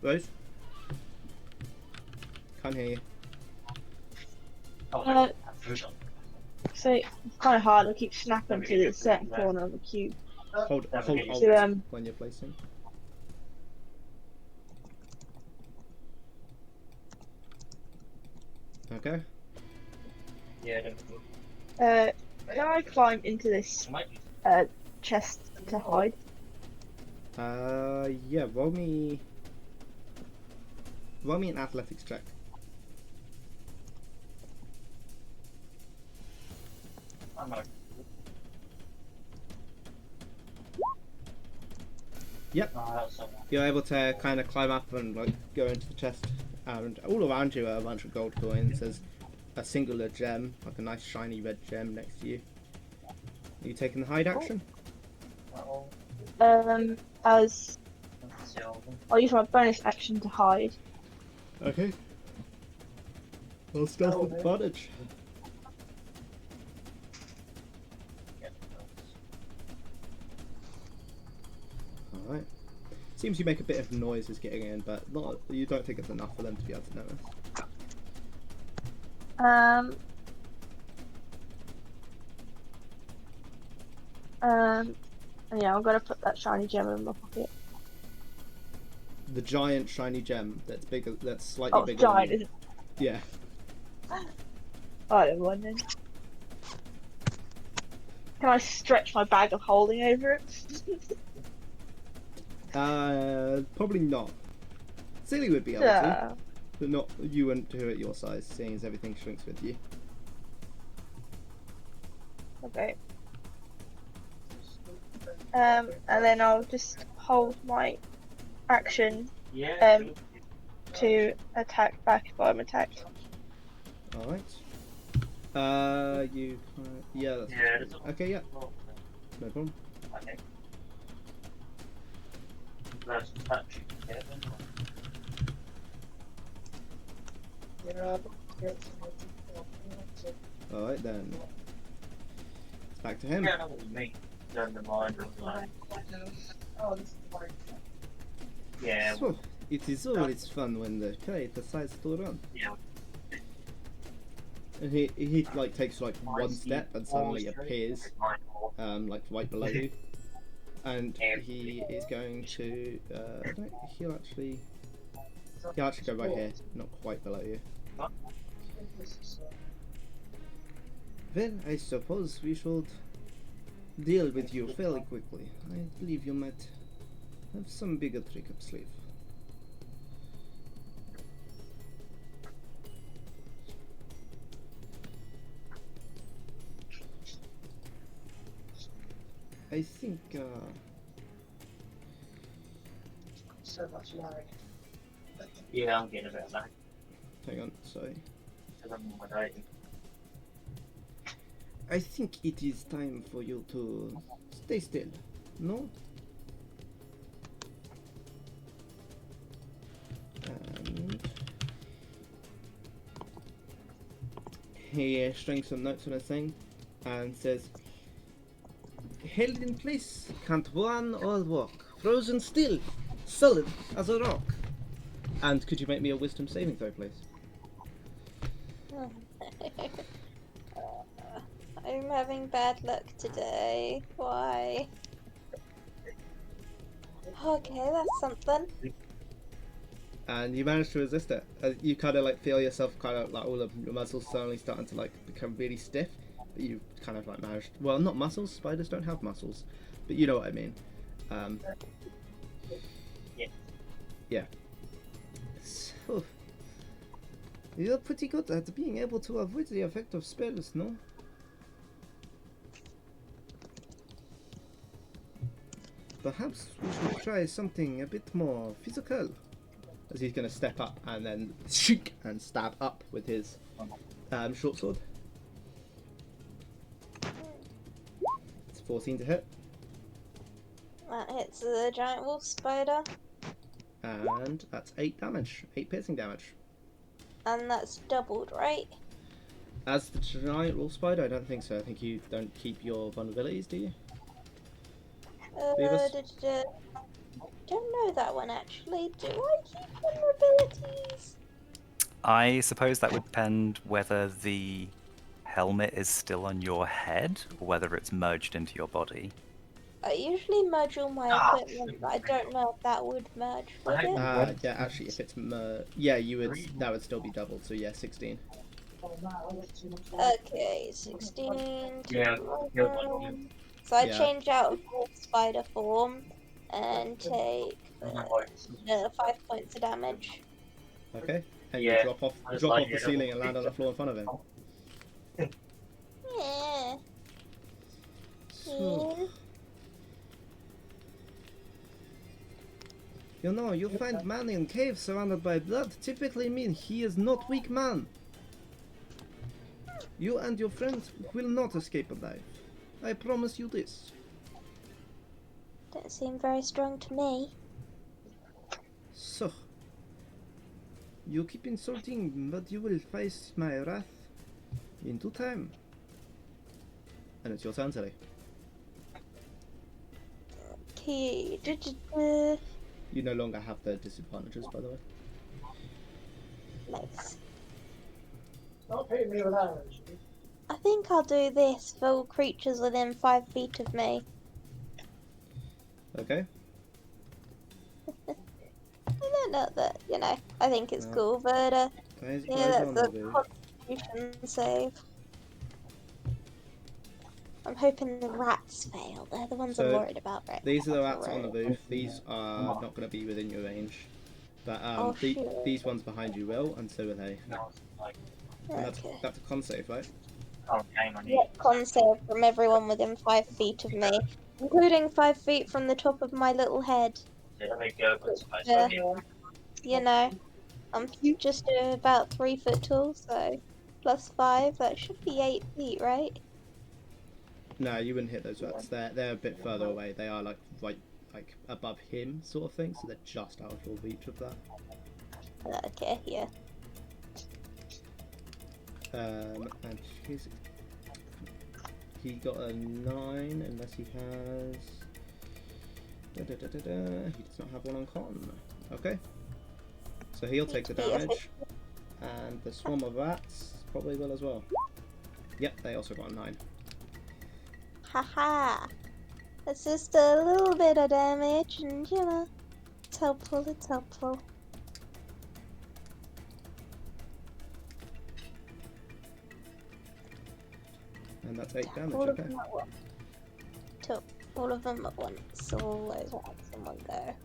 Rose? Can't hear you. So it's kind of hard. I keep snapping to the certain corner of the cube. Hold Alt So, when you're placing. Okay. Yeah, can I climb into this chest to hide? Yeah, roll me an athletics check. I'm not. Yep. You're able to kind of climb up and like go into the chest, and all around you are a bunch of gold coins. There's a singular gem, like a nice shiny red gem next to you. Are you taking the hide action? As I'll use my bonus action to hide. Okay. Well, stealth with advantage. Alright. Seems you make a bit of noise as getting in, but not. You don't think it's enough for them to be able to notice. Yeah, I'm gonna put that shiny gem in my pocket. The giant shiny gem that's bigger, that's slightly Oh, bigger. giant, than is it? Yeah. I don't mind then. Can I stretch my bag of holding over it? Probably not. Silly would be able to, but not you wouldn't do it your size, seeing as everything shrinks with you. Okay. And then I'll just hold my action to attack back if I'm attacked. Alright. You. Yeah, that's. Yeah, okay, yeah. No problem. Okay. Let's touch. Alright then. It's back to him. Yeah, I know what you mean. Learn the mind of like. Yeah. So, it is always fun when the kite decides to run. Yeah. And he like takes like one step and suddenly appears like right below you. And he is going to no, he'll actually go right here, not quite below you. Well, I suppose we should deal with you fairly quickly. I believe you might have some bigger trick up sleeve. I think So much lag. Yeah, I'm getting a bit of that. hang on, sorry. Because I'm on my day. I think it is time for you to stay still. No? And he strings some notes on a thing and says, held in place, can't run or walk, frozen still, solid as a rock. And could you make me a wisdom saving throw, please? I'm having bad luck today. Why? Okay, that's something. And you manage to resist it. You kind of like feel yourself kind of like all of your muscles suddenly starting to like become really stiff. But you kind of like managed. Well, not muscles. Spiders don't have muscles, but you know what I mean. Yeah. So, you're pretty good at being able to avoid the effect of spells, no? Perhaps we should try something a bit more physical. As he's going to step up and then shink and stab up with his short sword. It's 14 to hit. That hits the giant wolf spider. And that's 8 damage. 8 piercing damage. And that's doubled, right? As the giant wolf spider, I don't think so. I think you don't keep your vulnerabilities, do you? Beavis? Don't know that one actually. Do I keep vulnerabilities? I suppose that would depend whether the helmet is still on your head or whether it's merged into your body. I usually merge all my equipment, but I don't know if that would merge with it. Yeah, actually, if it's yeah, you would. That would still be doubled. So yeah, 16. Okay, 16. Yeah. So I Yeah. change out of wolf spider form and take 5 points of damage. Okay. And Yeah, you drop off I was the like, ceiling and land on the floor in front of him. Yeah. So, you know, you find man in cave surrounded by blood typically mean he is not weak man. You and your friends will not escape alive. I promise you this. Don't seem very strong to me. So, you keep insulting, but you will face my wrath in due time. And it's your turn, Sally. Okay. You no longer have the disadvantages, by the way. Nice. Stop hitting me with arrows. I think I'll do this for all creatures within 5 feet of me. Okay. I don't know that, you know, I think it's No. cool, but Guys, yeah, that's on the the constitution save. I'm hoping the rats fail. They're the ones I'm So, worried about right These are the now. rats on the booth. These are not going to be within your range. But Oh, shit. these ones behind you will, and so are they. And Okay. that's a con save, right? Yeah, con save from everyone within 5 feet of me, including 5 feet from the top of my little head. You know, I'm just about 3 foot tall, so plus 5, that should be 8 feet, right? No, you wouldn't hit those rats. They're a bit further away. They are like right like above him, sort of thing. So they're just out of your reach of that. Okay, yeah. And he got a 9 unless he has. He does not have one on con. Okay. So he'll take the damage. And the swarm of rats probably will as well. Yep, they also got a 9. Haha. It's just a little bit of damage, and you know, it's helpful, it's helpful. And that's 8 damage, All of okay. them at once. Took all of them at once, all those ones in one go.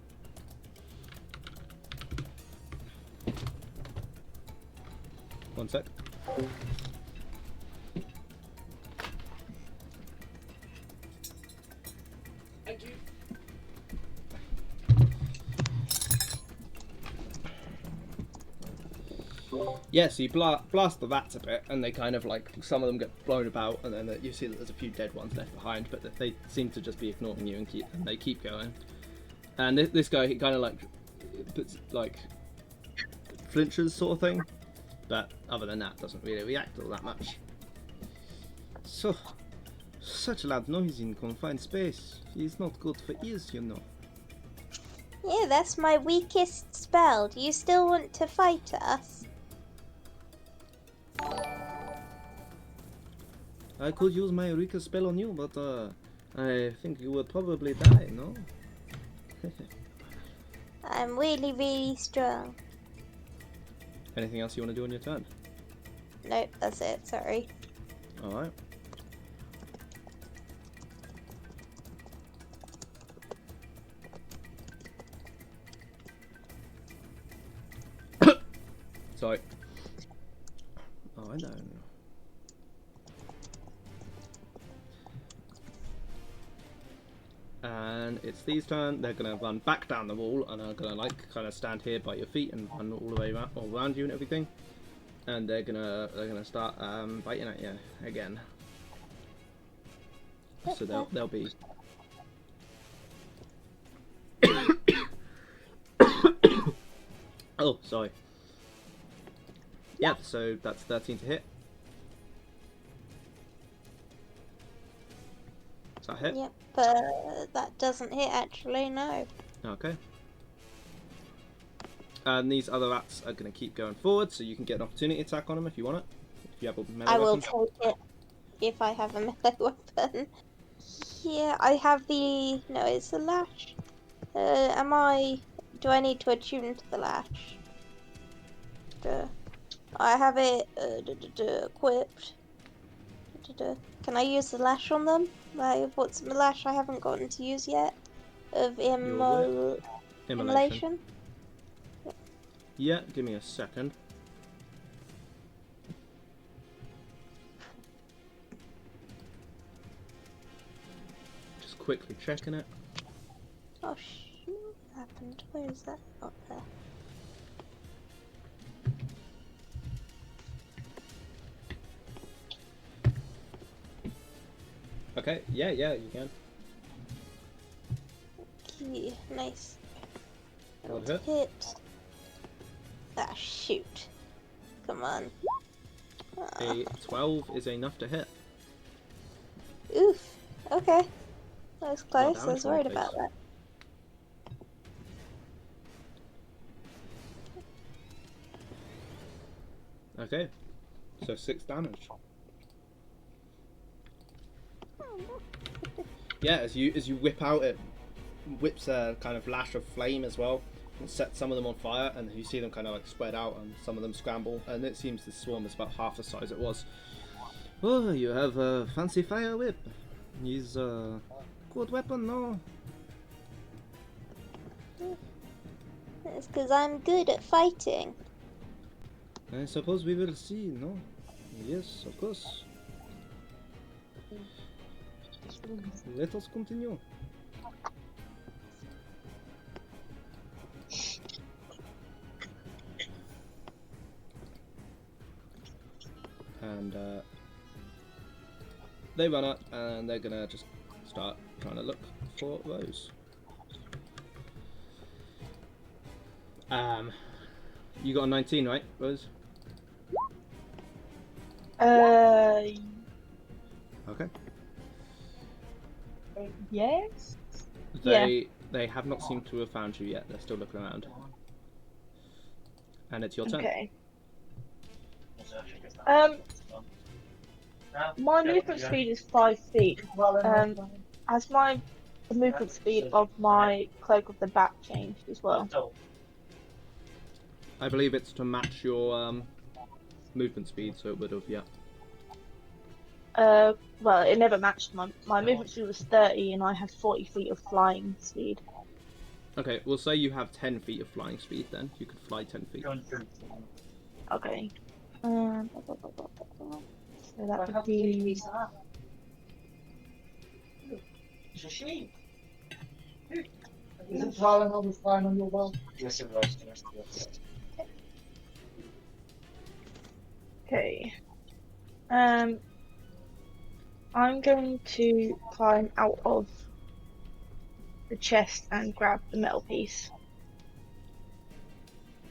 One sec. Yeah, so you blast the rats a bit, and they kind of like, some of them get blown about, and then you see that there's a few dead ones left behind, but they seem to just be ignoring you and they keep going. And this guy, he kind of like flinches sort of thing, but other than that, doesn't really react all that much. So, such loud noise in confined space is not good for ears, you know. Yeah, that's my weakest spell. Do you still want to fight us? I could use my weakest spell on you, but I think you would probably die, no? I'm really, really strong. Anything else you want to do on your turn? Nope, that's it, sorry. Alright. Sorry. Oh, I know. And it's these turn. They're gonna run back down the wall and are gonna like kind of stand here by your feet and run all the way around, all around you and everything. And they're gonna start biting at you again. So they'll be. Oh, sorry. Yep. So that's 13 to hit. Does that hit? Yep, but that doesn't hit actually, no. Okay. And these other rats are going to keep going forward, so you can get an opportunity attack on them if you want it. If you have a melee I will weapon. take it if I have a melee weapon. Yeah, I have the... no, it's the lash. do I need to attune to the lash? I have it equipped. Can I use the lash on them? Like, what's the lash I haven't gotten to use yet? Of Immolation. immolation? Yeah, give me a second. Just quickly checking it. Oh shoot, what happened? Where is that? Up there. Okay, yeah, you can. Okay, nice. Got it. Hit. Ah, shoot. Come on. A 12 is enough to hit. Oof. Okay. That was Well, close. I was worried about that. Okay, so 6 damage. Yeah, as you whip out, it whips a kind of lash of flame as well, and sets some of them on fire, and you see them kind of like spread out, and some of them scramble, and it seems the swarm is about half the size it was. Oh, you have a fancy fire whip. He's a good weapon, no? It's because I'm good at fighting. I suppose we will see, no? Yes, of course. Let us continue. And they run up and they're gonna just start trying to look for Rose. You got a 19, right, Rose? Uh, Okay. yes. They have not seemed to have found you yet. They're still looking around. And it's your turn. Okay. Um, my movement speed is 5 feet. Has my the movement speed of my cloak of the bat changed as well? I believe it's to match your movement speed, so it would have, yeah. Well, it never matched. My movement speed was 30, and I had 40 feet of flying speed. Okay, we'll say you have 10 feet of flying speed then. You could fly 10 feet. Okay. So that would be. It's a sheep. Is it Tylenol flying on your wall? Yes, it was. Okay. I'm going to climb out of the chest and grab the metal piece.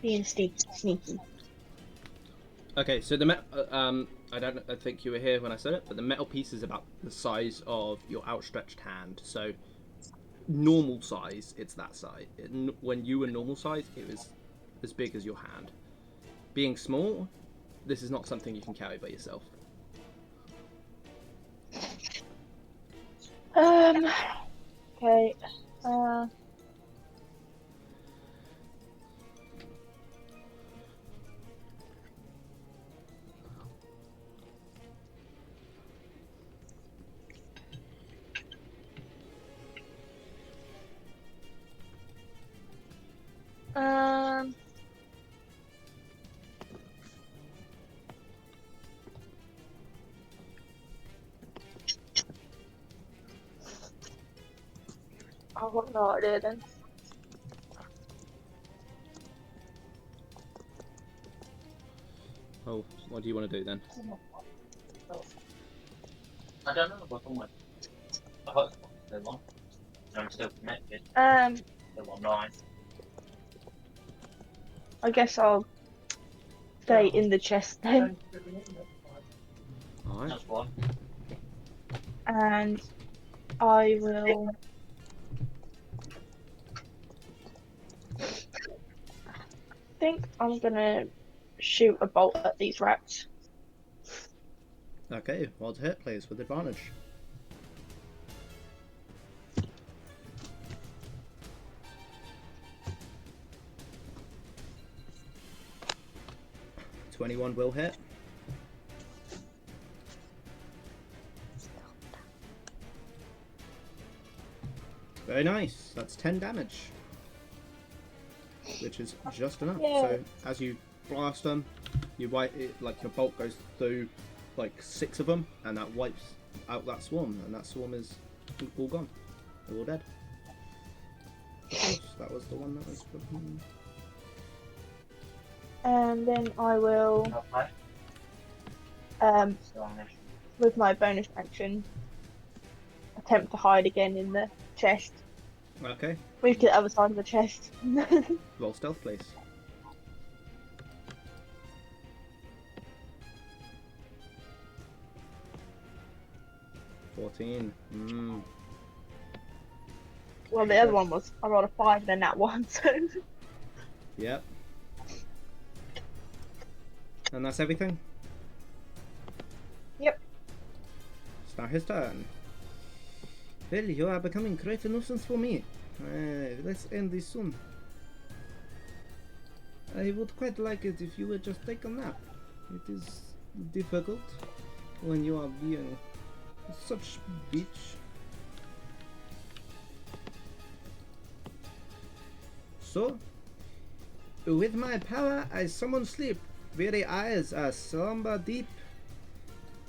Being sneaky. Okay, so I think you were here when I said it, but the metal piece is about the size of your outstretched hand. So normal size, it's that size. When you were normal size, it was as big as your hand. Being small, this is not something you can carry by yourself. Okay. I've got no idea then. Oh, what do you want to do then? I don't know what's on I hope they're on. I'm still connected. They're online. I guess I'll stay in the chest then, Alright. That's one. and I will. Think I'm gonna shoot a bolt at these rats. Okay, well to hit, please, with advantage. .21 will hit. Very nice. That's 10 damage, which is just enough. Yeah. So as you blast them, you wipe it, like your bolt goes through like 6 of them, and that wipes out that swarm, and that swarm is all gone. They're all dead. Of course, that was the one that was. And then I will, with my bonus action, attempt to hide again in the chest. Okay. Move to the other side of the chest. Roll stealth, please. $14. Well, the other one was I rolled a 5 and then that one, so. Yep. And that's everything? Yep. It's now his turn. Well, you are becoming quite a nuisance for me. Let's end this soon. I would quite like it if you would just take a nap. It is difficult when you are being such bitch. So, with my power, I summon sleep. Very eyes are slumber deep.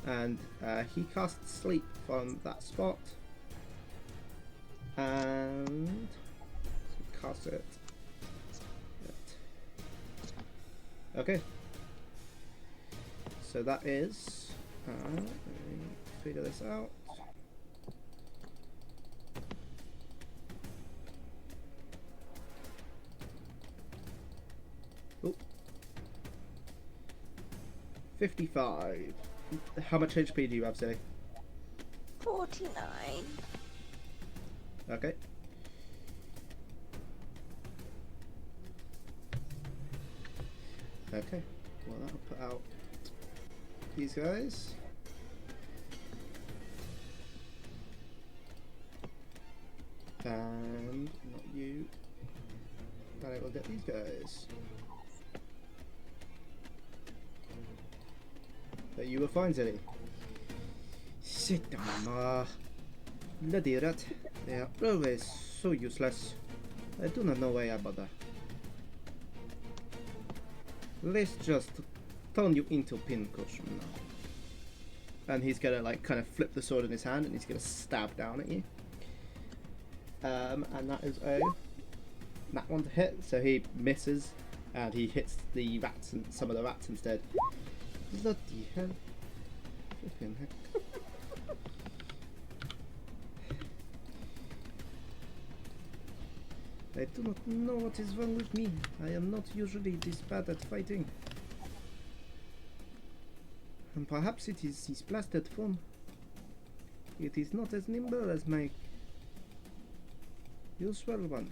And he casts sleep from that spot. And cast it. Okay. So that is. Let me figure this out. Oh. 55. How much HP do you have, Silly? 49. Okay. Okay. Well, that'll put out these guys. And not you. And it will get these guys. But you were fine, Zilly. Sit down, Ma. Bloody rat. They are always so useless. I do not know why I bother. Let's just turn you into pincushion now. And he's gonna like kind of flip the sword in his hand and he's gonna stab down at you. And that is that one to hit, so he misses and he hits the rats and some of the rats instead. Bloody hell. Flipping heck. I do not know what is wrong with me. I am not usually this bad at fighting. And perhaps it is his blasted form. It is not as nimble as my usual one.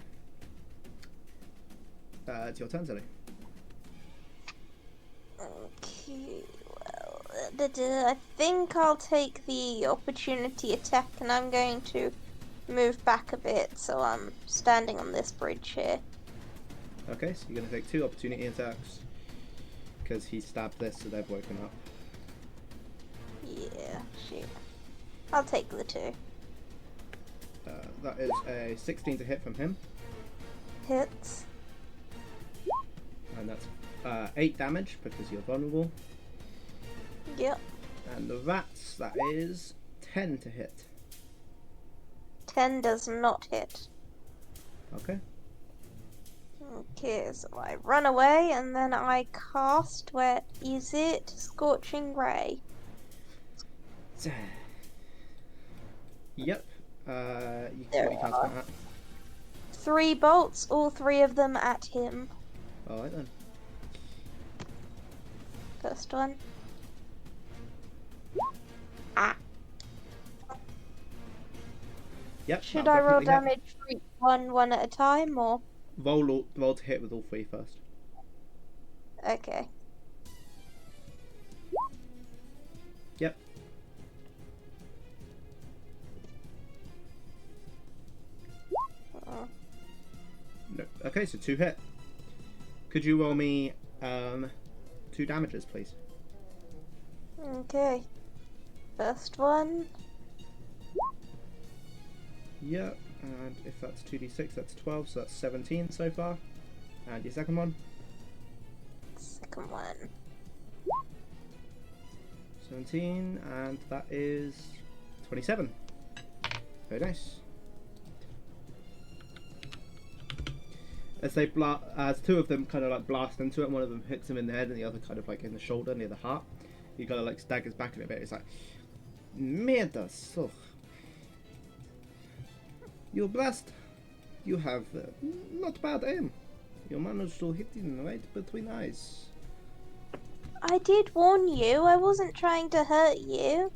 It's your turn, Zoe. Okay, well, I think I'll take the opportunity attack and I'm going to move back a bit so I'm standing on this bridge here. Okay, so you're going to take 2 opportunity attacks because he stabbed this, so they've woken up. Yeah, shit. I'll take the 2. That is a 16 to hit from him, Hits. and that's 8 damage because you're vulnerable. Yep. And the rats, that is 10 to hit. 10 does not hit. Okay. Okay, so I run away and then I cast, where is it? Scorching Ray. Yep. You There what you cast are. that at? 3 bolts, all 3 of them at him. Alright then. First one. Ah. Yep. Should that'll I roll definitely hit. damage for each one at a time, or? Roll to hit with all 3 first. Okay. Yep. No. Okay, so 2 hit. Could you roll me 2 damages, please? Okay. First one. Yep. And if that's 2d6, that's 12, so that's 17 so far. And your second one? Second one. 17, and that is 27. Very nice. As they as 2 of them kind of like blast into it, and one of them hits him in the head, and the other kind of like in the shoulder near the heart. He kind of like staggers back a little bit. It's like, Merda, so you blast. You have not bad aim. You managed to hit him right between eyes. I did warn you, I wasn't trying to hurt you.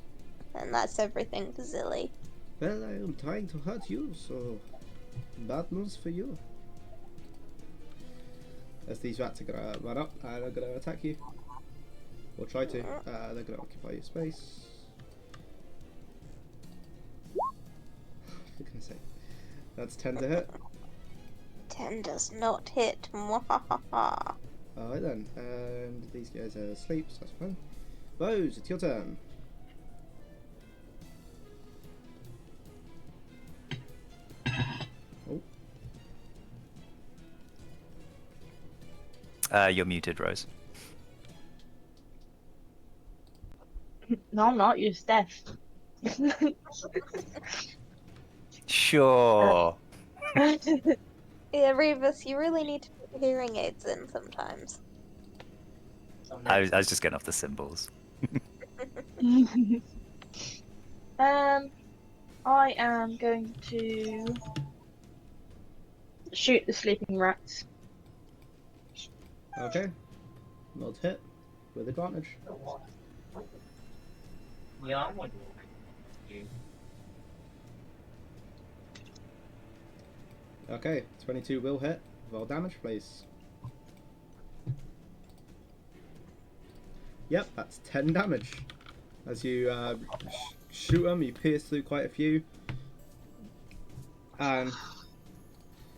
And that's everything for Zilly. Well, I am trying to hurt you, so bad news for you. As these rats are gonna run up and are gonna attack you. Or try to. They're gonna occupy your space. For goodness sake. That's 10 to hit. 10 does not hit. Mwahaha. Alright then. And these guys are asleep, so that's fine. Rose, it's your turn. You're muted, Rose. No, I'm not. You're Steph. Sure. Yeah, Revis, you really need to put hearing aids in sometimes. I was just getting off the symbols. I am going to shoot the sleeping rats. Okay. Not hit. With advantage. Yeah, I want you. Okay, 22 will hit. Roll damage, please. Yep, that's 10 damage. As you shoot them, you pierce through quite a few.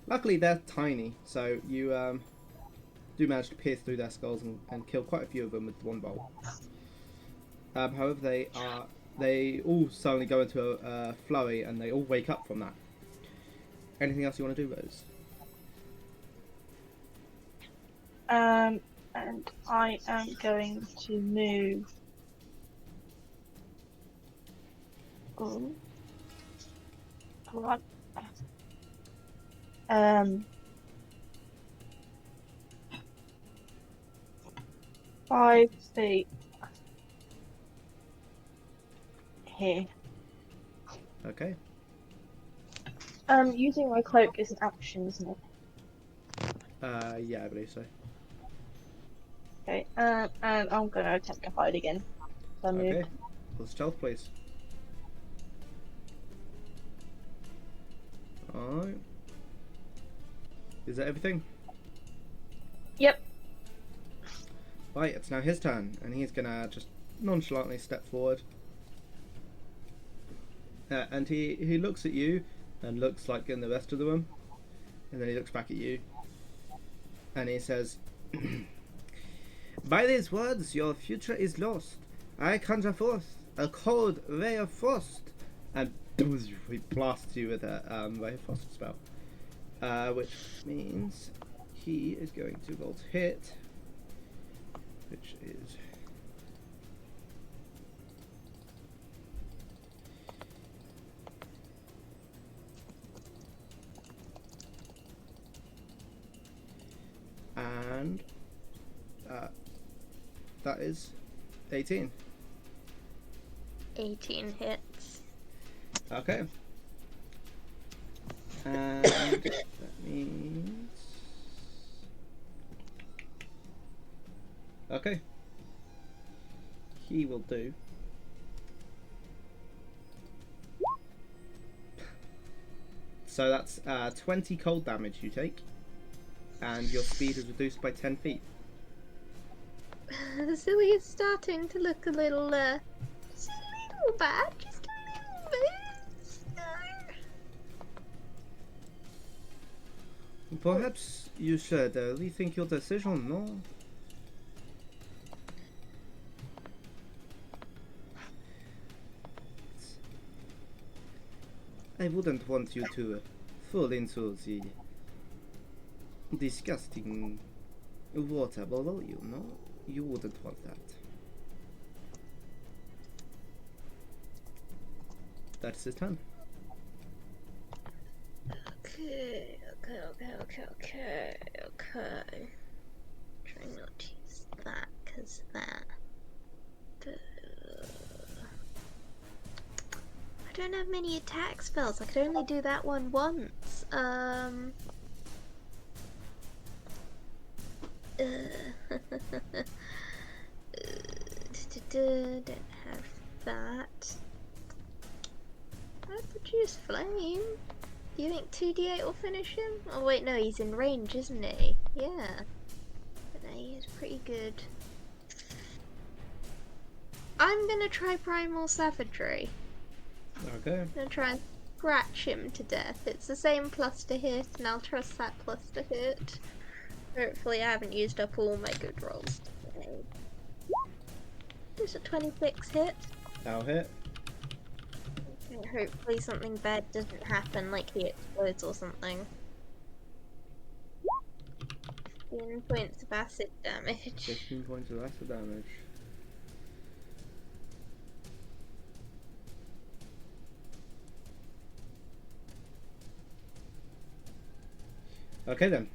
Luckily, they're tiny, so you do manage to pierce through their skulls and kill quite a few of them with one bolt. However, they all suddenly go into a flurry and they all wake up from that. Anything else you want to do, Rose? And I am going to move. What? 5 feet here. Okay. Using my cloak is an action, isn't it? Yeah, I believe so. Okay. And I'm gonna attempt to hide again. So I moved. Okay. Well, stealth, please. Alright. Is that everything? Yep. Right, it's now his turn, and he's gonna just nonchalantly step forward. And he looks at you, and looks like in the rest of the room, and then he looks back at you, and he says, "By these words, your future is lost. I conjure forth a cold ray of frost," and he blasts you with a ray of frost spell, which means he is going to roll to hit, which is and that is 18. 18 hits. Okay. And that means... Okay. He will do... So that's 20 cold damage you take. And your speed is reduced by 10 feet. Silly is starting to look a little, just a little bad. Just a little bit. Perhaps you should rethink your decision, no? I wouldn't want you to fall into the disgusting water below you, no? You wouldn't want that. That's his turn. Okay. Trying not to use that, because that... I don't have many attack spells. I could only do that one once. Don't have that. I produce flame. Do you think 2d8 will finish him? Oh wait, no, he's in range, isn't he? Yeah. But no, he's pretty good. I'm gonna try Primal Savagery. Okay. I'm gonna try and scratch him to death. It's the same plus to hit, and I'll trust that plus to hit. Hopefully I haven't used up all my good rolls today. There's a 26 hit. That'll hit. And hopefully something bad doesn't happen, like he explodes or something. 15 points of acid damage. 15 points of acid damage. Okay then.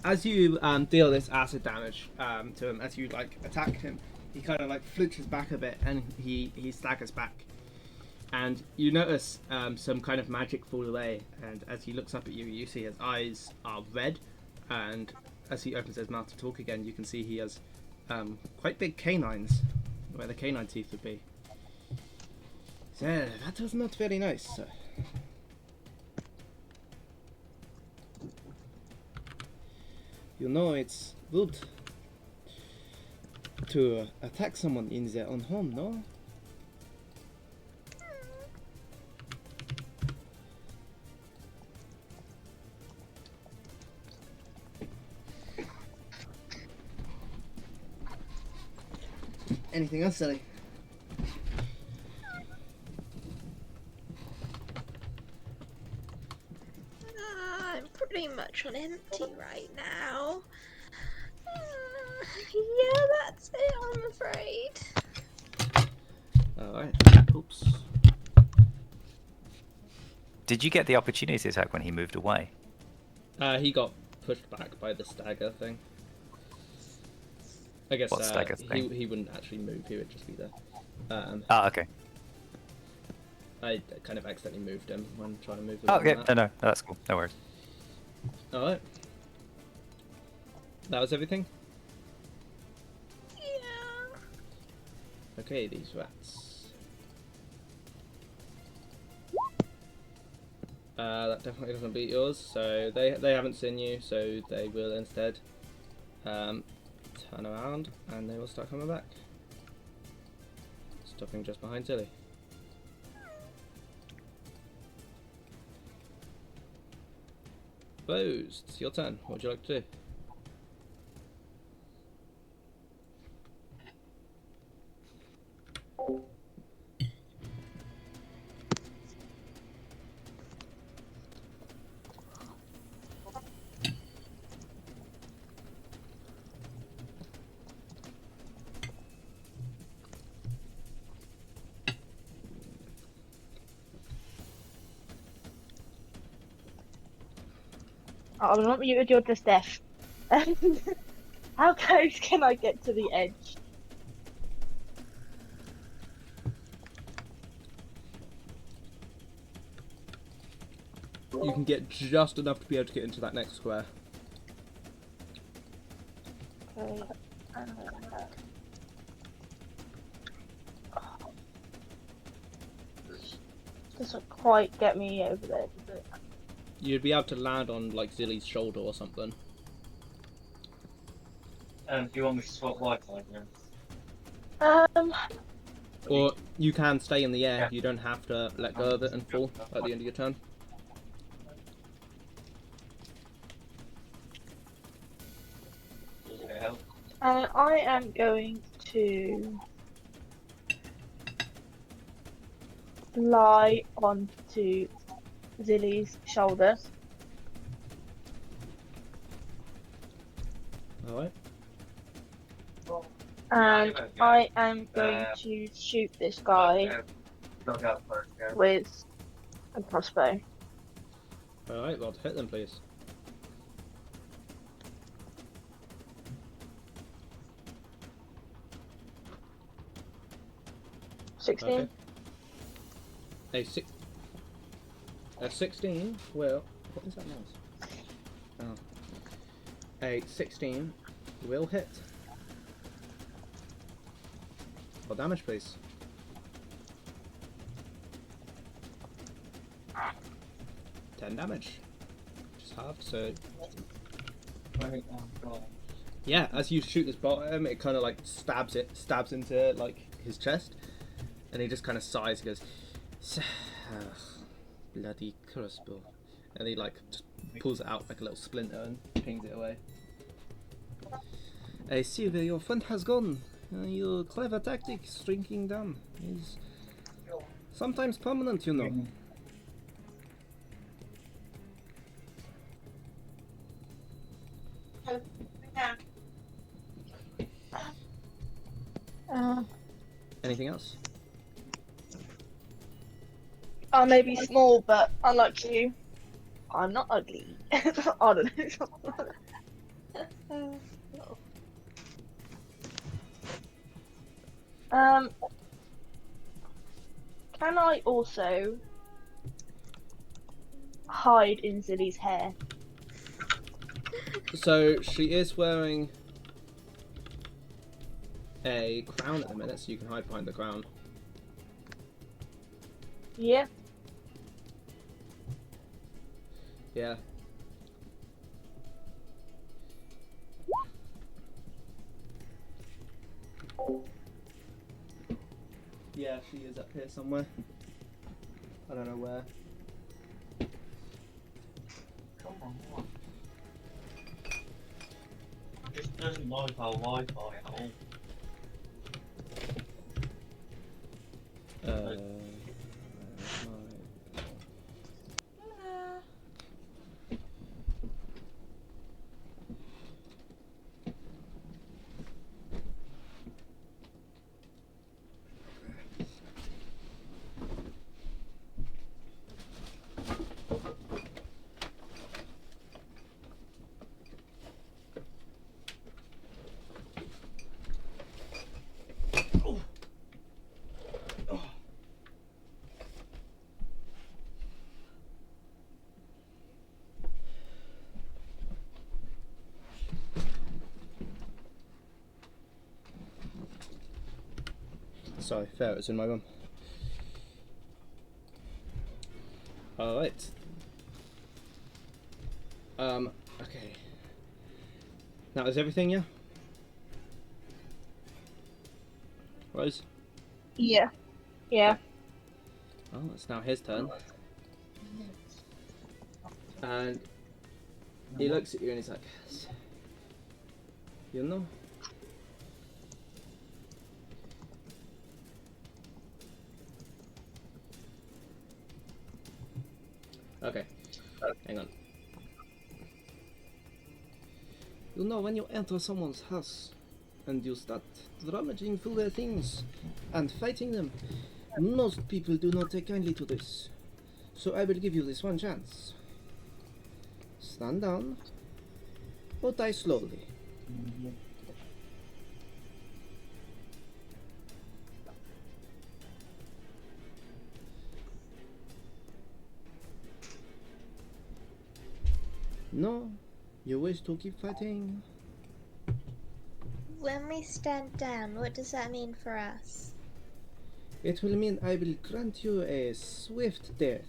As you deal this acid damage to him, as you like attack him, he kind of like flinches back a bit and he staggers back. And you notice some kind of magic fall away, and as he looks up at you, you see his eyes are red, and as he opens his mouth to talk again, you can see he has quite big canines, where the canine teeth would be. So that was not very nice. You know, it's good to attack someone in their own home, no? Anything else, Sally? I'm pretty much on empty right now. Yeah, that's it, I'm afraid. Alright, oops. Did you get the opportunity to attack when he moved away? He got pushed back by the stagger thing. I guess What stagger thing? he wouldn't actually move, he would just be there. Okay. I kind of accidentally moved him when trying to move him. Oh, okay. No, that's cool. No worries. Alright. That was everything? Yeah. Okay, these rats. That definitely doesn't beat yours, so they haven't seen you, so they will instead turn around and they will start coming back. Stopping just behind Tilly. Rose, it's your turn. What would you like to do? I'm not muted, you're just deaf. How close can I get to the edge? You can get just enough to be able to get into that next square. Okay. Doesn't quite get me over there, does it? You'd be able to land on like Zilly's shoulder or something. Do you want me to swap Wi-Fi then? Or you can stay in the air. Yeah. You don't have to let go of it and fall at the end of your turn. Does it help? I am going to lie onto Zilly's shoulder. Alright. And I am going to shoot this guy Log out first, yeah. with a crossbow. Alright, well, hit them, please. Okay. 16. A 16 will... What is that noise? Oh. A 16 will hit. What damage, please? 10 damage. Just halved, so... Right, oh god. Yeah, as you shoot this bottom, it kind of like stabs into like his chest, and he just kind of sighs and goes, bloody crossbow, and he like just pulls it out like a little splinter and pings it away. I see where your friend has gone. Your clever tactic, shrinking down, is sometimes permanent, you know. Anything else? I may be small, but unlike you, I'm not ugly. I don't know. Can I also hide in Zilly's hair? So she is wearing a crown at the minute, so you can hide behind the crown. Yeah. Yeah. Yeah, she is up here somewhere. I don't know where. Come on. Just doesn't like our Wi-Fi at all. Where's Sorry, fair, it's in my room. Alright. Okay. Now is everything, yeah? Rose? Yeah. Yeah. Oh, it's now his turn. And he looks at you and he's like, you know? Okay, hang on. You know, when you enter someone's house and you start rummaging through their things and fighting them, most people do not take kindly to this. So I will give you this one chance. Stand down or die slowly. No, you wish to keep fighting. When we stand down, what does that mean for us? It will mean I will grant you a swift death.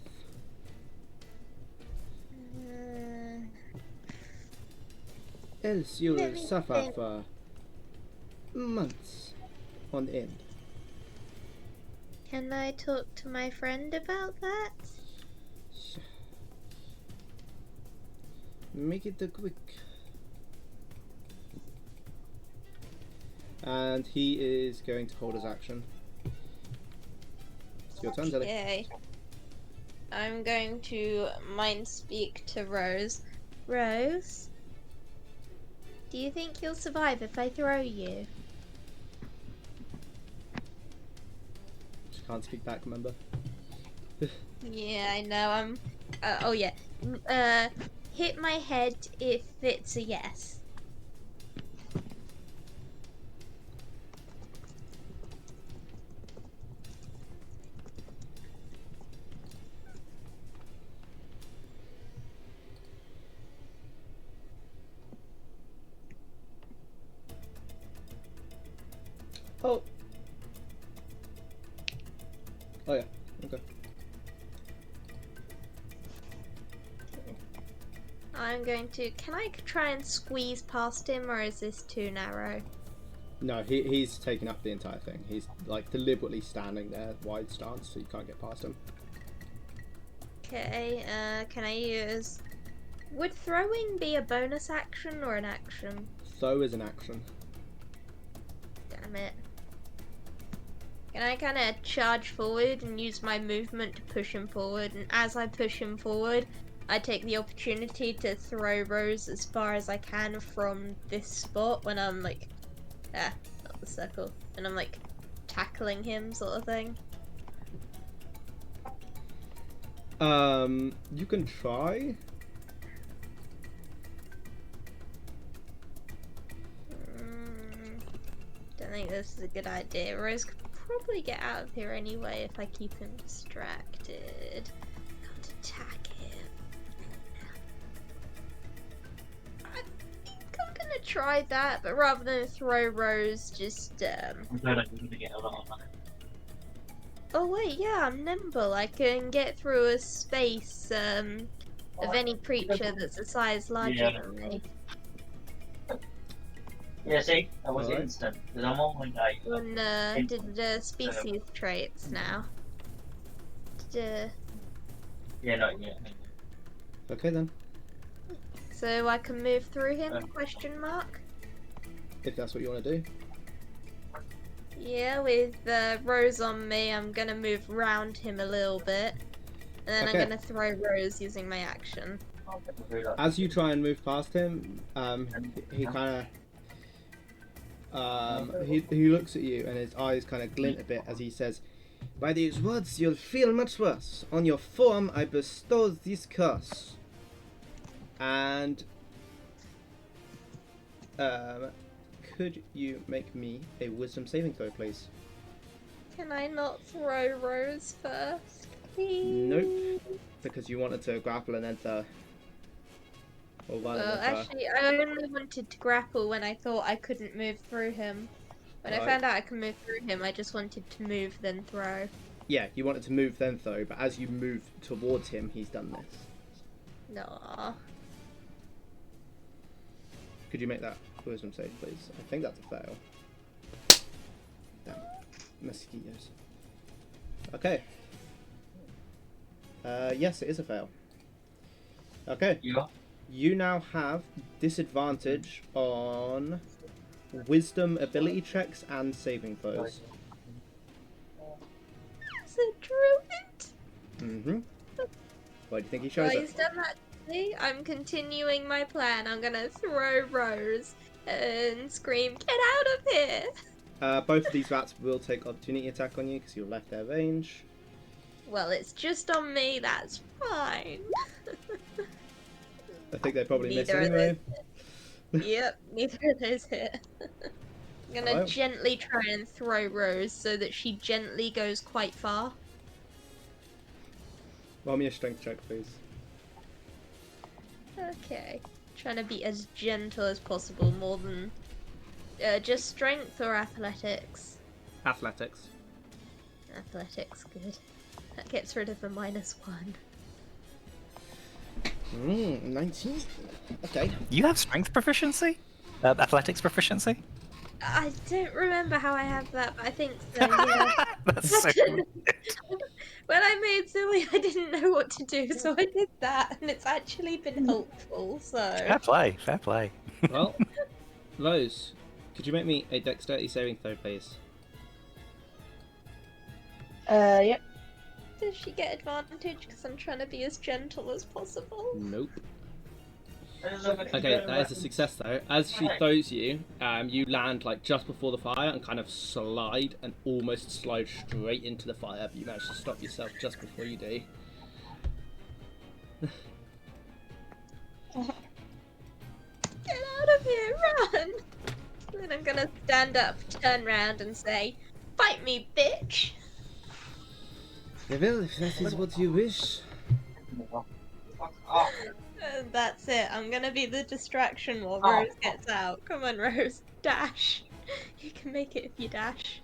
Else you Let will me suffer think. for months on end. Can I talk to my friend about that? Make it quick. And he is going to hold his action. It's your turn, Zelly. Okay. I'm going to mind speak to Rose. Rose? Do you think you'll survive if I throw you? She can't speak back, remember? Yeah, I know. Oh yeah. Hit my head if it's a yes. Oh. Oh yeah. Okay. I'm going to. Can I try and squeeze past him, or is this too narrow? No, he's taking up the entire thing. He's like deliberately standing there, wide stance, so you can't get past him. Okay. Can I use? Would throwing be a bonus action or an action? Throw is an action. Damn it. Can I kind of charge forward and use my movement to push him forward? And as I push him forward, I take the opportunity to throw Rose as far as I can from this spot when I'm like, not the circle, and I'm like tackling him, sort of thing. You can try. Don't think this is a good idea. Rose could probably get out of here anyway if I keep him distracted. Can't attack him. I think I'm gonna tried that, but rather than throw Rose, just I'm glad I'm going to get a lot of money. Oh wait, yeah, I'm nimble. I can get through a space of any creature that's a size larger Yeah. than me. Yeah, see, that was Alright. instant. Because I'm only like. On did species traits now. Yeah, not yet. Okay then, So I can move through him? Question mark. if that's what you want to do. Yeah, with Rose on me, I'm gonna move round him a little bit, and then Okay. I'm gonna throw Rose using my action. As you try and move past him, he kind of he looks at you and his eyes kind of glint a bit as he says, "By these words you'll feel much worse. On your form I bestow this curse." And could you make me a wisdom saving throw, please? Can I not throw Rose first, please? Nope. Because you wanted to grapple and enter. Or Well, violent actually, I only wanted to grapple when I thought I couldn't move through him. When I Right. found out I could move through him, I just wanted to move, then throw. Yeah, you wanted to move then throw, but as you move towards him, he's done this. No. Could you make that wisdom save, please? I think that's a fail. Damn. Mosquitoes. Okay. Yes, it is a fail. Okay. Yeah. You now have disadvantage on wisdom ability checks and saving throws. It's a druid! Mm-hmm. Why do you think he Well, shows he's it? done that to me. I'm continuing my plan. I'm gonna throw Rose and scream, "Get out of here!" Both of these rats will take opportunity attack on you because you're left their range. Well, it's just on me, that's fine. I think they probably miss Neither of anyway. Yep, neither of those hit. I'm gonna Hello? gently try and throw Rose so that she gently goes quite far. Roll me a strength check, please. Okay. Trying to be as gentle as possible, more than just strength or athletics? Athletics. Athletics, good. That gets rid of the -1. 19. Okay. You have strength proficiency? Athletics proficiency? I don't remember how I have that, but I think so, yeah. That's so weird. When I made silly, I didn't know what to do, so I did that, and it's actually been helpful, so... Fair play, fair play. Well, Rose, could you make me a dexterity saving throw, please? Yep. Does she get advantage because I'm trying to be as gentle as possible? Nope. Okay, that is a success though. As she throws you, you land like just before the fire and kind of slide and almost slide straight into the fire, but you manage to stop yourself just before you do. Get out of here, run! Then I'm gonna stand up, turn round and say, "Fight me, bitch!" Well, if that is what you wish. And that's it. I'm gonna be the distraction while Oh. Rose gets out. Come on, Rose. Dash. You can make it if you dash.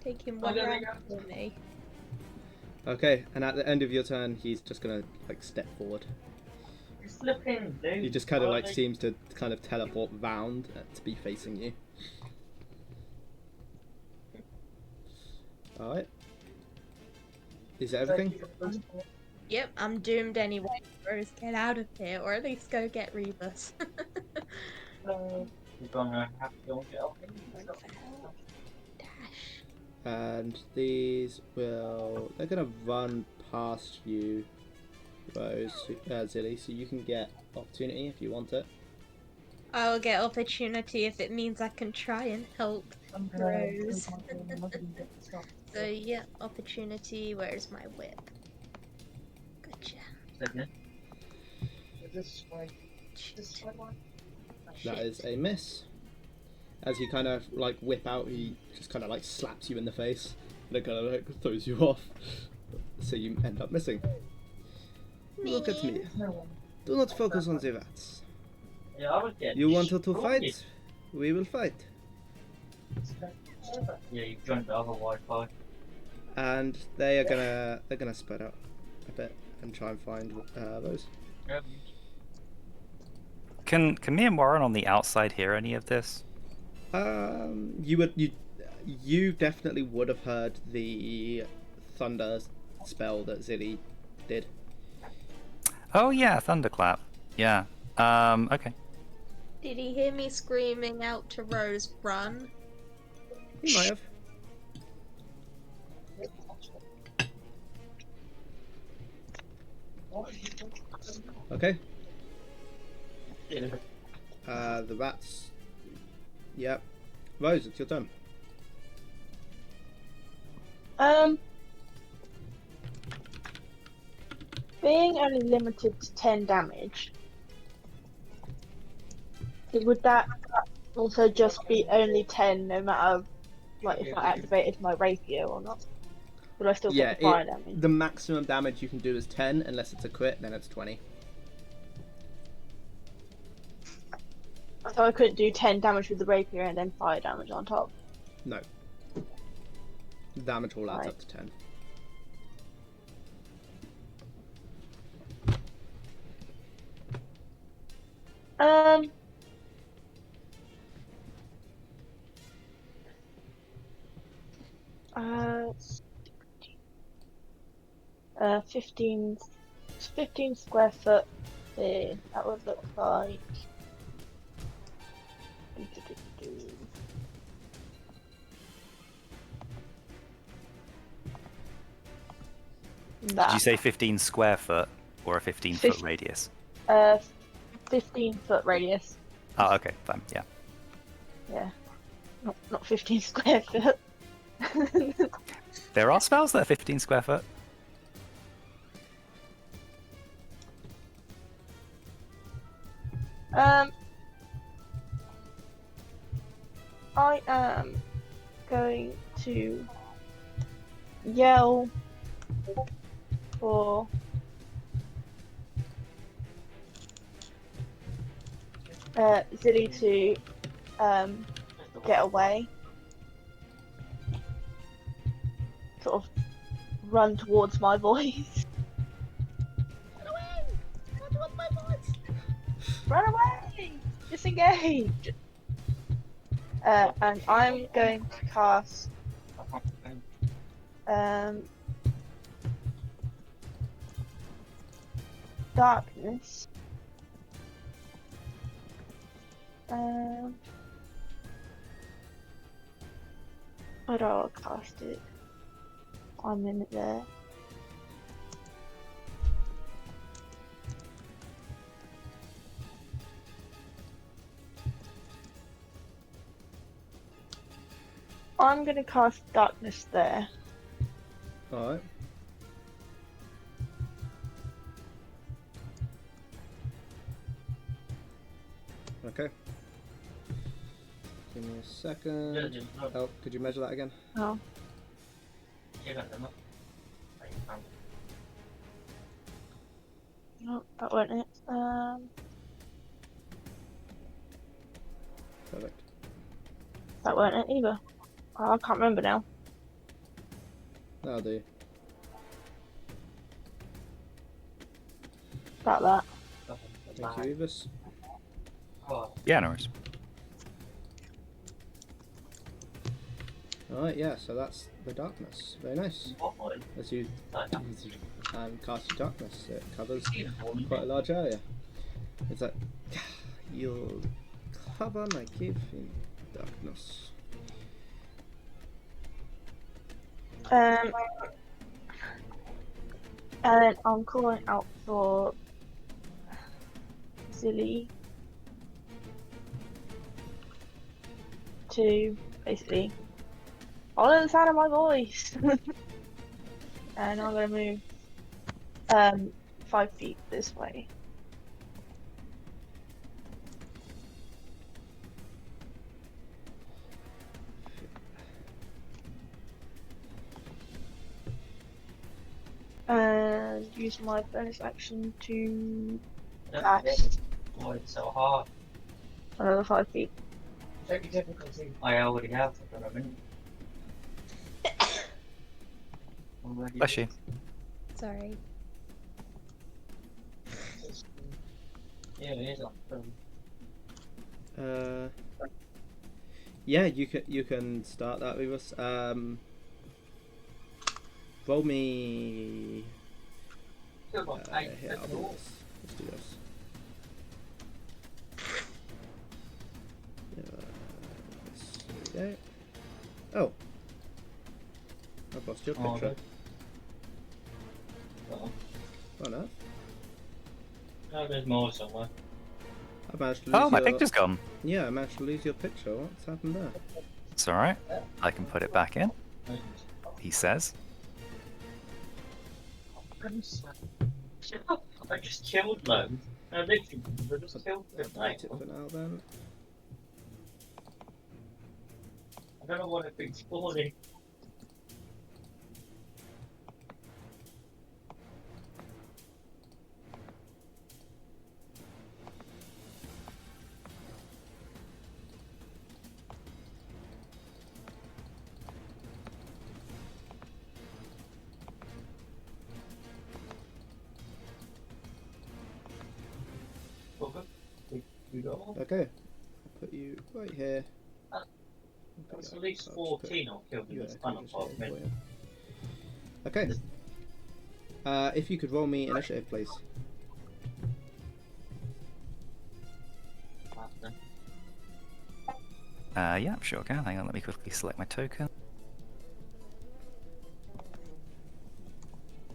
Take him one round for me. Okay, and at the end of your turn, he's just gonna like step forward. You're slipping, dude. He just kind of like seems to kind of teleport round to be facing you. Alright. Is that everything? Yep, I'm doomed anyway. Rose, get out of here, or at least go get Rebus. You're gonna have to go and get up. Dash. And these will... They're gonna run past you, Rose, Zilly, so you can get opportunity if you want it. I will get opportunity if it means I can try and help Rose. So yeah, opportunity. Where's my whip? Gotcha. That is a miss. As you kind of like whip out, he just kind of like slaps you in the face and it kind of like throws you off. So you end up missing. Look at me. Do not focus on the rats. Yeah, I would get You wanted to destroyed. fight? we will fight. Yeah, you've joined the other Wi-Fi. And they're gonna spread out a bit and try and find those. Yeah. Can me and Warren on the outside hear any of this? You definitely would have heard the thunder spell that Zilly did. Oh yeah, thunderclap. Yeah. Okay. Did he hear me screaming out to Rose, run? He might have. Okay. The rats. Yep. Rose, it's your turn. Being only limited to 10 damage, would that also just be only 10 no matter like if I activated my rapier or not? Would I still get the fire damage? The maximum damage you can do is 10, unless it's a crit, then it's 20. So I couldn't do 10 damage with the rapier and then fire damage on top? No. Damage all adds Right. up to 10. Uh, 15 square foot. That would look like. Did you say 15 square foot or a 15-foot radius? 15-foot radius. Oh, okay, fine. Yeah. Yeah. Not 15 square foot. There are spells that are 15 square foot. I am going to yell for Zilly to get away. Sort of run towards my voice. Run away! Run towards my voice! Run away! Disengage! And I'm going to cast darkness. But I'll cast it. 1 minute there. I'm gonna cast darkness there. Alright. Okay. Give me a second. Oh, could you measure that again? Oh. No, that wasn't it. Perfect. That wasn't it either. Oh, I can't remember now. That'll do. About that. Thank you, Evis. Yeah, no worries. Alright, yeah, so that's the darkness. Very nice. As you cast your darkness, it covers quite a large area. It's like, you'll cover my cave in darkness. And then I'm calling out for Zilly to basically follow the sound of my voice. And I'm gonna move 5 feet this way. And use my bonus action to cast Oh, it's so hard. another 5 feet. Check your difficulty. I already have for a minute. Bless you. Sorry. Yeah, it is on. Yeah, you can start that with us. Roll me. Here, I'll do this. Let's do this. There we go. Oh, I've lost your picture. Oh, Oh no. no, there's more somewhere. I managed to lose Oh, my your... picture's gone. Yeah, I managed to lose your picture. What's happened there? It's alright. I can put it back in, he says. I just killed loads. No, literally, I just killed them. Delete it for now then. I don't know what I've been spawning. Okay, I'll put you right here. That's at least 14 I'll kill in the span of 5 minutes. Okay. If you could roll me initiative, please. Yeah, sure can. Hang on, let me quickly select my token.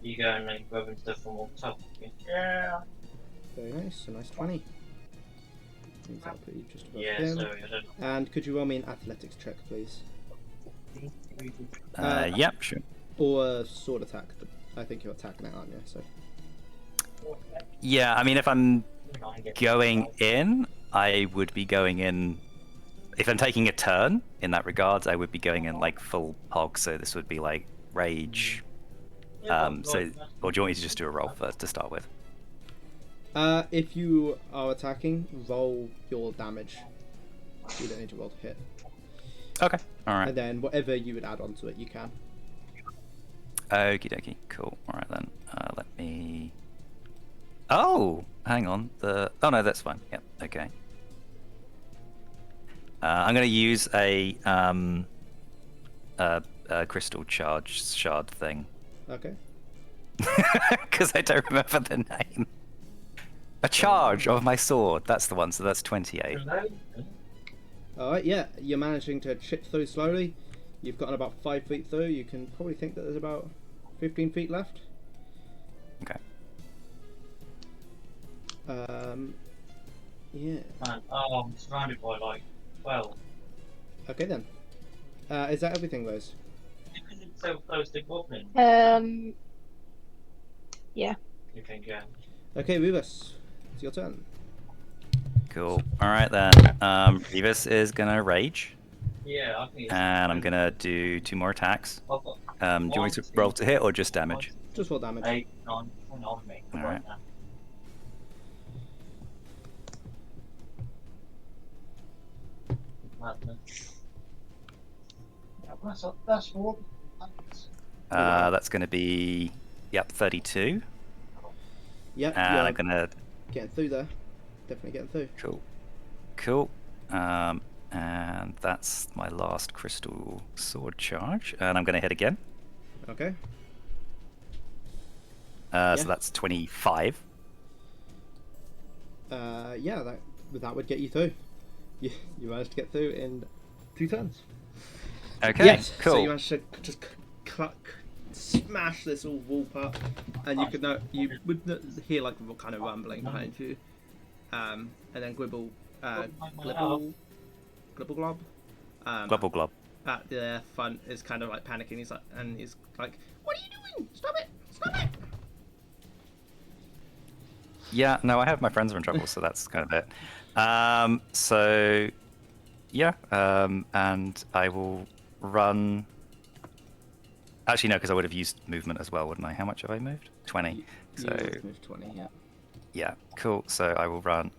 You go and like grabbing stuff from on top. Yeah. Very nice, a nice 20. Means I'll put you just above Yeah, him. sorry, I don't know. And could you roll me an athletics check, please? Yep, sure. Or a sword attack. I think you're attacking it, aren't you? So. Yeah, I mean, if I'm going in, I would be going in. If I'm taking a turn in that regards, I would be going in like full hog. So this would be like rage. So, or do you want me to just do a roll first to start with? If you are attacking, roll your damage. You don't need to roll to hit. Okay, alright. And then whatever you would add onto it, you can. Okie dokie, cool. Alright then, let me... Oh! Hang on, Oh no, that's fine. Yep, okay. I'm going to use a crystal shard thing. Okay. Because I don't remember the name. A charge of my sword. That's the one. So that's 28. Alright, yeah, you're managing to chip through slowly. You've gotten about 5 feet through. You can probably think that there's about 15 feet left. Okay. Yeah. Man, oh, I'm surrounded by like 12. Okay then. Is that everything, Rose? Because it's so close to goblin. Yeah. You can go. Okay, Rubus, it's your turn. Cool. Alright then. Revis is gonna rage. Yeah, I think it's... And I'm gonna do 2 more attacks. I've got Do you want me to roll to hit or just damage? Just roll damage. 8, 9, on me. All right. now. Madness. Yeah, that's what. That's gonna be, yep, 32. Yep, And you're I'm gonna... getting through there. Definitely getting through. Cool. Cool. And that's my last crystal sword charge. And I'm gonna hit again. Okay. So that's 25. Yeah, that would get you through. You managed to get through in 2 turns. Okay, Yes. cool. So you managed to just smash this all wall part, and you would hear like a kind of rumbling behind you, and then Glibble Glob, Globble glob. at the front is kind of like panicking. He's like, "What are you doing? Stop it! Stop it!" Yeah, no, I have my friends are in trouble, so that's kind of it. So, yeah, and I will run... Actually, no, because I would have used movement as well, wouldn't I? How much have I moved? 20. So, You moved 20, yeah. yeah, cool. So I will run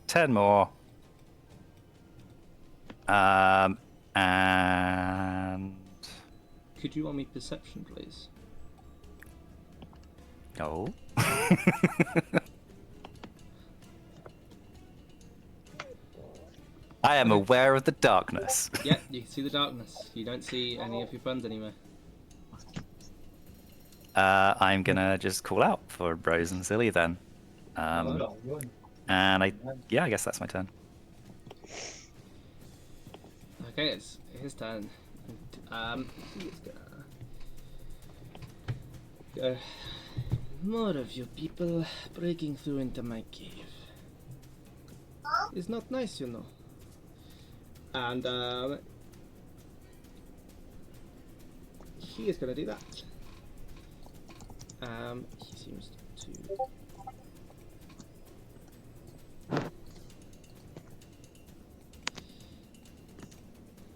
10 more. And Could you roll me perception, please? no. I am aware of the darkness. Yeah, you can see the darkness. You don't see any of your friends anywhere. I'm gonna just call out for Rose and Zilly then. And I guess that's my turn. Okay, it's his turn. He's gonna go. More of you people breaking through into my cave. It's not nice, you know. And he is gonna do that. He seems to.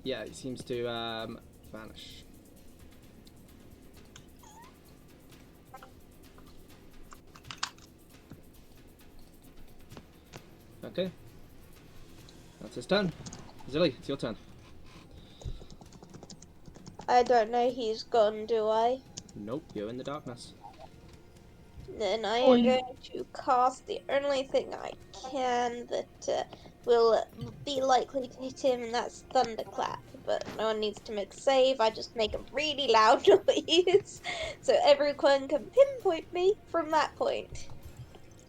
Yeah, he seems to vanish. Okay. That's his turn. Zilly, it's your turn. I don't know he's gone, do I? Nope, you're in the darkness. Then I Oh, am you- going to cast the only thing I can that will be likely to hit him, and that's Thunderclap. But no one needs to make a save, I just make a really loud noise, so everyone can pinpoint me from that point.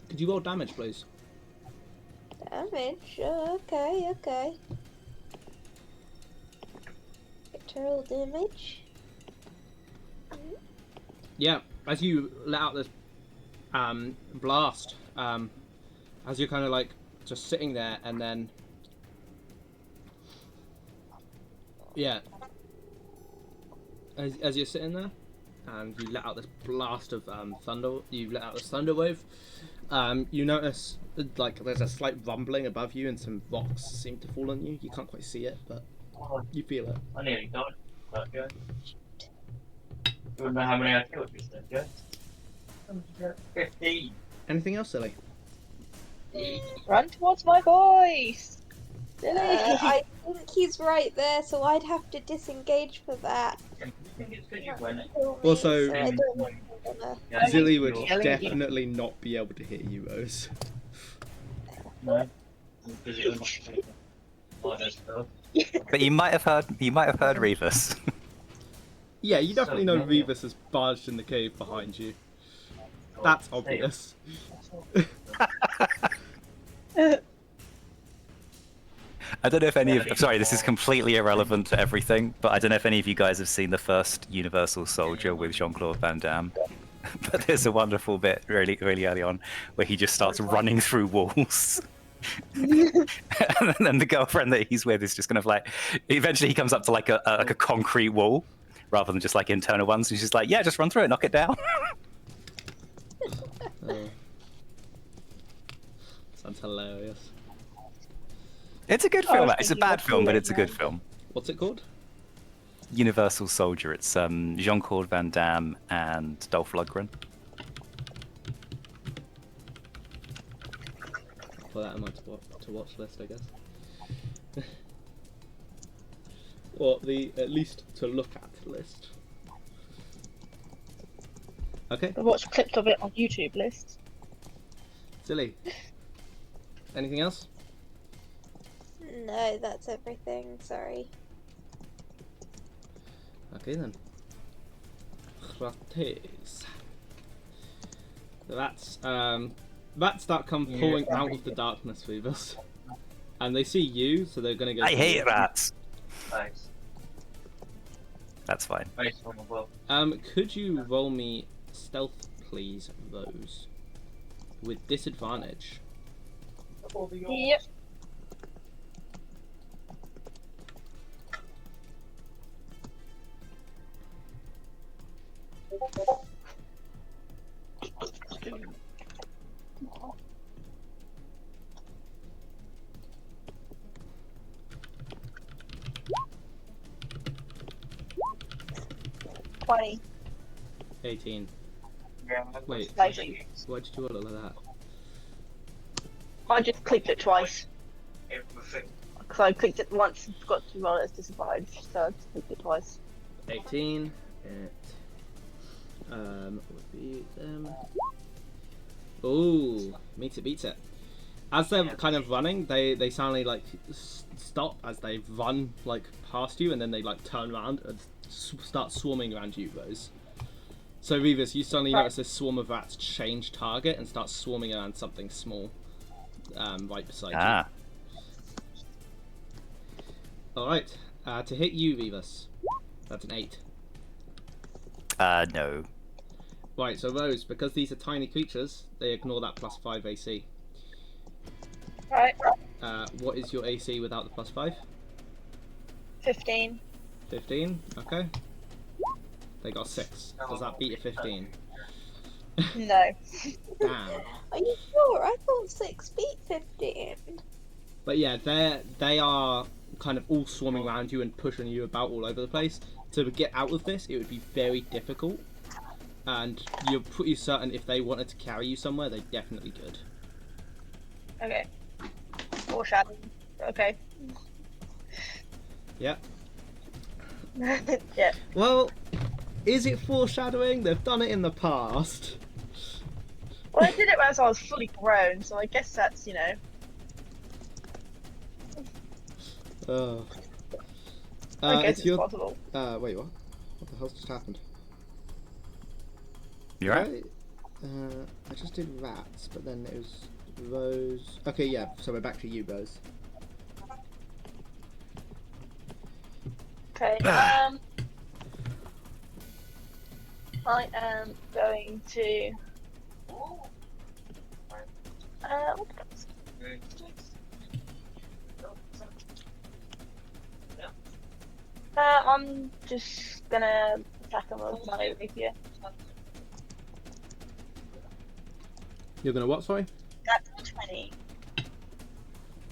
Could you roll damage, please? Damage, okay. Total damage. Yeah, as you let out this blast, as you're kind of like just sitting there, and then yeah, as you're sitting there, and you let out this blast of thunder, you let out this thunder wave. You notice like there's a slight rumbling above you, and some rocks seem to fall on you. You can't quite see it, but you feel it. I nearly died. That guy. You wouldn't know how many I killed just then, Joe. 15. Anything else, Silly? Run towards my voice. Silly. I think he's right there, so I'd have to disengage for that. I think it's because you went. Kill me, Also- so I don't know if I'm gonna... Yeah, Zilly would you're- Yelling at you. definitely not be able to hit you, Rose. No. Because it was not minus stuff. But you might have heard Revis. Yeah, you definitely know So- Revis has barged in the cave behind you. That's obvious. I don't know if any of sorry, this is completely irrelevant to everything, but I don't know if any of you guys have seen the first Universal Soldier with Jean-Claude Van Damme. But there's a wonderful bit really early on where he just starts running through walls. And then the girlfriend that he's with is just kind of like, eventually he comes up to like a concrete wall rather than just like internal ones, and she's like, yeah, just run through it, knock it down. Oh. Sounds hilarious. It's a good Oh, I film. was It's a thinking bad of film, but Kool-Aid it's a good Man. film. What's it called? Universal Soldier. It's Jean-Claude Van Damme and Dolph Lundgren. I'll put that in my to watch list, I guess. Or the at least to look at list. Okay, I watched clips of it on YouTube list. Silly. Anything else? No, that's everything, sorry. Okay then. Krates. Rats start come pouring out of the darkness, Phoebus. And they see you, so they're gonna go. I for hate you. rats. Nice. That's fine. Based on the world. Could you roll me stealth, please, Rose? With disadvantage. Yep. $20. 18. Yeah, Wait. Amazing. Why did you roll like that? I just clicked it twice. Everything. I Because I clicked it once and forgot to roll it as disadvantage, so I just clicked it twice. 18. It would be them. Ooh, meets it. As they're kind of running, they suddenly like stop as they run like past you, and then they like turn around and start swarming around you, Rose. So Revis, you suddenly notice this swarm of rats change target and start swarming around something small, right beside you. All right, to hit you, Revis, that's an 8. No. Right, so Rose, because these are tiny creatures, they ignore that +5 AC. Right. What is your AC without the +5? 15. 15, okay. They got 6. Does that beat a 15? No. Damn. Are you sure? I thought 6 beat 15. But yeah, they are kind of all swarming around you and pushing you about all over the place. To get out of this, it would be very difficult. And you're pretty certain if they wanted to carry you somewhere, they definitely could. Okay. Foreshadowing. Okay. Yeah. Yeah. Well, is it foreshadowing? They've done it in the past. Well, I did it as I was fully grown, so I guess that's, I guess it's possible. Wait, what? What the hell's just happened? You right? I just did rats, but then it was Rose. Okay, yeah, so we're back to you, Rose. Okay, I am going to... what else? I'm just gonna attack him with my rapier. You're gonna what, sorry? That's 20.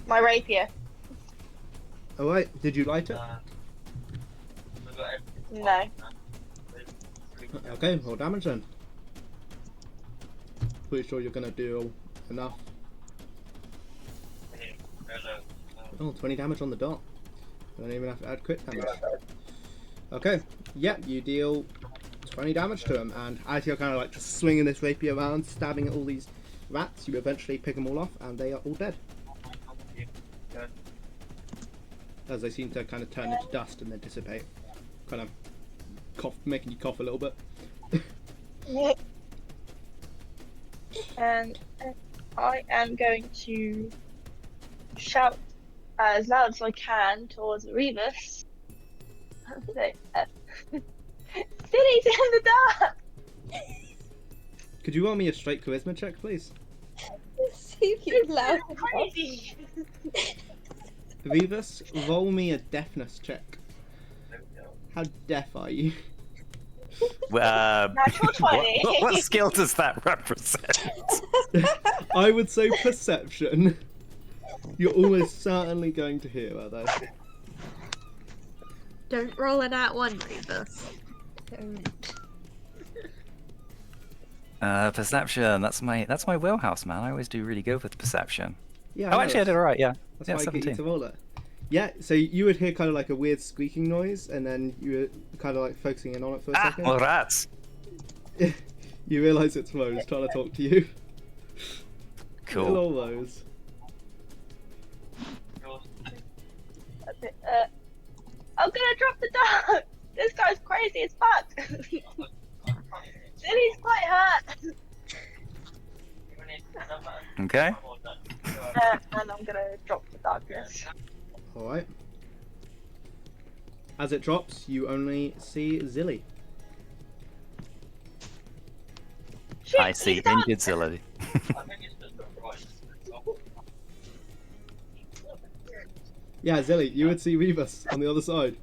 My rapier. Alright, did you light it? No. Okay, roll damage then. Pretty sure you're gonna do enough. Oh, 20 damage on the dot. I don't even have to add crit damage. Okay, yeah, you deal 20 damage to him, and as you're kind of like just swinging this rapier around, stabbing at all these rats, you eventually pick them all off, and they are all dead. As they seem to kind of turn into dust and then dissipate. Kind of cough, making you cough a little bit. And I am going to shout as loud as I can towards Rebus. Silly's in the dark! Could you roll me a straight charisma check, please? See if you're loud enough. Crazy! Revis, roll me a deafness check. How deaf are you? Natural 20. What skill does that represent? I would say perception. You're almost certainly going to hear, are they? Don't roll a nat 1, Rebus. Don't. Perception. That's my wheelhouse, man. I always do really good with perception. Yeah. Oh, actually, I did alright. Yeah. That's Yeah, why I get you 17. to roll it. Yeah, so you would hear kind of like a weird squeaking noise, and then you were kind of like focusing in on it for a second. Well, rats. You realise it's Rose trying to talk to you. Cool. Hello, Rose. I'm gonna drop the dog! This guy's crazy as fuck! Silly's quite hurt! Okay. And I'm gonna drop the darkness. Alright. As it drops, you only see Zilly. Shit, I see he's dark. injured Zilly. Yeah, Zilly, you would see Rebus on the other side.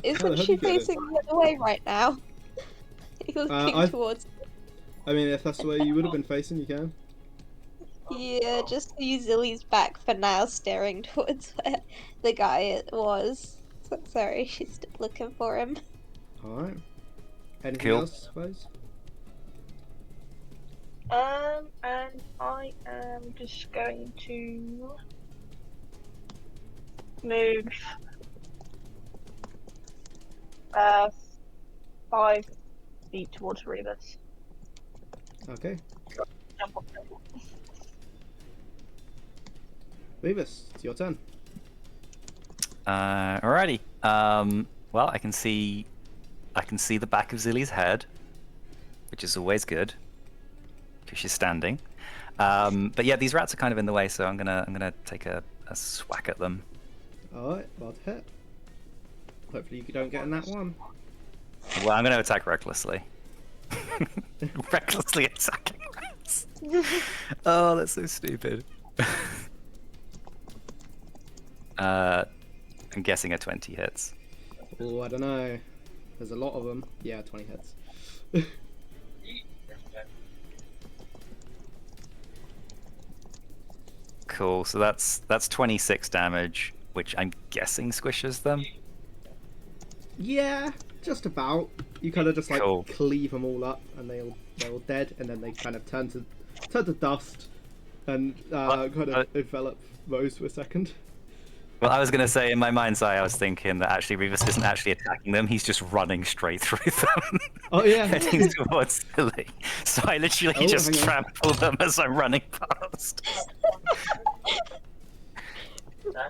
Isn't How she did you get facing the other way right now? You're looking towards. I mean, if that's the way you would have been facing, you can. Yeah, just use Zilly's back for now, staring towards where the guy was. So, sorry, she's still looking for him. Alright. Anything Cool. else, I suppose? And I am just going to... move 5 feet towards Rebus. Okay. Jump up. Revis, it's your turn. Alrighty. Well, I can see the back of Zilly's head, which is always good because she's standing. But yeah, these rats are kind of in the way, so I'm gonna take a swack at them. Alright, well to hit. Hopefully you don't get in that one. Well, I'm gonna attack recklessly. Recklessly attacking rats. Oh, that's so stupid. I'm guessing a 20 hits. Oh, I don't know. There's a lot of them. Yeah, 20 hits. Cool. So that's 26 damage, which I'm guessing squishes them. Yeah, just about. You kind of just like Cool. cleave them all up, and they're all dead, and then they kind of turn to dust, and kind of envelop Rose for a second. Well, I was going to say, in my mind's eye, I was thinking that actually Revis isn't actually attacking them, he's just running straight through them. Oh yeah. Heading towards Silly. So I literally just hang on. trample them as I'm running past.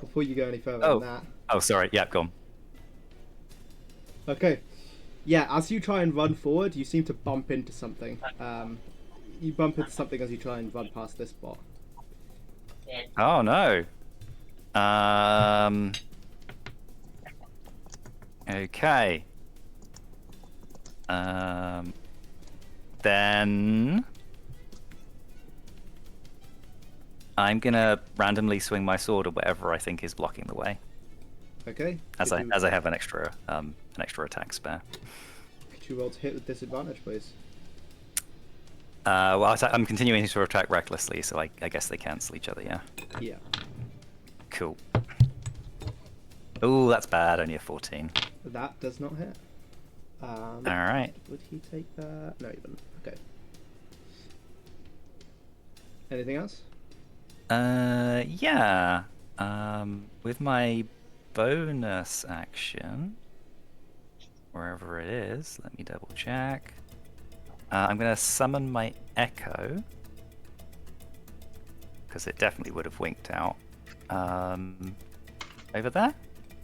Before you go any further Oh. than that. Oh, sorry. Yeah, go on. Okay. Yeah, as you try and run forward, you seem to bump into something. You bump into something as you try and run past this spot. Oh, no. Okay. Then I'm gonna randomly swing my sword at whatever I think is blocking the way, Okay. as I have an extra attack spare. Could you roll to hit with disadvantage, please? Well, I'm continuing to attack recklessly, so I guess they cancel each other. Yeah. Yeah. Cool. Oh, that's bad. Only a 14. That does not hit. All right. Would he take that? No, he wouldn't. Okay. Anything else? Yeah. With my bonus action, wherever it is, let me double check. I'm gonna summon my Echo, because it definitely would have winked out. Over there?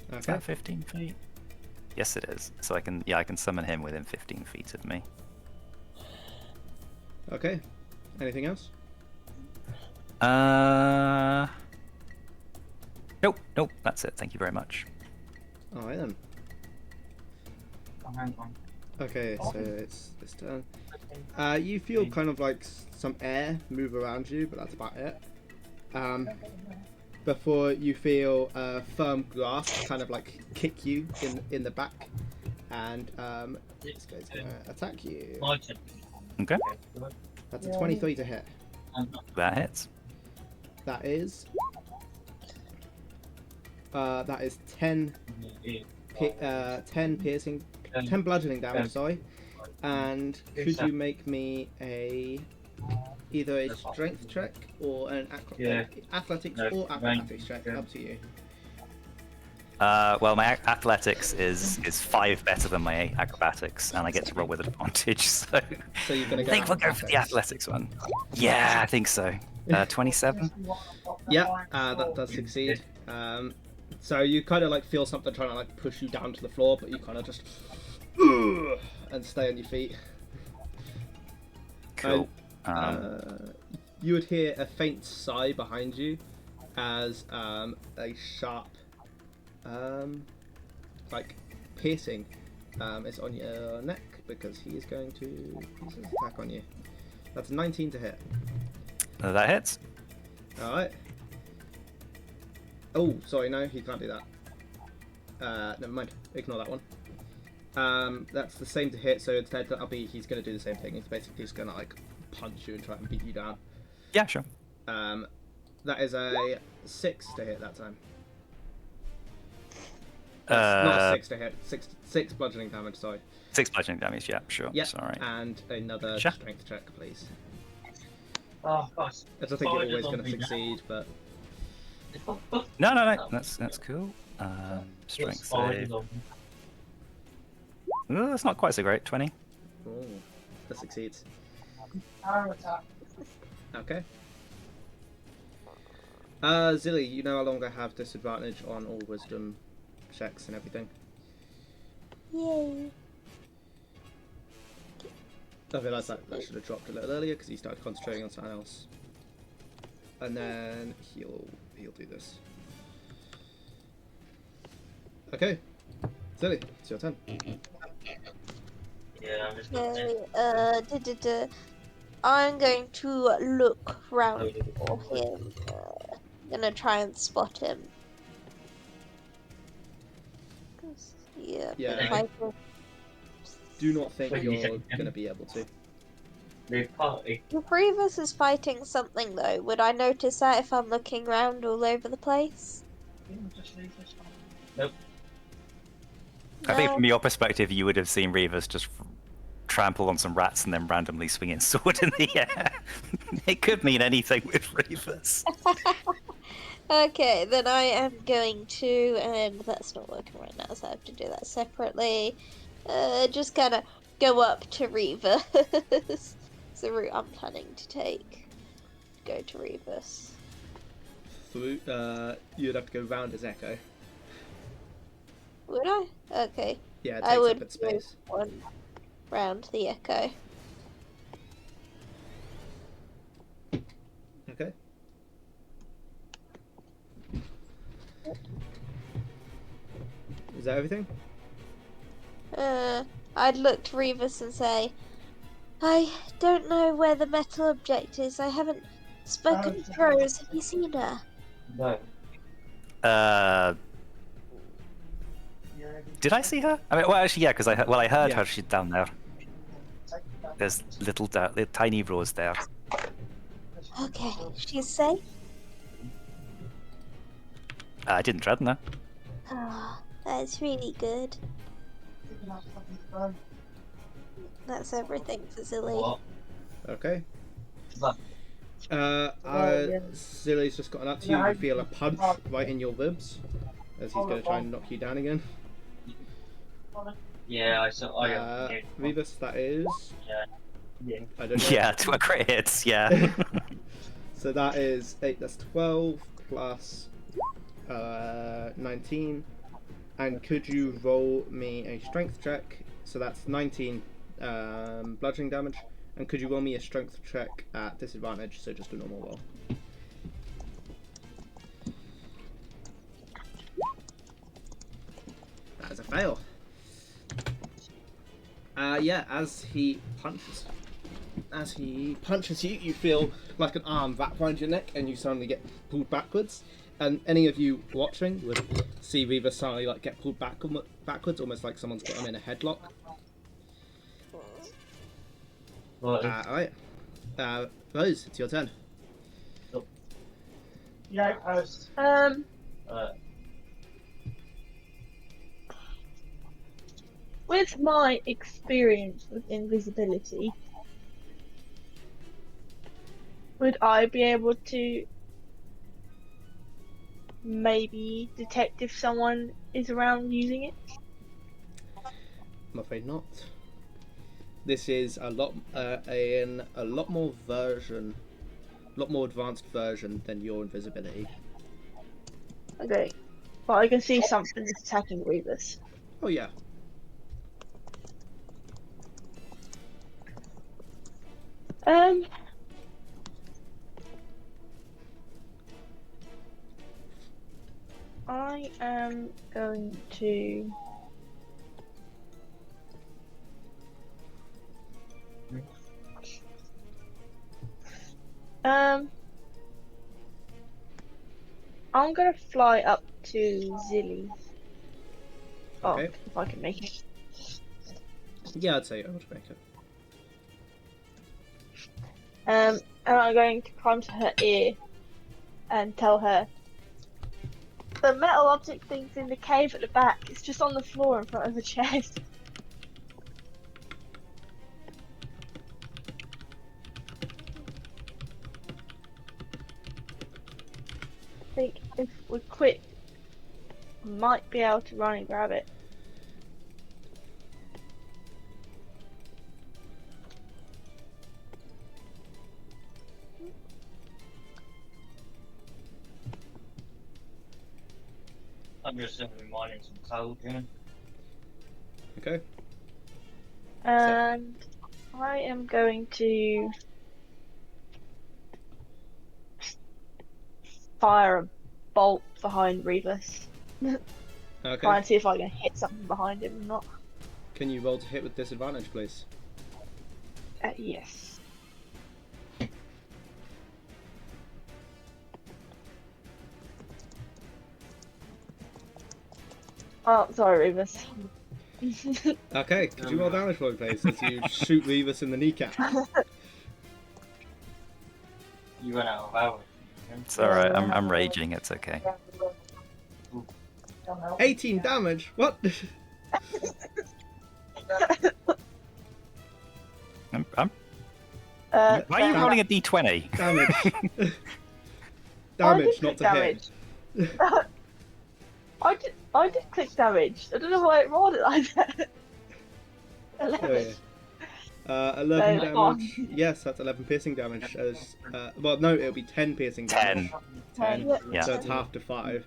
Is Okay. that 15 feet? Yes, it is. So I can summon him within 15 feet of me. Okay. Anything else? Nope, that's it. Thank you very much. Alright then. Hang on. Okay, so it's this turn. You feel kind of like some air move around you, but that's about it. Before you feel a firm grasp kind of like kick you in the back, and this guy's gonna attack you. Okay, That's a 23 to hit. that hits. That is 10 piercing, 10 bludgeoning damage. Sorry. And could you make me either a strength check or an athletics or acrobatics check? Up to you. Well, my athletics is 5 better than my acrobatics, and I get to roll with advantage. So So you're gonna I go. think we'll go for the athletics one. Yeah, I think so. 27. Yeah, that does succeed. So you kind of like feel something trying to like push you down to the floor, but you kind of just and stay on your feet. Cool. You would hear a faint sigh behind you as a sharp, like piercing, is on your neck because he is going to use his attack on you. That's 19 to hit. That hits. All right. Oh, sorry, no, he can't do that. Never mind. Ignore that one. That's the same to hit, so instead he's going to do the same thing. He's basically just going to like punch you and try and beat you down. Yeah, sure. That is a 6 to hit that time. That's not a 6 to hit. 6 bludgeoning damage. Sorry. 6 bludgeoning damage. Yeah, sure. Yeah. Sorry. And another Sure. strength check, please. Oh, gosh. I don't think you're always going to succeed, but No. That's cool. Strength already save. gone. Ooh, that's not quite so great. 20. Oh, that succeeds. Power attack. Okay. Zilly, you no longer have disadvantage on all wisdom checks and everything. Yay. I realised that should have dropped a little earlier because he started concentrating on something else. And then he'll do this. Okay. Zilly, it's your turn. Yeah, I'm just gonna Okay, I'm going to look round for him. Gonna try and spot him. Yeah, but Yeah. if I can... Do not think Wait, you you're said- going to be able to. the party. If Revis is fighting something though, would I notice that if I'm looking round all over the place? Nope. I think No? from your perspective, you would have seen Reavers just trample on some rats and then randomly swing his sword in the air. It could mean anything with Reavers. Okay, then I am going to, and that's not working right now, so I have to do that separately. Just kind of go up to Revis. It's the route I'm planning to take. Go to Revis. Through, you'd have to go round his echo. Would I? Okay. Yeah, it I takes would up its space. go one round the echo. Okay. Is that everything? I'd look to Revis and say, I don't know where the metal object is. I haven't spoken to Rose. Have you seen her? No. Did I see her? I mean, well, actually, yeah, because I heard Yeah. her. She's down there. There's little tiny Rose there. Okay, she's safe. I didn't threaten her. Oh, that's really good. That's everything for Zilly. What? Okay. But- Zilly's just gotten up to you. You feel a punch right in your ribs as he's going to try and knock you down again. Yeah, I saw. Revis, that is. Yeah. I don't know. Yeah, to a crit hits. Yeah. So that is 8, that's 12 plus 19. And could you roll me a strength check? So that's 19 bludgeoning damage. And could you roll me a strength check at disadvantage? So just a normal roll. That is a fail. Yeah, as he punches you, you feel like an arm wrapped around your neck, and you suddenly get pulled backwards. And any of you watching would see Reaver suddenly like get pulled backwards, almost like someone's got him in a headlock. Alright. Rose, it's your turn. Yeah, post. With my experience with invisibility, would I be able to maybe detect if someone is around using it? I'm afraid not. This is a lot more advanced version than your invisibility. Okay. But I can see something that's attacking Reavers. Oh yeah. I am going to I'm gonna fly up to Zilly. Oh, Okay. if I can make it. Yeah, I'd say I would make it. And I'm going to climb to her ear and tell her the metal object thing's in the cave at the back. It's just on the floor in front of the chest. I think if we quit might be able to run and grab it. I'm just simply mining some coal, Jim. Okay. And I am going to fire a bolt behind Revis. Try Okay. and see if I can hit something behind him or not. Can you roll to hit with disadvantage, please? Yes. Oh, sorry, Revis. Okay. Could you roll damage for me, please, as you shoot Revis in the kneecap? You run out of hours. It's alright, I'm raging, it's okay. 18 damage. What? I'm why are you damage. rolling a d20? Damage. I Damage, did not click to damage. hit. I did click damage. I don't know why it rolled it like that. 11. Oh, yeah. 11 So, damage. Yes, that's 11 piercing damage. As well, no, it'll be 10 piercing damage. 10. Yeah. So it's half to 5.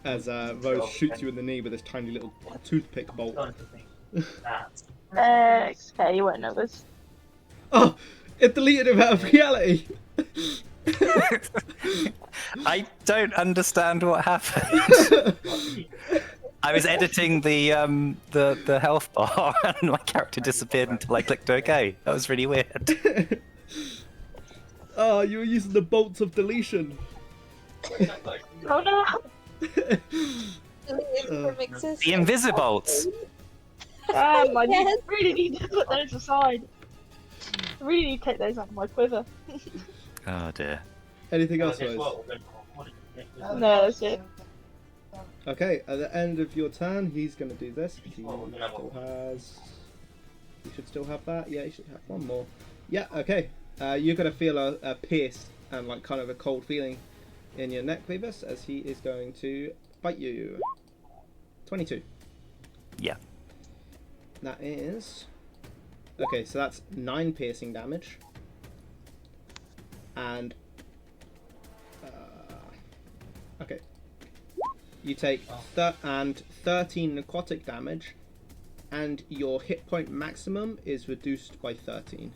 As Rose shoots you in the knee with this tiny little toothpick bolt. Okay, you won't know this. Oh! It deleted him out of reality! I don't understand what happened. I was editing the health bar and my character disappeared until I clicked OK. That was really weird. Oh, you were using the bolts of deletion. Oh no! From existence. The invisibolts. Damn, I Yes. really need to put those aside. I really need to take those out of my quiver. Oh dear. Anything else, Rose? No, that's it. Okay, at the end of your turn, he's going to do this. He still has... You should still have that. Yeah, you should have one more. Yeah, okay. You're going to feel a pierce and like kind of a cold feeling in your neck, Phoebus, as he is going to bite you. 22. Yeah. That is... Okay, so that's 9 piercing damage. And... okay. You take 13 necrotic damage, and your hit point maximum is reduced by 13.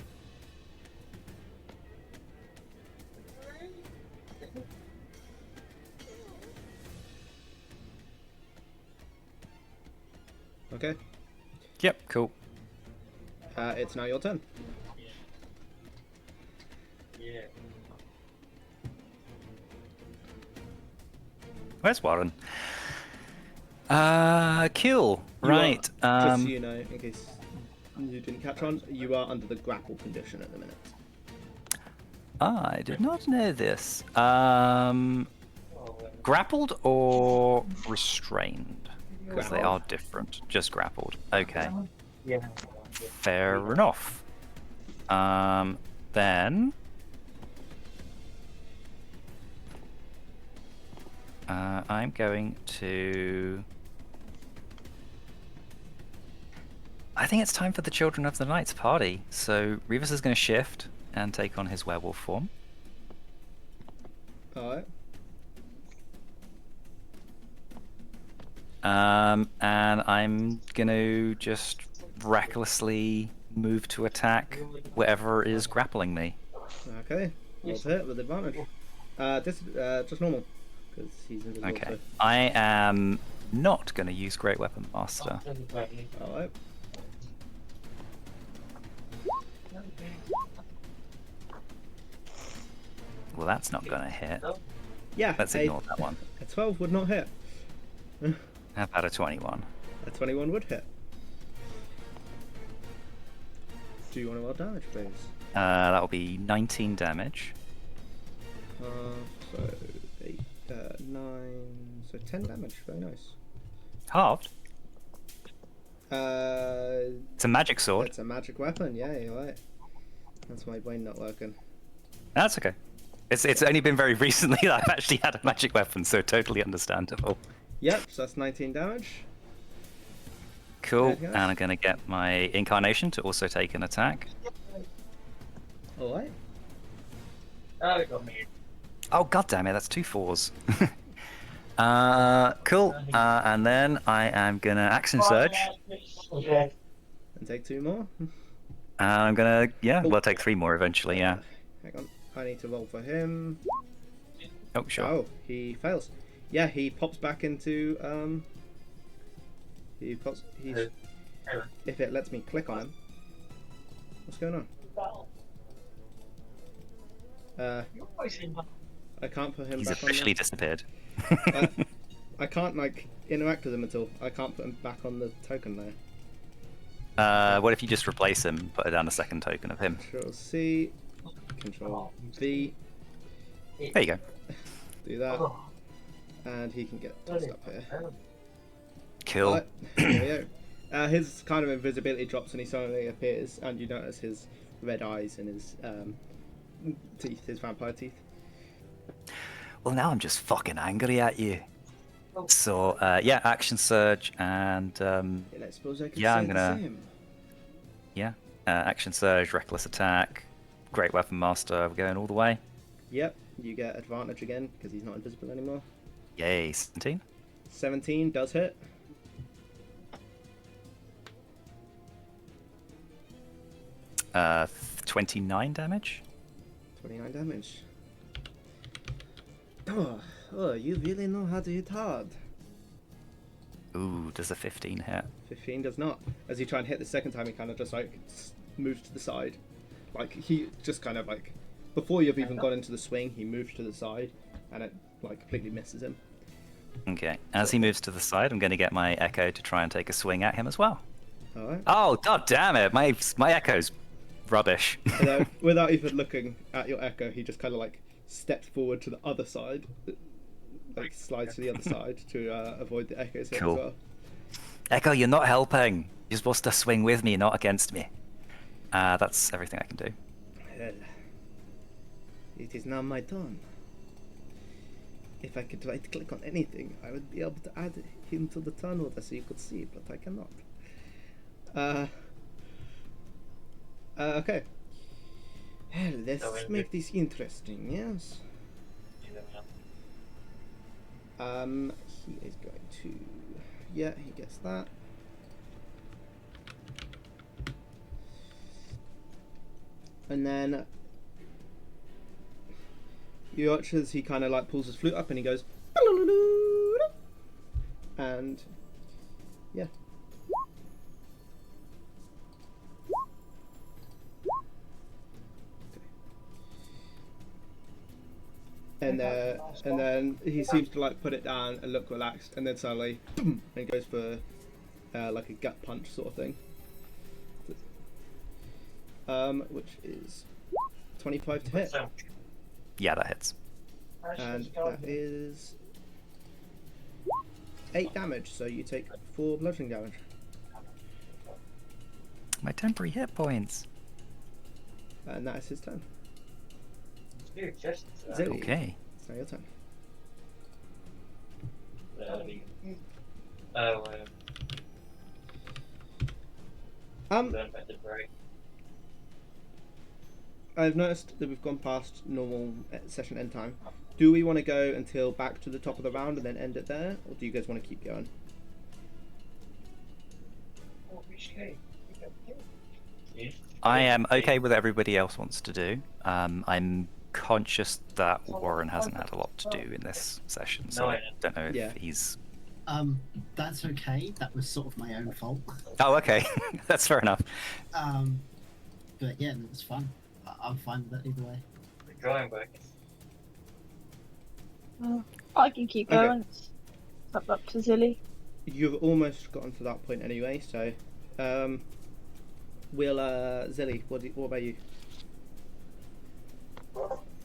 Okay, Yep, cool. it's now your turn. Yeah. Where's Warren? Kill. You Right. Are, just so you know, in case you didn't catch on, you are under the grapple condition at the minute. I did not know this. Grappled or restrained? Because they are different. Just grappled. Okay. Yeah. Fair enough. Then... I'm going to... I think it's time for the Children of the Night's party. So Revis is going to shift and take on his werewolf form. Alright. And I'm going to just recklessly move to attack whatever is grappling me. Okay, roll to hit with advantage. Just normal, because he's invisible. Okay. I am not going to use Great Weapon Master. Alright. Well, that's not going to hit. Yeah, Let's ignore that one. a 12 would not hit. How about a 21? A 21 would hit. Do you want to roll damage, please? That will be 19 damage. So 8, 9, so 10 damage. Very nice. Halved? Uh, It's a magic sword. It's a magic weapon. Yeah, you're right. That's my brain not working. That's okay. It's only been very recently that I've actually had a magic weapon, so totally understandable. Yep, so that's 19 damage. Cool. Anything else? And I'm going to get my incarnation to also take an attack. Alright. Oh, it got me. Oh, god damn it, that's 2 4s. Cool. And then I am going to action surge. Okay. And take 2 more. And I'm going to, yeah, Oh. we'll take 3 more eventually, yeah. Hang on. I need to roll for him. Oh, sure. Oh, he fails. Yeah, he pops back into if it lets me click on him. What's going on? I can't put him He's back officially on disappeared. there. I can't like interact with him at all. I can't put him back on the token there. What if you just replace him, put down a second token of him? Control C, Control V, There you go. do that, and he can get tossed up here. Cool. Right, here we go. His kind of invisibility drops and he suddenly appears, and you notice his red eyes and his teeth, his vampire teeth. Well, now I'm just fucking angry at you. So, yeah, action surge and, And I suppose I can Yeah, say I'm gonna- the same. yeah, action surge, reckless attack, great weapon master, we're going all the way. Yep, you get advantage again because he's not invisible anymore. Yay, 17. 17 does hit. Uh, 29 damage. 29 damage. Oh, you really know how to hit hard. Ooh, does a 15 hit? 15 does not. As you try and hit the second time, he kind of just like moves to the side. Like he just kind of like, before you've even got into the swing, he moves to the side and it like completely misses him. Okay, as he moves to the side, I'm going to get my Echo to try and take a swing at him as well. Alright. Oh, god damn it, my Echo's rubbish. Without even looking at your Echo, he just kind of like steps forward to the other side, like slides to the other side to avoid the Echo's hit Cool. as well. Echo, you're not helping. You're supposed to swing with me, not against me. That's everything I can do. Well, it is now my turn. If I could right click on anything, I would be able to add him to the turn order so you could see, but I cannot. Okay. Well, let's make this interesting, yes? He is going to... Yeah, he gets that. And then you watch as he kind of like pulls his flute up and he goes, and yeah. And then he seems to like put it down and look relaxed, and then suddenly, boom, and goes for like a gut punch sort of thing. Which is 25 to hit, Yeah, that hits. and that is 8 damage. So you take 4 bludgeoning damage. My temporary hit points. And that is his turn. Dude, just Zilly, Okay. it's now your turn. Learn better break. I've noticed that we've gone past normal session end time. Do we want to go until back to the top of the round and then end it there, or do you guys want to keep going? I am okay with what everybody else wants to do. I'm conscious that Warren hasn't had a lot to do in this session, so I don't know if Yeah. he's... That's okay. That was sort of my own fault. Oh, okay. That's fair enough. But yeah, it was fun. I'm fine with it either way. Drawing back. I can keep Okay. going. It's up to Zilly. You've almost gotten to that point anyway, so we'll Zilly, what about you?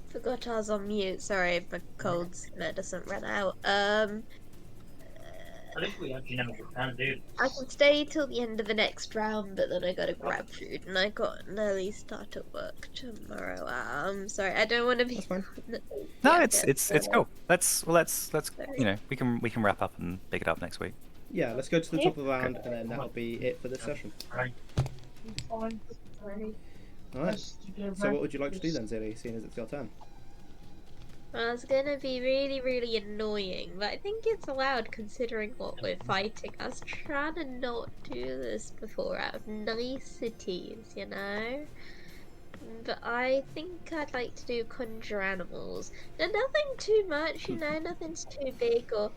Forgot I was on mute. Sorry, my cold's medicine ran out. At least we actually know what we can do. I can stay till the end of the next round, but then I gotta grab food, and I got an early start at work tomorrow. Sorry, I don't want to be. That's fine. No, Yeah, it's cool. Let's Sorry. we can wrap up and pick it up next week. Yeah, let's go to the Yeah. top of the round, and then that'll be it for this session. Right. Alright. So what would you like to do then, Zilly, seeing as it's your turn? Well, it's gonna be really, really annoying, but I think it's allowed considering what we're fighting. I was trying to not do this before out of niceties, you know? But I think I'd like to do conjure animals. Now, nothing too much, you know, nothing's too big or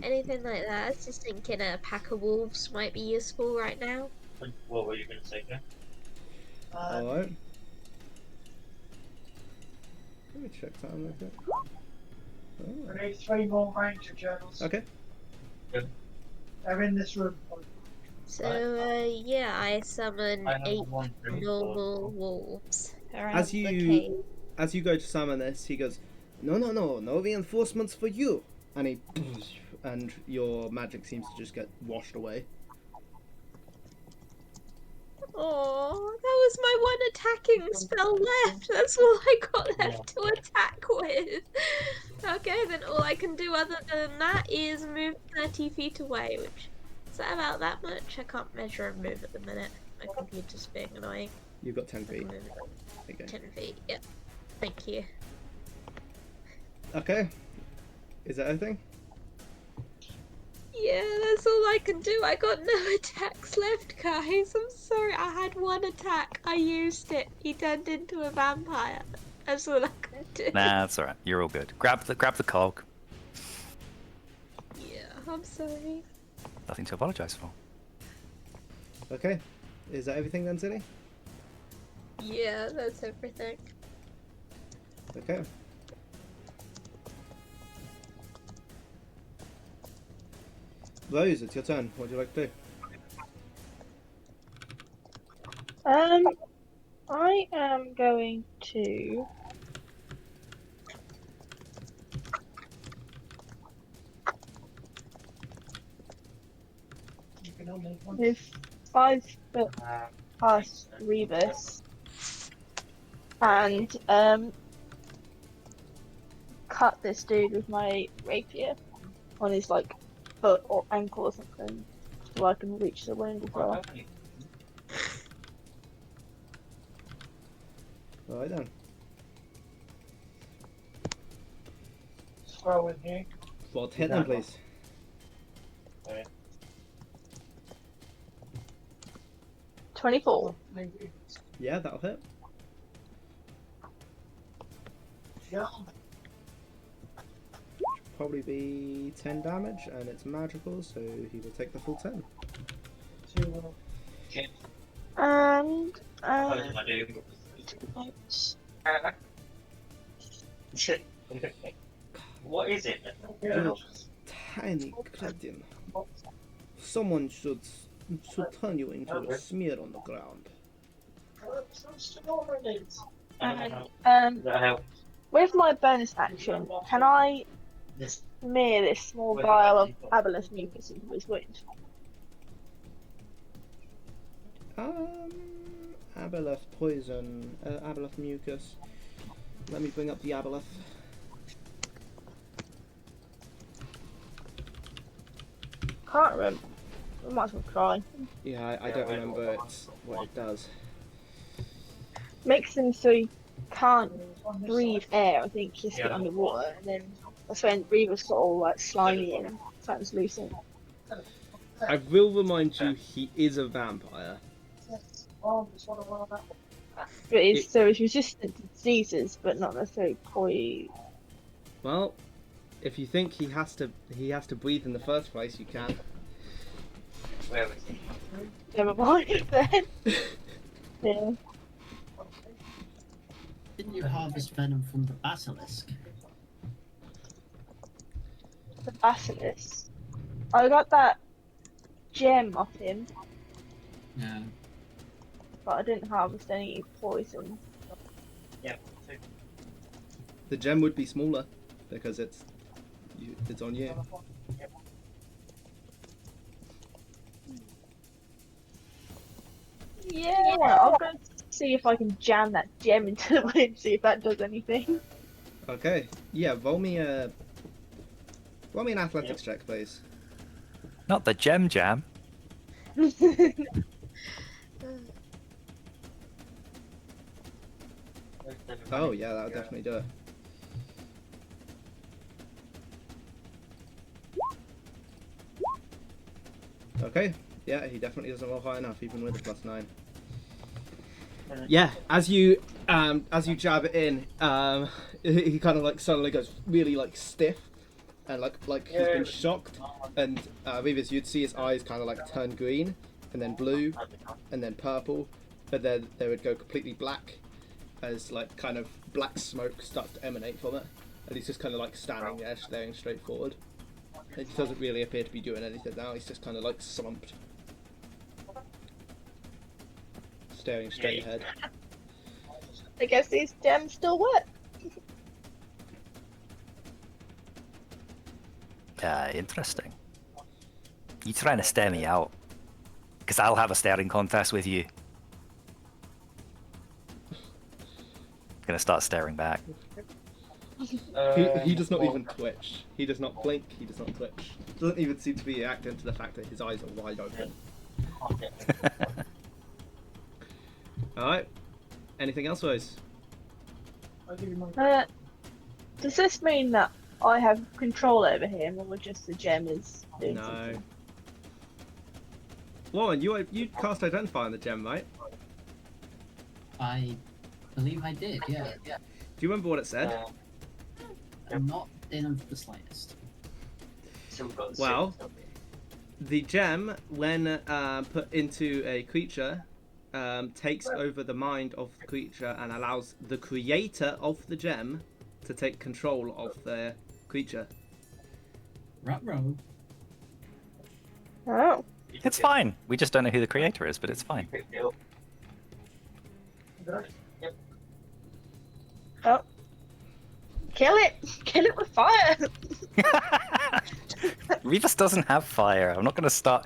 anything like that. I was just thinking a pack of wolves might be useful right now. What were you going to say, Claire? Alright. Let me check that real quick. Oh. I need 3 more ranger journals. Okay. They're in this room. So, yeah, I summon I have 8 1, 3, 4, normal wolves around As the you cave. as you go to summon this, he goes, no reinforcements for you, and he and your magic seems to just get washed away. Oh, that was my one attacking spell left. That's all I got left to attack with. Okay, then all I can do other than that is move 30 feet away, which is that about that much? I can't measure and move at the minute. My computer's being annoying. You've got 10 feet. Okay. 10 feet, yep. Thank you. Okay. Is that everything? Yeah, that's all I can do. I got no attacks left, guys. I'm sorry. I had one attack. I used it. He turned into a vampire. That's all I can do. Nah, that's alright. You're all good. Grab the cog. Yeah, I'm sorry. Nothing to apologise for. Okay. Is that everything then, Zilly? Yeah, that's everything. Okay. Rose, it's your turn. What would you like to do? I am going to You can only have one. move 5 foot past Rebus and cut this dude with my rapier on his like foot or ankle or something so I can reach the wound as well. Alright then. Scroll in here. Well, hit them, please. Okay. 24. Yeah, that'll hit. Yeah. Probably be 10 damage, and it's magical, so he will take the full 10. Okay. And What am I doing? What is it? You tiny cretin. Someone should turn you into a smear on the ground. and That help? with my bonus action, can I This. smear this small vial of aboleth mucus into his wound? Aboleth poison, Aboleth mucus. Let me bring up the Aboleth. Can't remember. I might as well try. Yeah, I don't remember what it does. Makes him so he can't breathe air. I think just get underwater, and then that's when Reva's got all like slimy and translucent. I will remind you, he is a vampire. But it's so it's resistant to diseases, but not necessarily poison. Well, if you think he has to breathe in the first place, you can. Where is it? Never mind then. Yeah. Didn't you harvest venom from the basilisk? The basilisk. I got that gem off him, Yeah. but I didn't harvest any poison. Yeah. The gem would be smaller because it's on you. Yeah, I'll go see if I can jam that gem into the wind, see if that does anything. Okay. Yeah. Roll me an athletics check, please. Not the gem jam. Oh yeah, that would definitely do it. Okay. Yeah, he definitely doesn't roll high enough, even with a +9. Yeah, as you jab it in, he kind of like suddenly goes really like stiff, and like he's been shocked, and Reavers, you'd see his eyes kind of like turn green, and then blue, and then purple, but then they would go completely black, as like kind of black smoke starts to emanate from it, and he's just kind of like standing there staring straight forward. He doesn't really appear to be doing anything now. He's just kind of like slumped, staring straight ahead. I guess these gems still work. Interesting. You trying to stare me out? Because I'll have a staring contest with you. Gonna start staring back. He does not even twitch. He does not blink. He does not twitch. Doesn't even seem to be reacting to the fact that his eyes are wide open. Alright. Anything else, Rose? I'll give you my. Does this mean that I have control over him, or just the gem is doing No. something? Warren, you cast Identify on the gem, right? I believe I did, yeah. Do you remember what it said? Not in the slightest. Well, the gem, when put into a creature, takes over the mind of the creature and allows the creator of the gem to take control of the creature. Ruh-roh. Oh. It's fine. We just don't know who the creator is, but it's fine. Oh. Kill it! Kill it with fire! Revis doesn't have fire. I'm not going to start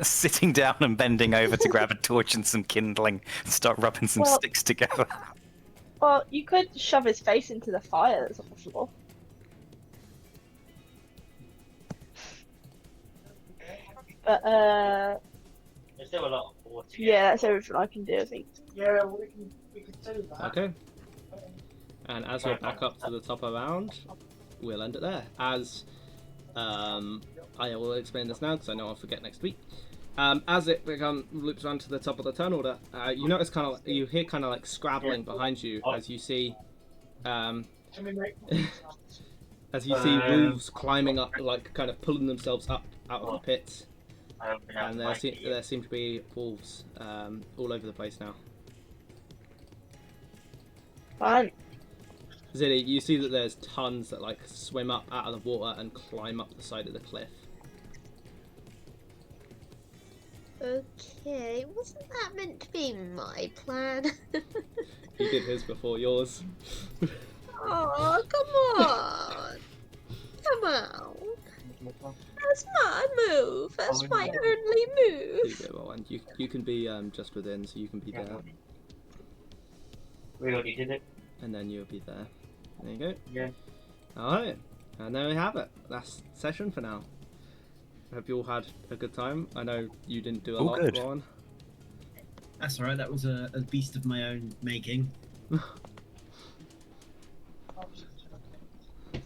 sitting down and bending over to grab a torch and some kindling and start rubbing some Well- sticks together. Well, you could shove his face into the fire, that's possible. But, There's still a lot of water. yeah, that's everything I can do, I think. Yeah, we can do that. Okay. And as we're back up to the top of the round, we'll end it there. As I will explain this now because I know I'll forget next week. As it loops around to the top of the turn order, you notice you hear kind of like scrabbling behind you as you see Can we make wolves climbing up, like kind of pulling themselves up out of the pit. And there seem to be wolves all over the place now. Fun. Zilly, you see that there's tons that like swim up out of the water and climb up the side of the cliff. Okay, wasn't that meant to be my plan? He did his before yours. Oh, come on! Come on! That's my move! That's my only You move! go, well, and you can be just within, so you can be there, We already did it. and then you'll be there. There you go. Yeah. Alright, and there we have it. That's session for now. Hope you all had a good time. I know you didn't do a All lot, good. Ron. That's alright, that was a beast of my own making.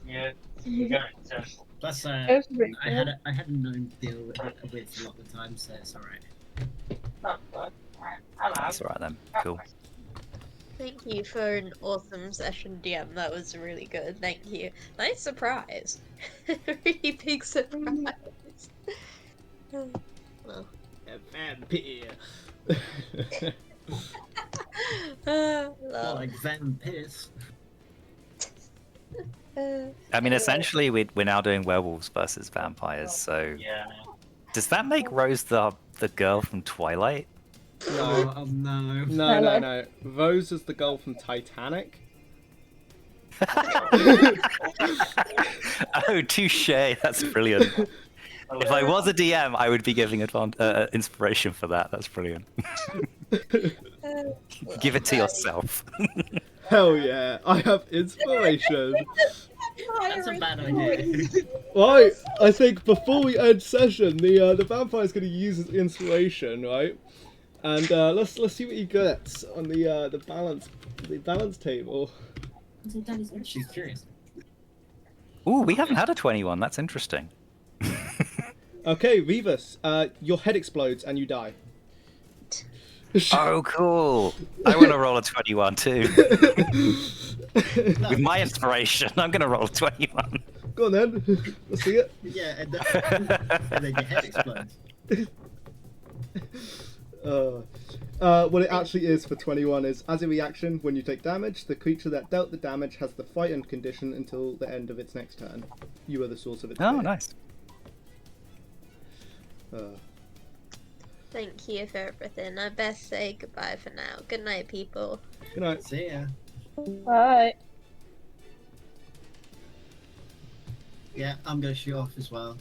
Yeah. We're going to. Plus, That was pretty I had a gnome to deal with a lot of the time, so it's alright. That's alright then. Cool. Thank you for an awesome session, DM. That was really good. Thank you. Nice surprise. Really big surprise. Well. A vampire. More Lol. like vampires. I mean, essentially, we're now doing werewolves versus vampires. So, Yeah. does that make Rose the girl from Twilight? No. Oh no. No. Rose is the girl from Titanic. Oh, touche! That's brilliant. If I was a DM, I would be giving inspiration for that. That's brilliant. Give it to yourself. Hell yeah, I have inspiration. That's a bad idea. Right, I think before we end session, the vampire's going to use his inspiration, right? And let's see what he gets on the balance table. She's curious. Ooh, we haven't had a 21. That's interesting. Okay, Revis, your head explodes and you die. Oh, cool. I want to roll a 21 too. With my inspiration, I'm going to roll a 21. Go on then, let's see it. Yeah, and then your head explodes. What it actually is for 21 is, as a reaction, when you take damage, the creature that dealt the damage has the frightened condition until the end of its next turn. You are the source of its Oh, fear. nice. Thank you for everything. I best say goodbye for now. Good night, people. Good night. See ya. Bye. Yeah, I'm gonna shoot off as well.